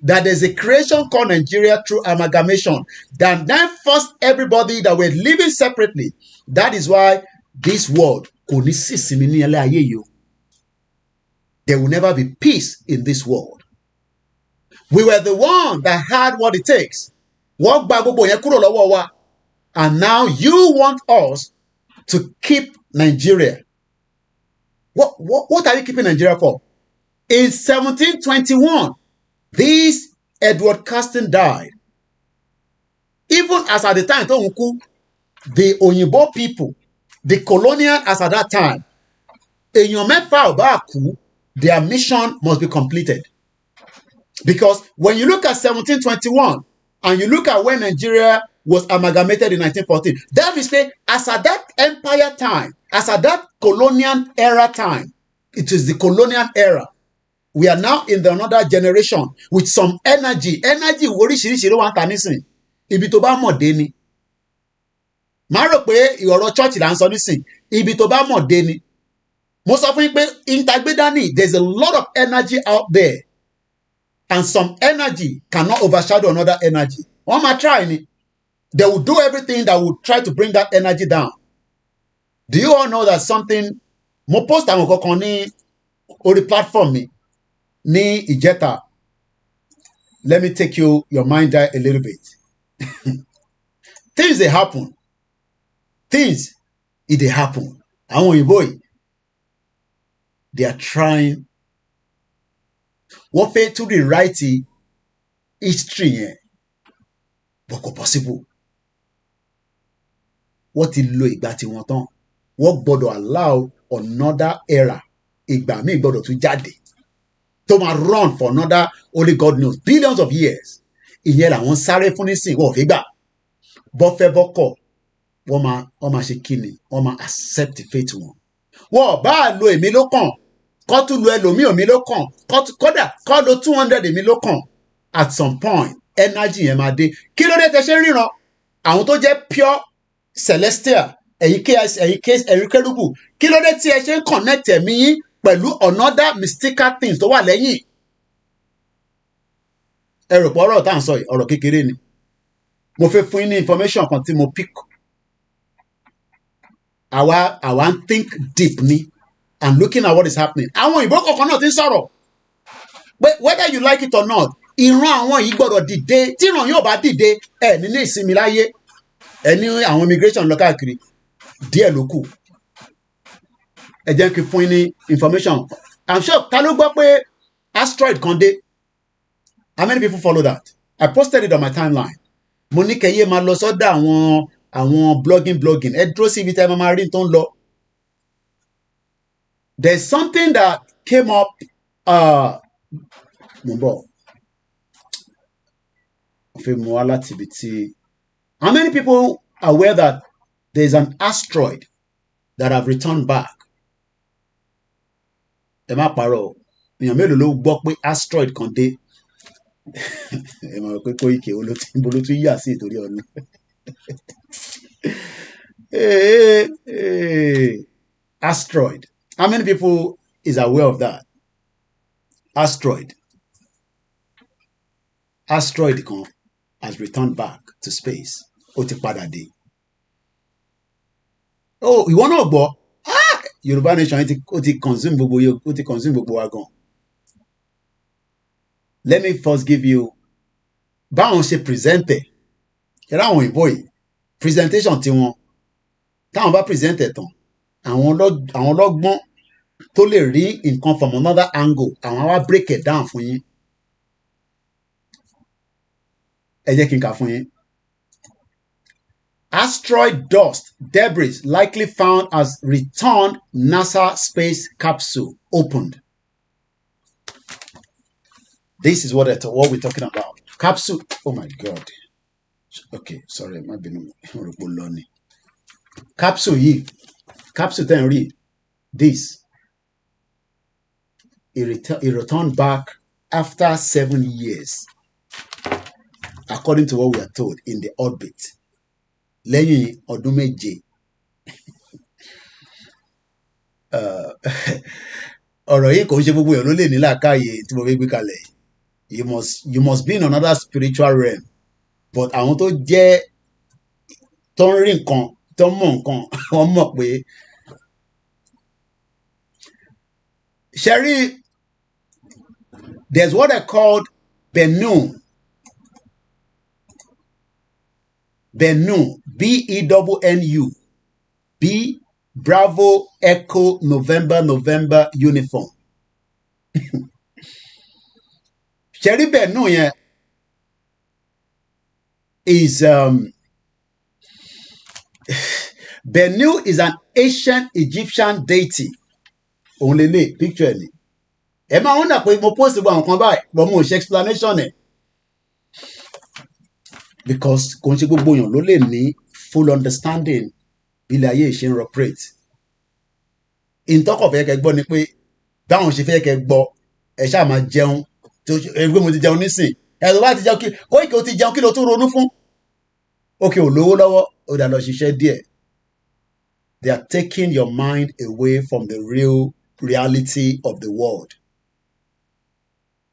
that there's a creation called Nigeria through amalgamation. Then forced everybody that were living separately. That is why this world, there will never be peace in this world. We were the one that had what it takes. And now you want us to keep Nigeria. What are you keeping Nigeria for? In 1721, this Edward Custon died. Even as at the time, the Oyinbo people, the colonial as at that time, their mission must be completed. Because when you look at 1721 and you look at when Nigeria was amalgamated in 1914, that is say, as at that empire time, as at that colonial era time, it is the colonial era. We are now in the another generation with some energy. Energy, oríṣiríṣi ló wà ń ta nísìn. Ibi tó bá mọ̀ dé ni. Má rò pé ìrọ̀rọ̀ church là ń sọ nísìn. Ibi tó bá mọ̀ dé ni. Mo sọ fún yín pé ìtagbédání, there's a lot of energy out there. And some energy cannot overshadow another energy. Wọ́n máa try ni. They will do everything that will try to bring that energy down. Do you all know that something? Mo post àwọn kankan ní orí platform mi ní ìjẹta. Let me take your mind there a little bit. Things they happen. Things they happen. Àwọn òyìnbó yìí, they are trying. Wọ́n fẹ́ to rewrite history yẹn, but kò possible. Wọ́n ti lo ìgbà tí wọ́n tán. Wọ́n gbọ́dọ̀ allow another era. Ìgbà míì gbọ́dọ̀ tún jáde. To ma run for another, only God knows, billions of years. Ìyẹn làwọn sáré fún nísìn, wọ́n ò fi gbà. Bọ́ fẹ́ bọ́ kọ̀, wọ́n máa ṣe kíni, wọ́n máa accept fate wọn. Wọ́n bá lo èmi ló kàn, kọ́ tún lo ẹlòmíì èmi ló kàn, kódà kọ́ lo 200 èmi ló kàn. At some point, energy yẹn máa dé. Kí ló dé tẹ́ ṣe ń ríran? Àwọn tó jẹ́ pure celestial, ẹ̀yin kérúbù, kí ló dé tí ẹ ṣe ń connect ẹ̀mí yín pẹ̀lú another mystical things tó wà lẹ́yìn? Ẹ rò pé ọ̀rọ̀ tá à ń sọ yìí, ọ̀rọ̀ kékeré ni. Mo fẹ́ fún yín ní information kan tí mo pick. Àwa ń think deep ni and looking at what is happening. Àwọn òyìnbó kọ̀ọ̀kan náà ti ń sọ̀rọ̀. Whether you like it or not, ìran àwọn yìí gbọ́dọ̀ dìde. Tí ìran yóò bá dìde, ẹ ní ìsinmi láyé. Ẹ ní àwọn immigration lọ káàkiri. Díẹ̀ ló kù. Ẹ jẹ́ kí n fún yín ní information. I'm sure ta ló gbọ́ pé asteroid kan dé. How many people follow that? I posted it on my timeline. Mo ní kẹ́yẹ́ máa lọ sọ́dọ̀ àwọn blogging. Ẹ dúró sí ibi tí ẹ máa rí tó ń lọ. There's something that came up. How many people are aware that there's an asteroid that have returned back? Ẹ má parọ́, èèyàn mélòó ló gbọ́ pé asteroid kan dé? Ẹ máa rò pé Kóìkì olótú yà sí ìtorí ọ̀nà. Asteroid. How many people is aware of that? Asteroid kan has returned back to space. Ó ti padà dé. Oh, ìwọ náà gbọ́? Yorùbá nation ó ti consume gbogbo wa gan. Let me first give you báwọn ṣe present ẹ̀. Ẹ̀rọ àwọn òyìnbó yìí presentation tí wọ́n táwọn bá present ẹ̀ tán àwọn ọlọ́gbọ́n tó lè rí nǹkan from another angle àwọn á wá break it down fún yín. Ẹ jẹ́ kí n kà fún yín. Asteroid dust debris likely found as returned NASA space capsule opened. This is what we're talking about. Capsule. Oh my God. Okay, sorry, my been capsule yìí. Capsule then read this. It returned back after 7 years, according to what we are told in the orbit. Lẹ́yìn ọdún méje. Ọ̀rọ̀ yìí kò ń ṣe gbogbo èèyàn ló lè ní làákàyè tí mo fẹ́ gbé kalẹ̀. You must be in another spiritual realm. But àwọn tó jẹ́ tó ń rí nǹkan tó ń mọ̀ nǹkan wọ́n mọ̀ pé Sherry, there's what I called Bennu. Bennu. B Bravo Echo November uniform. Sherry Bennu yeah, is Bennu is an ancient Egyptian deity. Only lay picture ni. Ẹ máa wonder pé mo post gbogbo nǹkan báyìí, but mo ṣe explanation ẹ̀. Because kò ń ṣe gbogbo èèyàn ló lè ní full understanding bí ilé ayé ṣe ń operate. Ìtọ́kọ̀ fẹ́ kẹ́ gbọ́ ni pé báwọn ṣe fẹ́ kẹ́ gbọ́ ẹ ṣáà máa jẹun ẹgbẹ́ mo ti jẹun nísìn. Ẹ tó bá ti jẹun Kóìkì ó ti jẹun kí ló tún ronú fún? Okay, ò lówó lọ́wọ́, ó dà lọ ṣiṣẹ́ díẹ̀. They are taking your mind away from the real reality of the world.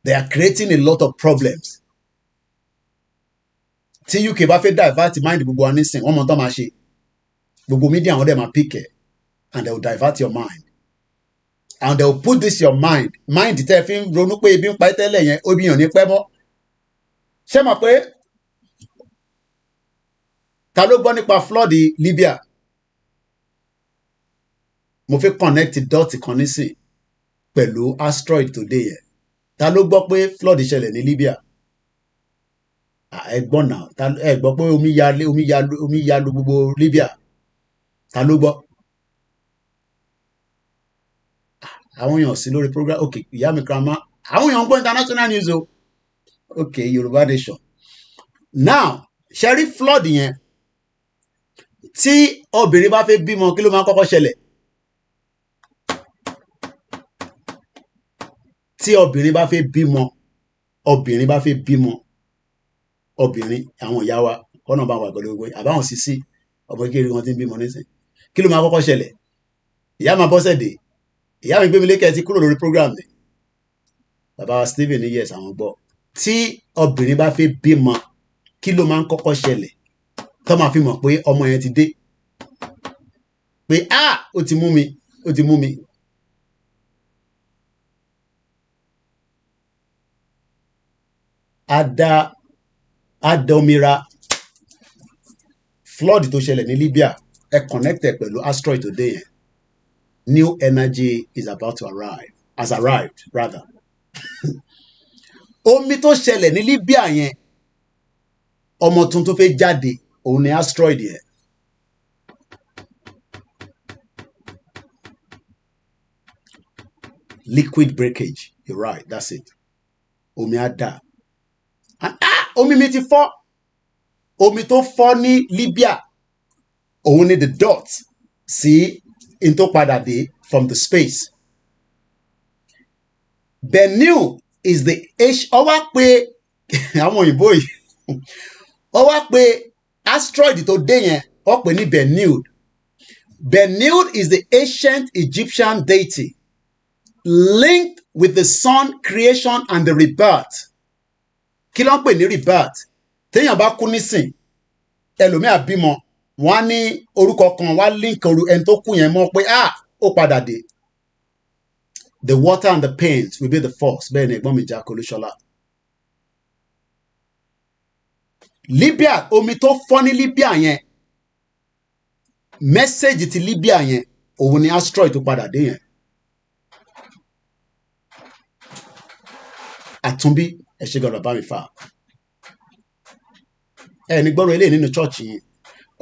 They are creating a lot of problems. tí UK bá fẹ́ divert mind gbogbo wa nísìn wọ́n mọ̀ tán máa ṣe gbogbo media àwọn dẹ̀ máa pick ẹ̀ and they will divert your mind and they will put this your mind tẹ́ fi ń ronú pé ebi ń pa ẹ́ tẹ́lẹ̀ yẹn obi yàn ní pẹ́ mọ́ ṣé mọ̀ pé ta ló gbọ́ nípa flood Libya mo fẹ́ connect dot kan nísìn pẹ̀lú asteroid today yẹn ta ló gbọ́ pé flood ṣẹlẹ̀ ní Libya ẹ gbọ́ náà ẹ gbọ́ pé omi ya lu gbogbo Libya ta ló gbọ́ àwọn èèyàn sí lórí program ok ìyá mi grandma àwọn èèyàn ń gbọ́ international news o ok Yorùbá nation now ṣẹ́rí flood yẹn tí obìnrin bá fẹ́ bímọ kí ló máa kọ́kọ́ ṣẹlẹ̀ tí obìnrin bá fẹ́ bímọ obìnrin àwọn ìyá wa kọ́nà bá wà pẹ̀lú gbogbo àbáwọn sísí ọmọ kékeré wọn ti ń bímọ nísìn kí ló máa kọ́kọ́ ṣẹlẹ̀ ìyá máa bọ́sẹ̀ dé ìyá mi gbé mi lékẹ́ ti kúrò lórí program mi bàbá wa Stephen ní yes àwọn gbọ́ tí obìnrin bá fẹ́ bímọ kí ló máa ń kọ́kọ́ ṣẹlẹ̀ tó máa fi mọ̀ pé ọmọ yẹn ti dé pé ó ti mú mi adomira flood tó ṣẹlẹ̀ ní Libya ẹ connected pẹ̀lú asteroid today yẹn new energy is about to arrived rather omi tó ṣẹlẹ̀ ní Libya yẹn ọmọ tuntun fẹ́ jáde òun ni asteroid yẹn liquid breakage you're right that's it omi á dà omi mi ti fọ́ omi tó fọ́ ní Libya òun ni the dot sí in tó padà dé from the space Bennu is the ọwá pé àwọn òyìnbó yìí ọwá pé asteroid tó dé yẹn ó pè ní Bennu. Bennu is the ancient Egyptian deity linked with the sun creation and the rebirth. Kí ló ń pè ní rebirth? Téèyàn bá kú nísìn ẹlòmíà bímọ wọ́n á ní orúkọ kan wá link ẹni tó kú yẹn mọ́ pé ó padà dé. The water and the pains will be the force. Bẹ́ẹ̀ ni ẹ̀gbọ́n mi Jack Olúṣọlá. Libya omi tó fọ́ ní Libya yẹn mẹ́sẹ̀gì ti Libya yẹn òun ni asteroid tó padà dé yẹn. Àtúnbí ẹ ṣe gbọ́dọ̀ bá mi fà ẹ ní gbọ́dọ̀ eléyìí nínú church yìí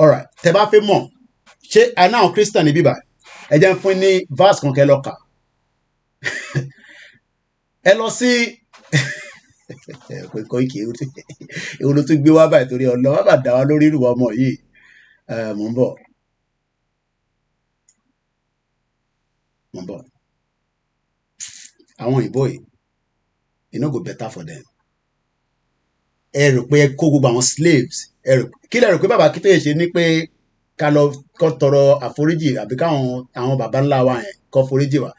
alright tẹ bá fẹ́ mọ̀ ṣé àná àwọn Christian ní bíbá ẹ jẹ́ ń fún ní verse kan kẹ́ lọ kà ẹ lọ sí kò kì í ewu ló tún gbé wá báyìí torí ọlọ wá bá dá wa lórí ìrùwà ọmọ yìí mò ń bọ̀ àwọn òyìnbó yìí it no go better for them. Ẹ rò pé kó gbogbo àwọn slaves ẹ rò kí lẹ rò pé bàbá Akíntóyè ṣe ní pé ká lọ kó tọrọ àforíjì àbí káwọn àwọn bàbá ńlá wa yẹn kó foríjì wa.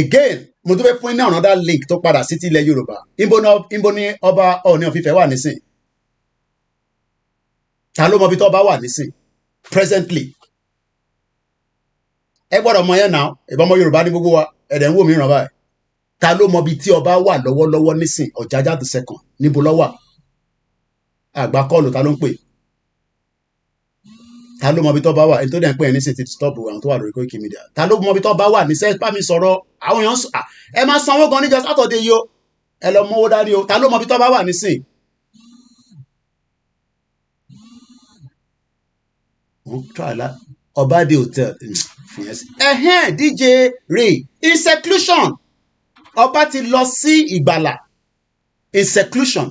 Again mo tún fẹ́ fún ní another link tó padà sí ti ilẹ̀ Yorùbá ìbò ní ọba Ọọ̀ni of Ifẹ̀ wà nísìn ta ló mọ ibi tó ọba wà nísìn presently ẹ gbọ́dọ̀ mọ yẹn náà ìbọn ọmọ Yorùbá ní gbogbo wa ẹ̀dẹ̀ ń wò mí ràn báyìí. Ta ló mọ ibi tí ọba wà lọ́wọ́lọ́wọ́ nísìn Ọ̀jájá the second níbo ló wà àgbà kọ́ọ̀lù ta ló ń pè ta ló mọ ibi tó bá wà ẹni tó dẹ̀ ń pè ẹni sì ti stop àwọn tó wà lórí Koiki Media ta ló mọ ibi tó bá wà ní sẹ́pà mi sọ̀rọ̀ àwọn èèyàn ẹ máa sanwó gan níjọ sátọ̀dé yìí o ẹ lọ mọ́wó dání o ta ló mọ ibi tó bá wà nísìn. wọ́n try Ọbádé hotel DJ Ray in seclusion ọba ti lọ sí Ìgbàlà in seclusion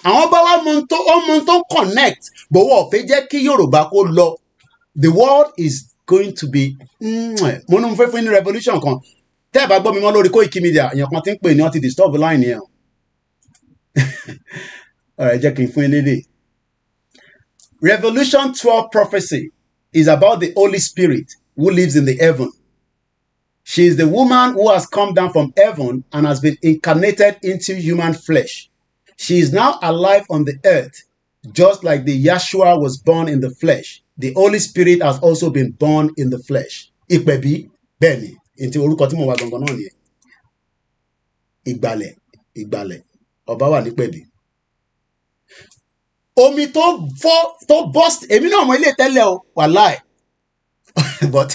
àwọn bá wá ọmọ tó connect bọ̀wọ̀ ọ̀fẹ́ jẹ́ kí Yorùbá kó lọ the world is going to be mo ní mo fẹ́ fún ní revolution kan tẹ́ ẹ̀ bá gbọ́ mi mọ́ lórí Koiki Media èèyàn kan ti ń pè ní wọ́n ti disturb line yẹn ọ̀rẹ́ jẹ́ kí n fún yín lédè. Revolution 12 prophecy is about the Holy Spirit who lives in the heaven. She is the woman who has come down from heaven and has been incarnated into human flesh. She is now alive on the earth, just like the Yeshua was born in the flesh. The Holy Spirit has also been born in the flesh. Ìpẹ̀bí bẹ́ẹ̀ ni, ntí orúkọ tí mo wá gangan náà nìyẹn. Ìgbàlẹ̀, ọba wà nípẹ̀bí. Omi tó burst, èmi náà mọ ilé tẹ́lẹ̀ o, wàláì. But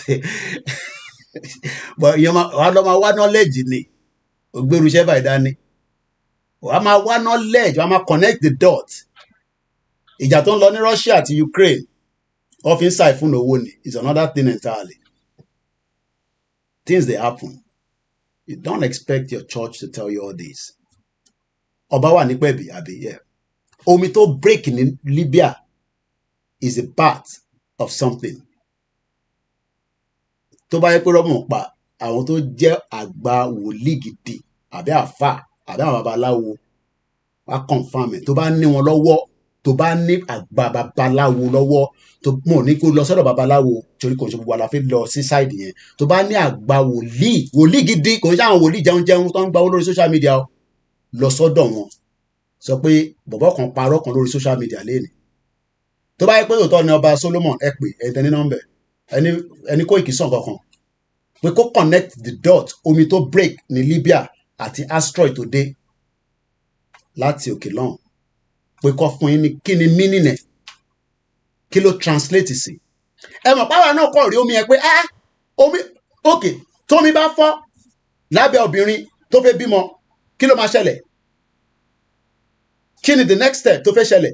wàá lọ máa wá knowledge ni, ògbérùṣẹ́ báyìí dání. Wàá máa wá knowledge, wàá máa connect the dots. Ìjà tó ń lọ ní Russia àti Ukraine, wọ́n fi ń ṣàìfún owó ni, is another thing entirely. Things they happen. You don't expect your church to tell you all this. Ọba wà ní pẹ̀bí, àbí? Yeah. Omi tó break ní Libya is a part of something. Tó bá yẹ pé rọ́mọ̀ pa àwọn tó jẹ́ àgbà wòlíì gidi àbí àfà àbí àwọn babaláwo wá confirm ẹ̀. Tó bá ní wọn lọ́wọ́, tó bá ní àgbà babaláwo lọ́wọ́, tó mọ̀ ní kó lọ sọ́dọ̀ babaláwo torí kò ń ṣe gbogbo àlàfé lọ sí side yẹn. Tó bá ní àgbà wòlíì gidi, kò ń ṣe àwọn wòlíì jẹun tó ń gba owó lórí social media lọ sọ́dọ̀ wọn. Sọ pé bọ̀bọ̀ kan parọ́ kan lórí social media lénìí. Tó bá yẹ pé òótọ́ ni ọba Solomon ẹ pè ẹ̀tẹ̀ ní nọ́mbẹ̀ ẹni kó ìkísàn kankan pé kó connect the dot omi tó break ní Libya àti asteroid tó dé láti òkè lọ́hùn pé kó fún yín ní kí ni meaning ẹ̀ kí ló translate sí. Ẹ mọ̀ pàwọn náà kọ̀ rí omi yẹn pé omi òkè tómi bá fọ́ lábẹ́ obìnrin tó fẹ́ bímọ kí ló máa ṣẹlẹ̀? Kí ni the next step tó fẹ́ ṣẹlẹ̀?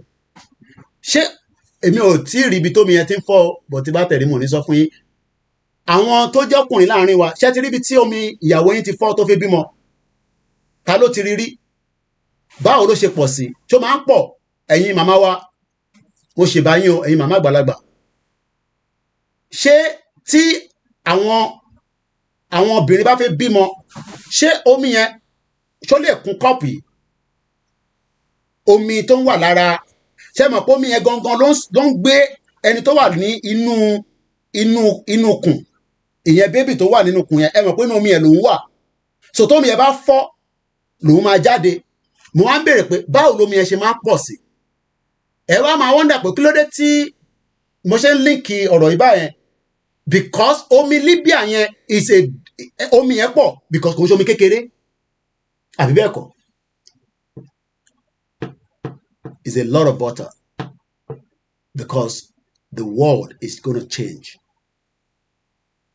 Ṣé èmi ò tí ì rí ibi tómi yẹn ti ń fọ́ bọ̀ tí bá tẹ̀lé mò ní sọ fún yín. Àwọn tó jẹ́ ọkùnrin láàrin wa ṣé ti rí ibi tí omi ìyàwó yín ti fọ́ tó fẹ́ bímọ? Ta ló ti rí? Báwo ló ṣe pọ̀ sí? Tó máa ń pọ̀ ẹ̀yin màmá wa mo ṣe bá yín o ẹ̀yin màmá àgbàlagbà. Ṣé tí àwọn obìnrin bá fẹ́ bímọ ṣé omi yẹn ṣó lè kún kọ́ọ̀pù yìí? Omi tó ń wà lára ṣé mọ̀ pé omi yẹn gangan ló ń gbé ẹni tó wà ní inú kùn ìyẹn bébì tó wà nínú kùn yẹn ẹ mọ̀ pé inú omi yẹn lòún wà. So tómi yẹn bá fọ́ lòún máa jáde. Mo wá ń béèrè pé báwo lómi yẹn ṣe máa ń pọ̀ sí? Ẹ wá máa wọ́ndà pé kí ló dé tí mo ṣe ń líǹkì ọ̀rọ̀ yìí báyẹn because omi Libya yẹn omi yẹn pọ̀ because kò ń ṣe omi kékeré àbí bẹ́ẹ̀ kọ́? Is a lot of butter because the world is going to change.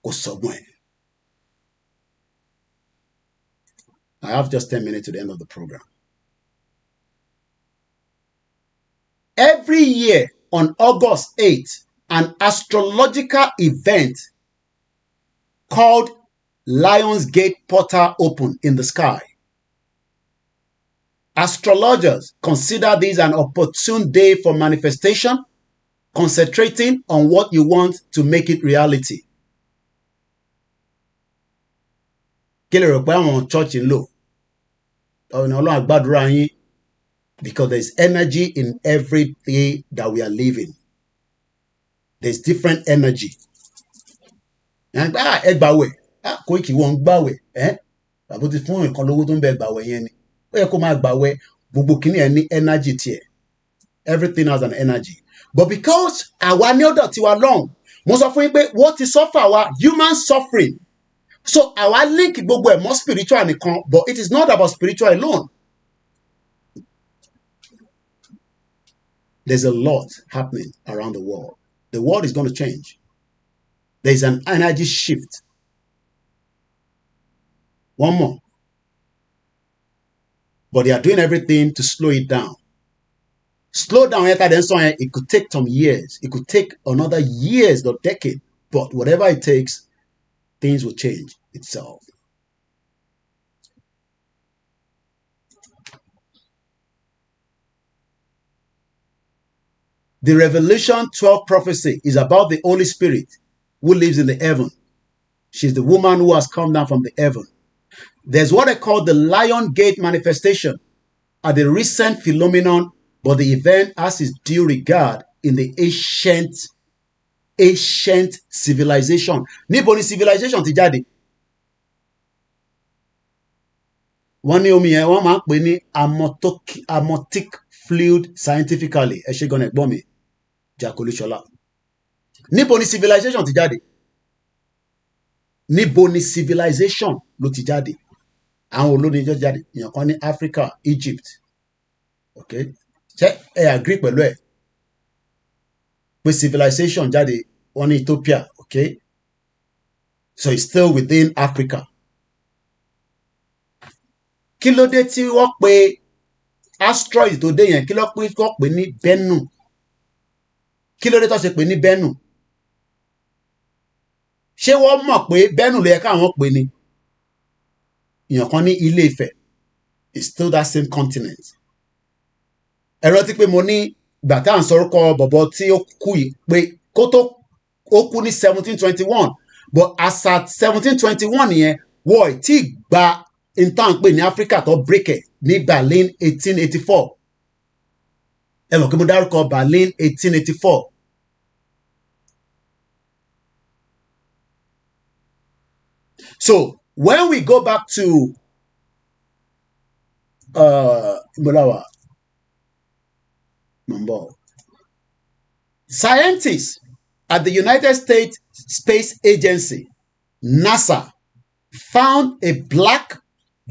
Kò sọgbọ́n ẹ̀. I have just 10 minutes to the end of the program. Every year on August 8th, an astrological event called Lionsgate Portal open in the sky. Astrologers consider this an opportune day for manifestation, concentrating on what you want to make it reality. Kí lè rò pé àwọn church ń lò? Ọ̀nà Ọlọ́run àgbàdúrà yín because there is energy in every day that we are living. There is different energy. Ẹ gbàwẹ̀ kó kì í wọ́n gbàwẹ̀ àbó ti fún nǹkan lówó tó ń bẹ gbàwẹ̀ yẹn ni. Ó yẹ kó máa gbàwẹ̀ gbogbo kìíní ẹ̀ ní energy tiẹ̀. Everything has an energy. But because àwa ní ọ̀dọ̀ tiwa lọ́hùn, mo sọ fún yín pé wọ́n ti suffer wa human suffering. So àwa link gbogbo ẹ̀ mọ́ spiritual nìkan, but it is not about spiritual alone. There's a lot happening around the world. The world is going to change. There is an energy shift. One more. But they are doing everything to slow it down. Slow down, it could take some years. It could take another years or decade. But whatever it takes, things will change itself. The Revelation 12 prophecy is about the Holy Spirit who lives in the heaven. She's the woman who has come down from the heaven. There's what I call the Lion Gate manifestation, at the recent phenomenon, but the event has its due regard in the ancient civilization. Níbo ni civilization ti jáde? wọ́n ní omi yẹn wọ́n máa ń pè ní amniotic fluid scientifically ẹ ṣe gan-an ẹ̀gbọ́n mi Jakolishola. Níbo ni civilization ti jáde? Níbo ni civilization ló ti jáde? Àwọn olóníjọ́ jáde èèyàn kan ní Africa, Egypt, okay? Ṣé ẹ agree pẹ̀lú ẹ̀ pé civilization jáde wọ́n ní Ethiopia, okay? So it's still within Africa. Kí ló dé tí wọ́n pe asteroid tó dé yẹn kí ló pè ní Bennu? Kí ló dé tó ṣe pè ní Bennu? Ṣé wọ́n mọ̀ pé Bennu ló yẹ káwọn pè ní? Èèyàn kan ní Ilé Ifẹ̀, it's still that same continent. Ẹ rántí pé mo ní ìgbà tá à ń sọ̀rọ̀ bọ̀bọ̀ tí ó kú yìí pé kó tó ó kú ní 1721 but as at 1721 yẹn wọ́n ti gba intan pé ní Africa tó break ẹ̀ ní Berlin 1884. Ẹ mọ̀ kí mo dárúkọ Berlin 1884. So when we go back to scientists at the United States Space Agency, NASA, found a black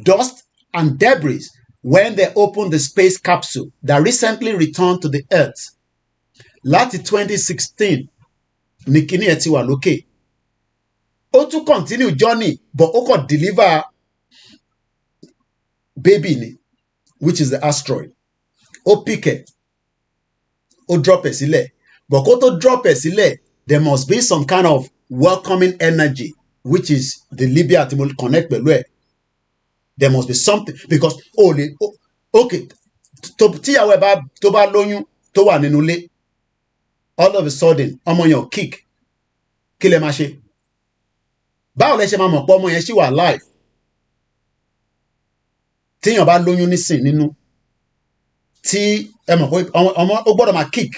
dust and debris when they opened the space capsule that recently returned to the Earth. Láti 2016, ní kíní ẹ̀ ti wà lókè. Ó tún continue journey, but ó kàn deliver baby ni, which is the asteroid. Ó pick ẹ̀, ó drop ẹ̀ sílẹ̀. But kó tó drop ẹ̀ sílẹ̀, there must be some kind of welcoming energy, which is the Libya tí mo connect pẹ̀lú ẹ̀. There must be something because okay, tíyàwó ẹ̀ bá tó bá lóyún tó wà nínú ilé, all of a sudden ọmọ yẹn kick, kí lẹ máa ṣe? Báwo lẹ ṣe máa mọ̀ pé ọmọ yẹn ṣì wà alive? Tíyàn bá lóyún nísìn nínú, tí ẹ mọ̀ pé ọmọ ó gbọ́dọ̀ máa kick.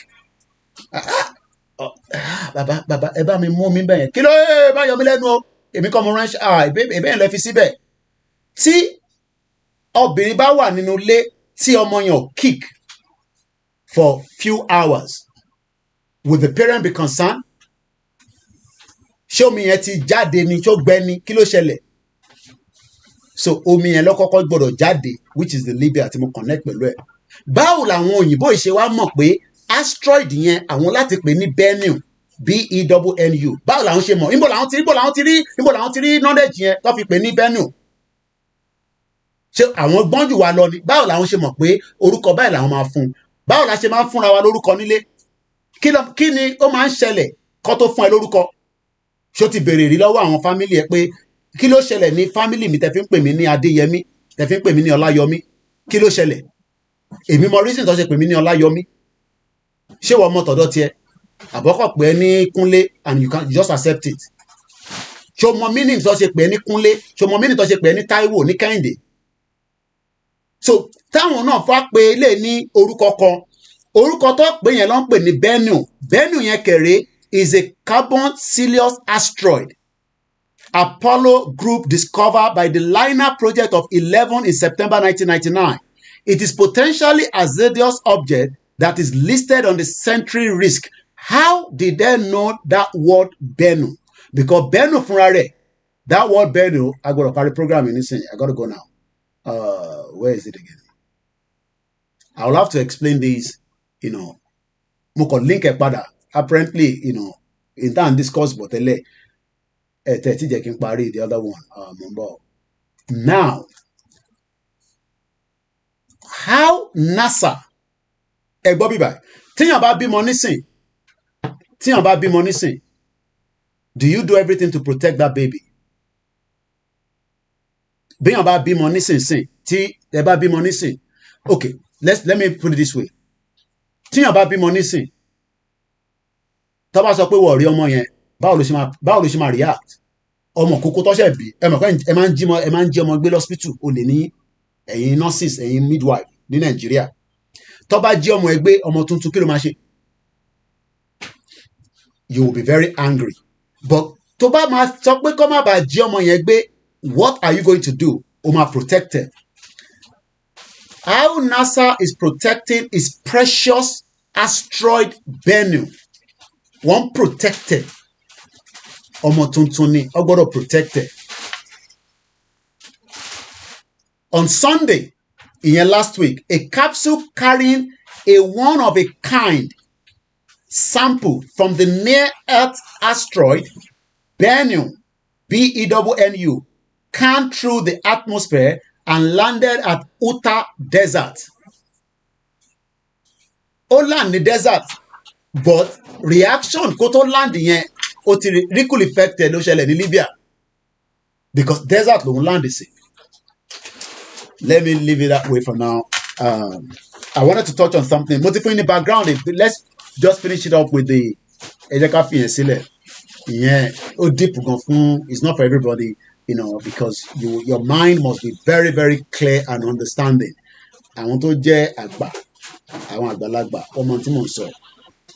Bàbá ẹ bá mi mú mi bẹ́ẹ̀ yẹn, kí ló bá yọ mí lẹ́nu o? Èmi kọ́ mo ránṣẹ́ ìbéyẹn lẹ fi síbẹ̀. Tí obìnrin bá wà nínú ilé tí ọmọ yẹn kick for few hours, will the parent be concerned? Ṣé omi yẹn ti jáde ni, tó gbẹ ni, kí ló ṣẹlẹ̀? So omi yẹn lọ́kọ́kọ́ gbọ́dọ̀ jáde, which is the Libya tí mo connect pẹ̀lú ẹ̀. Báwo làwọn òyìnbó ìṣe wa mọ̀ pé asteroid yẹn àwọn láti pè ní Bennu, B-E-N-N-U? Báwo làwọn ṣe mọ̀? Níbo làwọn ti rí knowledge yẹn tó fi pè ní Bennu? Ṣé àwọn gbọ́n jù wá lọ ni? Báwo làwọn ṣe mọ̀ pé orúkọ báyìí làwọn máa fún un? Báwo la ṣe máa ń fúnra wa lórúkọ nílé? Kí ni ó máa ń ṣẹlẹ̀ kó tó fún ẹ lórúkọ? Ṣó ti béèrè rí lọ́wọ́ àwọn fámìlì ẹ pé kí ló ṣẹlẹ̀ ní fámìlì mi tẹ́ fi ń pè mí ní Adéyẹmí, tẹ́ fi ń pè mí ní Ọláyọmí? Kí ló ṣẹlẹ̀? Èmi mọ reason tó ṣe pè mí ní Ọláyọmí. Ṣé wọ́n mọ tọ̀dọ̀ tiẹ̀? Àbọ́kọ̀ pé ní Kúnlé and you can just accept it. Ṣó mọ meaning tó ṣe pè ní Kúnlé? Ṣó mọ meaning tó ṣe pè ní Táíwò, ní Kẹ́hìndé? So táwọn náà fà pé ilé ní orúkọ kan, orúkọ tó pè yẹn ló ń pè ní Bennu. Bennu yẹn kéré is a carbonaceous asteroid Apollo group discovered by the Liner project of 11 in September 1999. It is potentially a hazardous object that is listed on the Century Risk. How did they know that word Bennu? Because Bennu fúnra rẹ̀, that word Bennu, I got to carry program in this thing. I got to go now. Where is it again? I will have to explain this, mo kàn link ẹ̀ padà. Apparently, in that discourse, but the other one. Now, how NASA, tíyàn bá bímọ nísìn, do you do everything to protect that baby? Bíyàn bá bímọ nísìn, okay, let me put it this way. Tíyàn bá bímọ nísìn, tó bá sọ pé wọ́n rí ọmọ yẹn, báwo ló ṣe máa react? Ọmọ kókó tó ṣẹ̀ bí, ẹ máa ń jí ọmọ gbé lọ́spítù, o lè ní ẹ̀yin nurses, ẹ̀yin midwife ní Nàìjíríà. Tó bá jí ọmọ ẹgbẹ́ ọmọ tuntun, kí ló máa ṣe? You will be very angry. But tó bá máa sọ pé kó má bàa jí ọmọ yẹn gbé, what are you going to do? O máa protect her. how NASA is protecting its precious asteroid Bennu. One protected. Ọmọ tuntun ni, ó gbọ́dọ̀ protected. On Sunday, last week, a capsule carrying a one-of-a-kind sample from the near-Earth asteroid Bennu, B-E-N-N-U, came through the atmosphere and landed at Utah Desert. Ó land ní desert, but reaction kó tó land yẹn, ó ti ripple affected ló ṣẹlẹ̀ ní Libya, because desert lòun land sí. Let me leave it that way for now. I wanted to touch on something. Mo ti fún yín ní background. Let's just finish it up with the ẹ jẹ́ ká fi yẹn sílẹ̀. Ìyẹn ó deep gan fún, it's not for everybody, you know, because your mind must be very, very clear and understanding. Àwọn tó jẹ́ àgbà, àwọn àgbàlagbà, ọmọ tí mo ń sọ,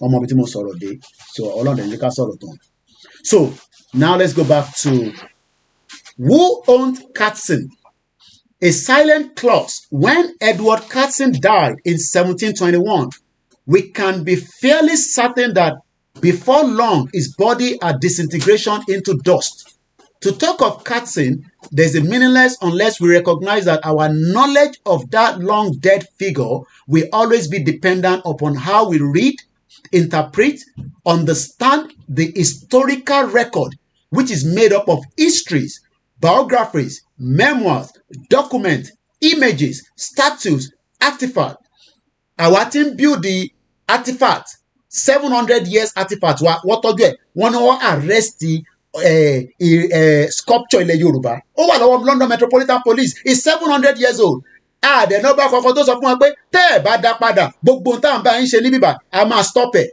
ọmọ bí tí mo sọ̀rọ̀ dé. So Ọlọ́run ẹ jẹ́ ká sọ̀rọ̀ tán. So now let's go back to who owned Katzen? A silent clause. When Edward Katzen died in 1721, we can be fairly certain that before long his body had disintegration into dust. To talk of Katzen, there's a meaningless unless we recognize that our knowledge of that long dead figure will always be dependent upon how we read, interpret, understand the historical record, which is made up of histories, biographies, memoirs, documents, images, statues, artifacts. Àwa tí ń build the artifact 700 years artifact wa wọ́n tọ́jú ẹ̀ wọ́n ní wọ́n arrest sculpture ilẹ̀ Yorùbá. Ó wà lọ́wọ́ London Metropolitan Police. It's 700 years old. Àdẹ̀nàbà kankan tó sọ fún wa pé tẹ́ ẹ̀ bá dá padà gbogbo ohun táwọn bá ń ṣe ní bíbá a máa stop ẹ̀.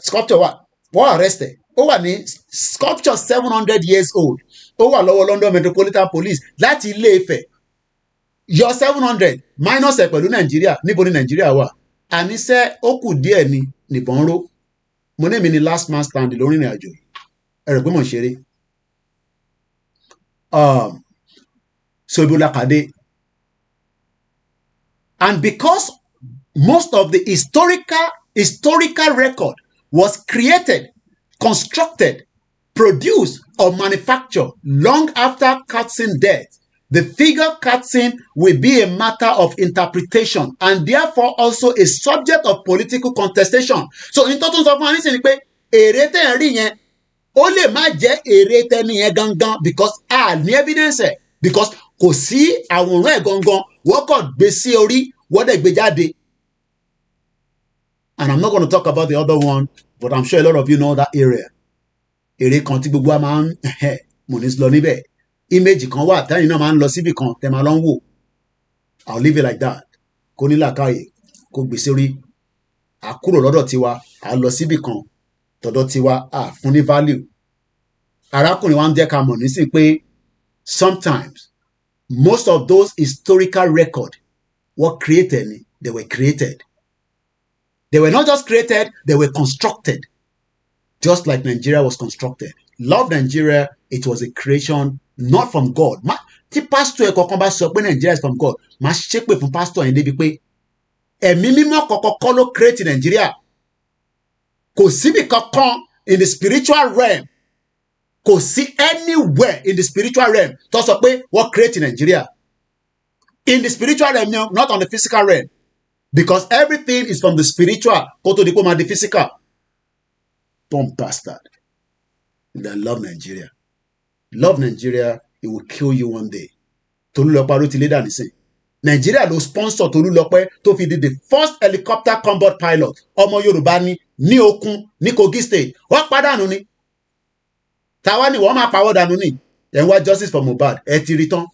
Sculpture wa wọ́n arrest ẹ̀. Ó wà ní sculpture 700 years old. Ó wà lọ́wọ́ London Metropolitan Police láti Ilé-Ifẹ̀. Yọ 700 minus ẹ̀ pẹ̀lú Nàìjíríà. Níbo ni Nàìjíríà wà? Àníṣe ó kù díẹ̀ ni nìbọn ró. Mo ní mi ni last man stand lórí ìrìn àjò. Ẹ rò pé mo ń ṣeré. So ibo la kàdé. And because most of the historical record was created, constructed, produced, or manufactured long after Katzen's death, the figure Katzen will be a matter of interpretation and therefore also a subject of political contestation. So in total of money ni pé èrè tẹ́ ń rí yẹn ó lè má jẹ́ èrè tẹ́ni yẹn gangan because ní evidence ẹ̀ because kò sí àwòrán ẹ̀ gangan wọ́n kàn gbé sí orí wọ́n dẹ̀ gbé jáde. And I'm not going to talk about the other one, but I'm sure a lot of you know that area. Èrè kan tí gbogbo wa máa ń mò ní lọ níbẹ̀. Image kan wà tẹ́yìn náà máa ń lọ síbì kan tẹ́ máa lọ ń wò. I'll leave it like that. Kó ní làákàyè kó gbé sórí. À kúrò lọ́dọ̀ tiwa à lọ síbì kan tọ̀dọ̀ tiwa à fún ní value. Arákùnrin wa ń jẹ́ ká mọ̀ nísìn pé sometimes most of those historical records were created. They were created. They were not just created, they were constructed. Just like Nigeria was constructed. Love Nigeria, it was a creation not from God. Tí pastor ẹ̀kọ̀kan bá sọ pé Nigeria is from God, máa ṣépè fún pastor yẹn débi pé ẹ̀mí mímọ́ kọ̀kọ́ ló create Nigeria. Kò síbi kankan in the spiritual realm. Kò sí anywhere in the spiritual realm tó sọ pé wọ́n create Nigeria. In the spiritual realm, not on the physical realm. Because everything is from the spiritual. Kó tó di pé ó máa di physical. Dumb bastard. That love Nigeria. Love Nigeria, it will kill you one day. Tolúlọpẹ́ ló ti lé dàní sìn. Nigeria ló sponsor Tolúlọpẹ́ tó fi di the first helicopter combat pilot. Ọmọ Yorùbá ní Okun ní Kogi State. Wọ́n pàdánù ni. Tàwa ni wọ́n máa pàwọ́ dànù ni. Ẹ ń wá justice for Mohbad. Ẹ ti rí tán.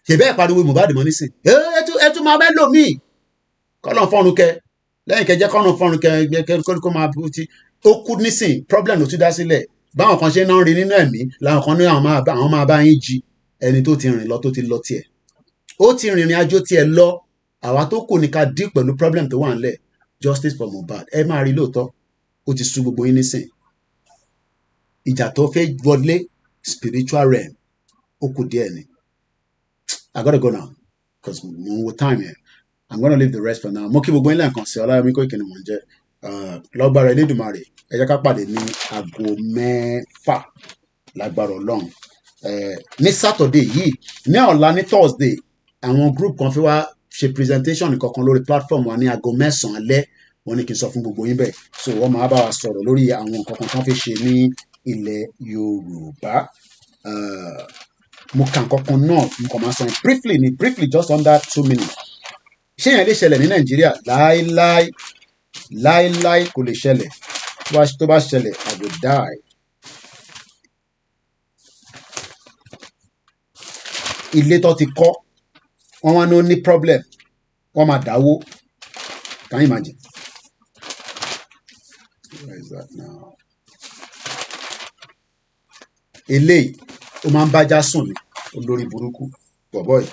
Ṣé bẹ́ẹ̀ pariwo Mohbad mọ́ nísìn? Ẹ tún máa bẹ́ẹ̀ lò míì. Kọ́nà fọ́run kẹ. Lẹ́yìn kẹjẹ́ kọ́nà fọ́run kẹ kó máa bú ti. Ó kú nísìn problem ló tún dá sílẹ̀. Báwọn kan ṣe náà ń rí nínú ẹ̀mí làwọn kan ní àwọn máa bá yín jí ẹni tó ti rìn lọ tó ti lọ tiẹ̀. Ó ti rìnrìn àjò tiẹ̀ lọ. Àwa tó kù ní ká deal pẹ̀lú problem tó wà ńlẹ̀. Justice for Mohbad. Ẹ máa rí lóòótọ́. Ó ti sú gbogbo yín nísìn. Ìjà tó fẹ́ wọlé spiritual realm. Ó kù díẹ̀ ni. I gotta go now. because more time here. I'm going to leave the rest for now. Mo kí gbogbo yín lẹ́ẹ̀kan sí Ọláyọmí Kóìkì ni mò ń jẹ́. Lọ́gbàrá Elédùmarè ẹ jẹ́ ká pàdé ní aago 6 lágbára Ọlọ́run. Ní Saturday yìí ní ọ̀la ní Thursday àwọn group kan fi wá ṣe presentation nìkankan lórí platform wa ní aago 9 alẹ́ wọ́n ní kí n sọ fún gbogbo yín bẹ́ẹ̀ so wọ́n máa bá wa sọ̀rọ̀ lórí àwọn nǹkan kan tó fi ṣe ní ilẹ̀ Yorùbá. Mo kà nǹkan kan náà mo kàn máa sọ briefly just under 2 minutes. Ṣé yẹn lè ṣẹlẹ̀ ní Nàìjíríà? Láíláí kò lè ṣẹlẹ̀. Tó bá ṣẹlẹ̀ I will die. Ilé tó ti kọ́ wọ́n wá ní problem wọ́n máa dáwó. Can you imagine? Where is that now? Eléyìí ó máa ń bájá sùn ní olórí burúkú bọ̀bọ̀ yìí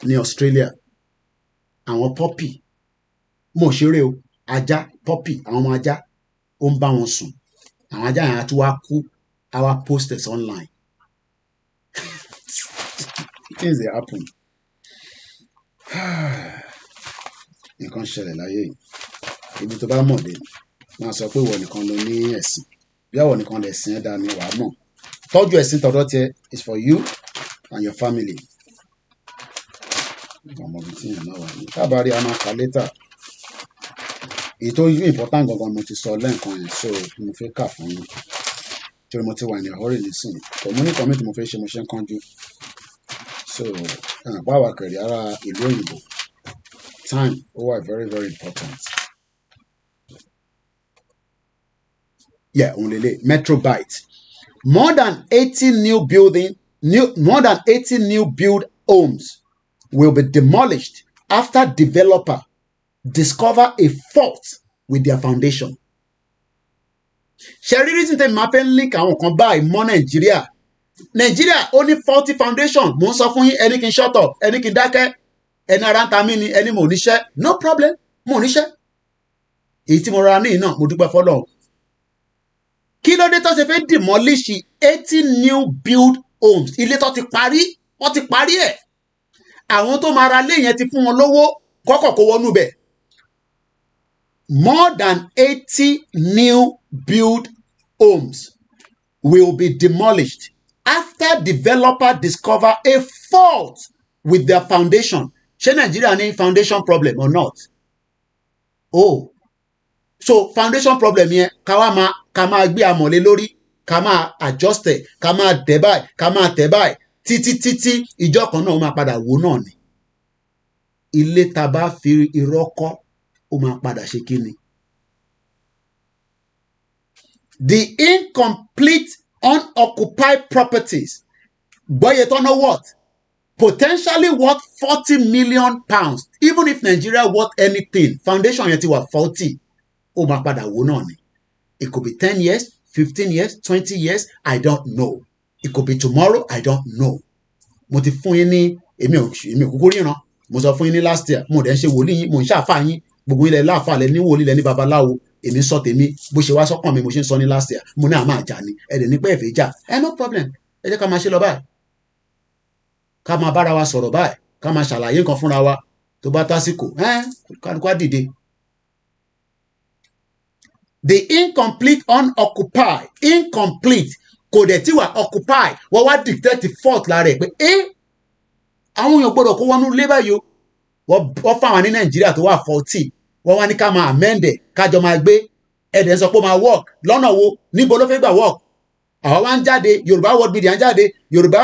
ní Australia. Àwọn puppy mo ṣeré o ajá puppy àwọn ọmọ ajá ó ń bá wọn sùn àwọn ajá yẹn á tún wá kú á wá posters online. Things dey happen. Nǹkan ṣẹlẹ̀ láyé yìí ibi tó bá mọ̀ dé máa sọ pé ìwọ nìkan ló ní ẹ̀sìn bí àwọn nìkan lè sìn ẹ́ dání wàá mọ̀ tọ́jú ẹ̀sìn tọ̀dọ̀ tiẹ̀ is for you and your family. Ọmọ ibi tí yẹn náà wà ní kábàárì a máa kà létà èyí tó yí important gangan mo ti sọ lẹ́ǹkan yẹn so mo fẹ́ kà fún yín torí mo ti wà ní ọ̀hórì nísìnyí kò mú ní kọ́mí tí mo fẹ́ ṣe mo ṣe ń kánjú so báwa kẹ̀rì ara ìlú òyìnbó time ó wà very very important. Yeah, òun lélẹ̀ Metrobyte more than 80 new build homes will be demolished after developer discover a fault with their foundation. Ṣé rí reason tẹ́ máa fẹ́ link àwọn kan báyìí mọ́ Nàìjíríà ó ní faulty foundation mo ń sọ fún yín ẹni kí n shut up ẹni kí n dákẹ́ ẹni ara ń ta mí ni ẹni mo níṣẹ́ no problem mo níṣẹ́ èyí tí mo ra ní iná mo dúpẹ́ fọ́lọ́run. Kí ló dé tó ṣe fẹ́ demolish 80 new build homes ilé tó ti parí wọ́n ti parí ẹ̀ àwọn tó máa ra lé yẹn ti fún wọn lówó kọ́kọ́ kó wọnú bẹ̀. More than 80 new build homes will be demolished after developer discover a fault with their foundation. Ṣé Nàìjíríà ní foundation problem or not? Oh, so foundation problem yẹn ká máa gbé amọ̀lé lórí ká máa adjust ẹ̀ ká máa tẹ̀ báyìí títí ìjọ kan náà ó máa padà wó náà ni. Ilé tá bá fi irọ́ kọ́ ó máa padà ṣe kí ni. The incomplete unoccupied properties gbọ́yẹ tọ́nà what? Potentially worth 40 million pounds even if Nigeria worth anything foundation yẹn ti wà faulty ó máa padà wó náà ni. It could be 10 years 15 years 20 years I don't know. It could be tomorrow I don't know. Mo ti fún yín ní èmi ò kúkú ríran mo sọ fún yín ní last year mo dẹ̀ ń ṣe wòlíì yín mo ń ṣàfà yín gbogbo ilẹ̀ láàfà lẹ ní wòlíì lẹ ní babaláwo èmi sọ tèmi bó ṣe wá sọ́kàn mi mo ṣe ń sọ ní last year mo ní àmà àjà ni ẹ̀dẹ̀ ní pé ẹ̀fẹ̀ jà no problem ẹ jẹ́ ká máa ṣe lọ báyìí ká máa bára wa sọ̀rọ̀ báyìí ká máa ṣàlàyé nǹkan fúnra wa tó bá tásìkò kálukú á dìde. The incomplete unoccupied incomplete kò dẹ̀ tí wà occupy wọ́n wá dictate fault lára ẹ̀ pé àwọn èèyàn gbọ́dọ̀ kó wọnú ilé báyìí o wọ́n fáwọn ní Nàìjíríà tó wà faulty wọ́n wá ní ká máa amend ẹ̀ kájọ máa gbé ẹ̀dẹ̀ sọ pé ó máa work lọ́nà wo níbo ló fẹ́ gbà work àwọn wá ń jáde Yorùbá world media ń jáde Yorùbá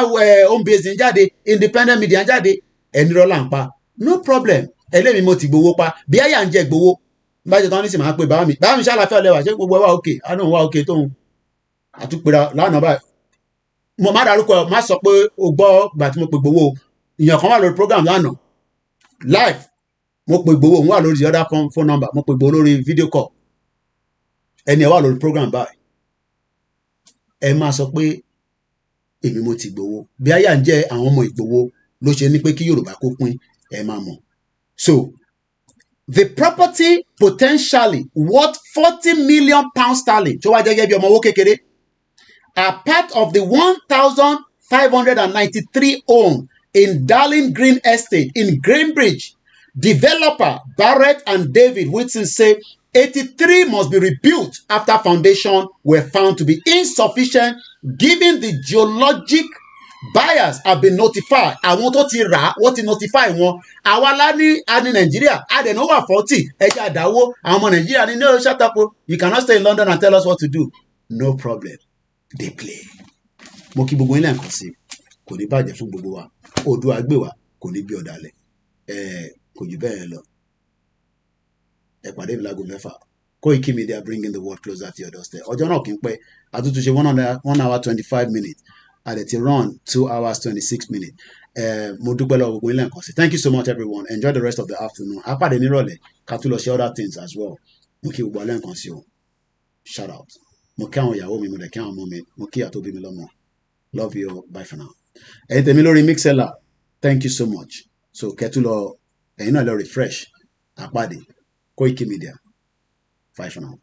home base ń jáde independent media ń jáde ẹni rọ́lá ń pa no problem ẹlẹ́mìí mo ti gbowó pa bí àyà ń jẹ gbowó bájọ tán ní sì máa pè bá mi ṣàlàfẹ́ ọlẹ́wà ṣé gbogbo ẹ wà òkè àánú wà òkè tóun àtúpèrà lánàá báyìí mo má dárúkọ má sọ pé o gbọ́ gbà tí mo pè gbowó ìyàn kan wà lórí program lánàá live mo pè gbowó òun wà lórí the other phone number mo pè gbowó lórí video call ẹni ẹ wà lórí program báyìí ẹ máa sọ pé èmi mo ti gbowó bí àyà ń jẹ àwọn ọmọ ìgbowó ló ṣe ní pé kí Yorùbá kó pín ẹ máa mọ̀ so the property potentially worth 40 million pounds sterling tó wá jẹ́ bí ọmọ owó kékeré are part of the 1,593 homes in Darling Green Estate in Greenbridge. Developer Barrett and David Whitson say 83 must be rebuilt after foundation were found to be insufficient given the geologic buyers have been notified. Àwọn tó ti rà wọ́n ti notify wọn. Àwa la ní Nàìjíríà àdẹ̀nà wà 40 ẹja àdáwó àwọn ọmọ Nàìjíríà ní no shut up o. You cannot stay in London and tell us what to do. No problem. They play. Mo kí gbogbo ilé nǹkan sí kò ní bàjẹ́ fún gbogbo wa. Odò àgbèwà kò ní bí ọ̀dàlẹ̀. Kò jù bẹ́ẹ̀ lọ. Ẹ pàdé mi láago 6. Koiki Media bringing the world closer to your doorstep. Ọjọ́ náà kì í pẹ́. Àtúntò ṣe 1 hour 25 minutes. And it run 2 hours 26 minutes. Mo dúpẹ́ lọ́wọ́ gbogbo ilé nǹkan sí. Thank you so much everyone. Enjoy the rest of the afternoon. A pàdé nírọ̀lẹ́ ká tún lọ ṣe other things as well. Mo kí gbogbo ilé nǹkan sí o. Shout out. Mo kí àwọn ìyàwó mi, mo dẹ̀ kí àwọn ọmọ mi, mo kí àtó bí mi lọ́mọ. Love you. Bye for now. Ẹ̀yin tèmi lórí Mixella. Thank you so much. So kẹ́tù lọ ẹ̀yin náà lọ refresh. A pàdé. Koiki Media. Bye for now.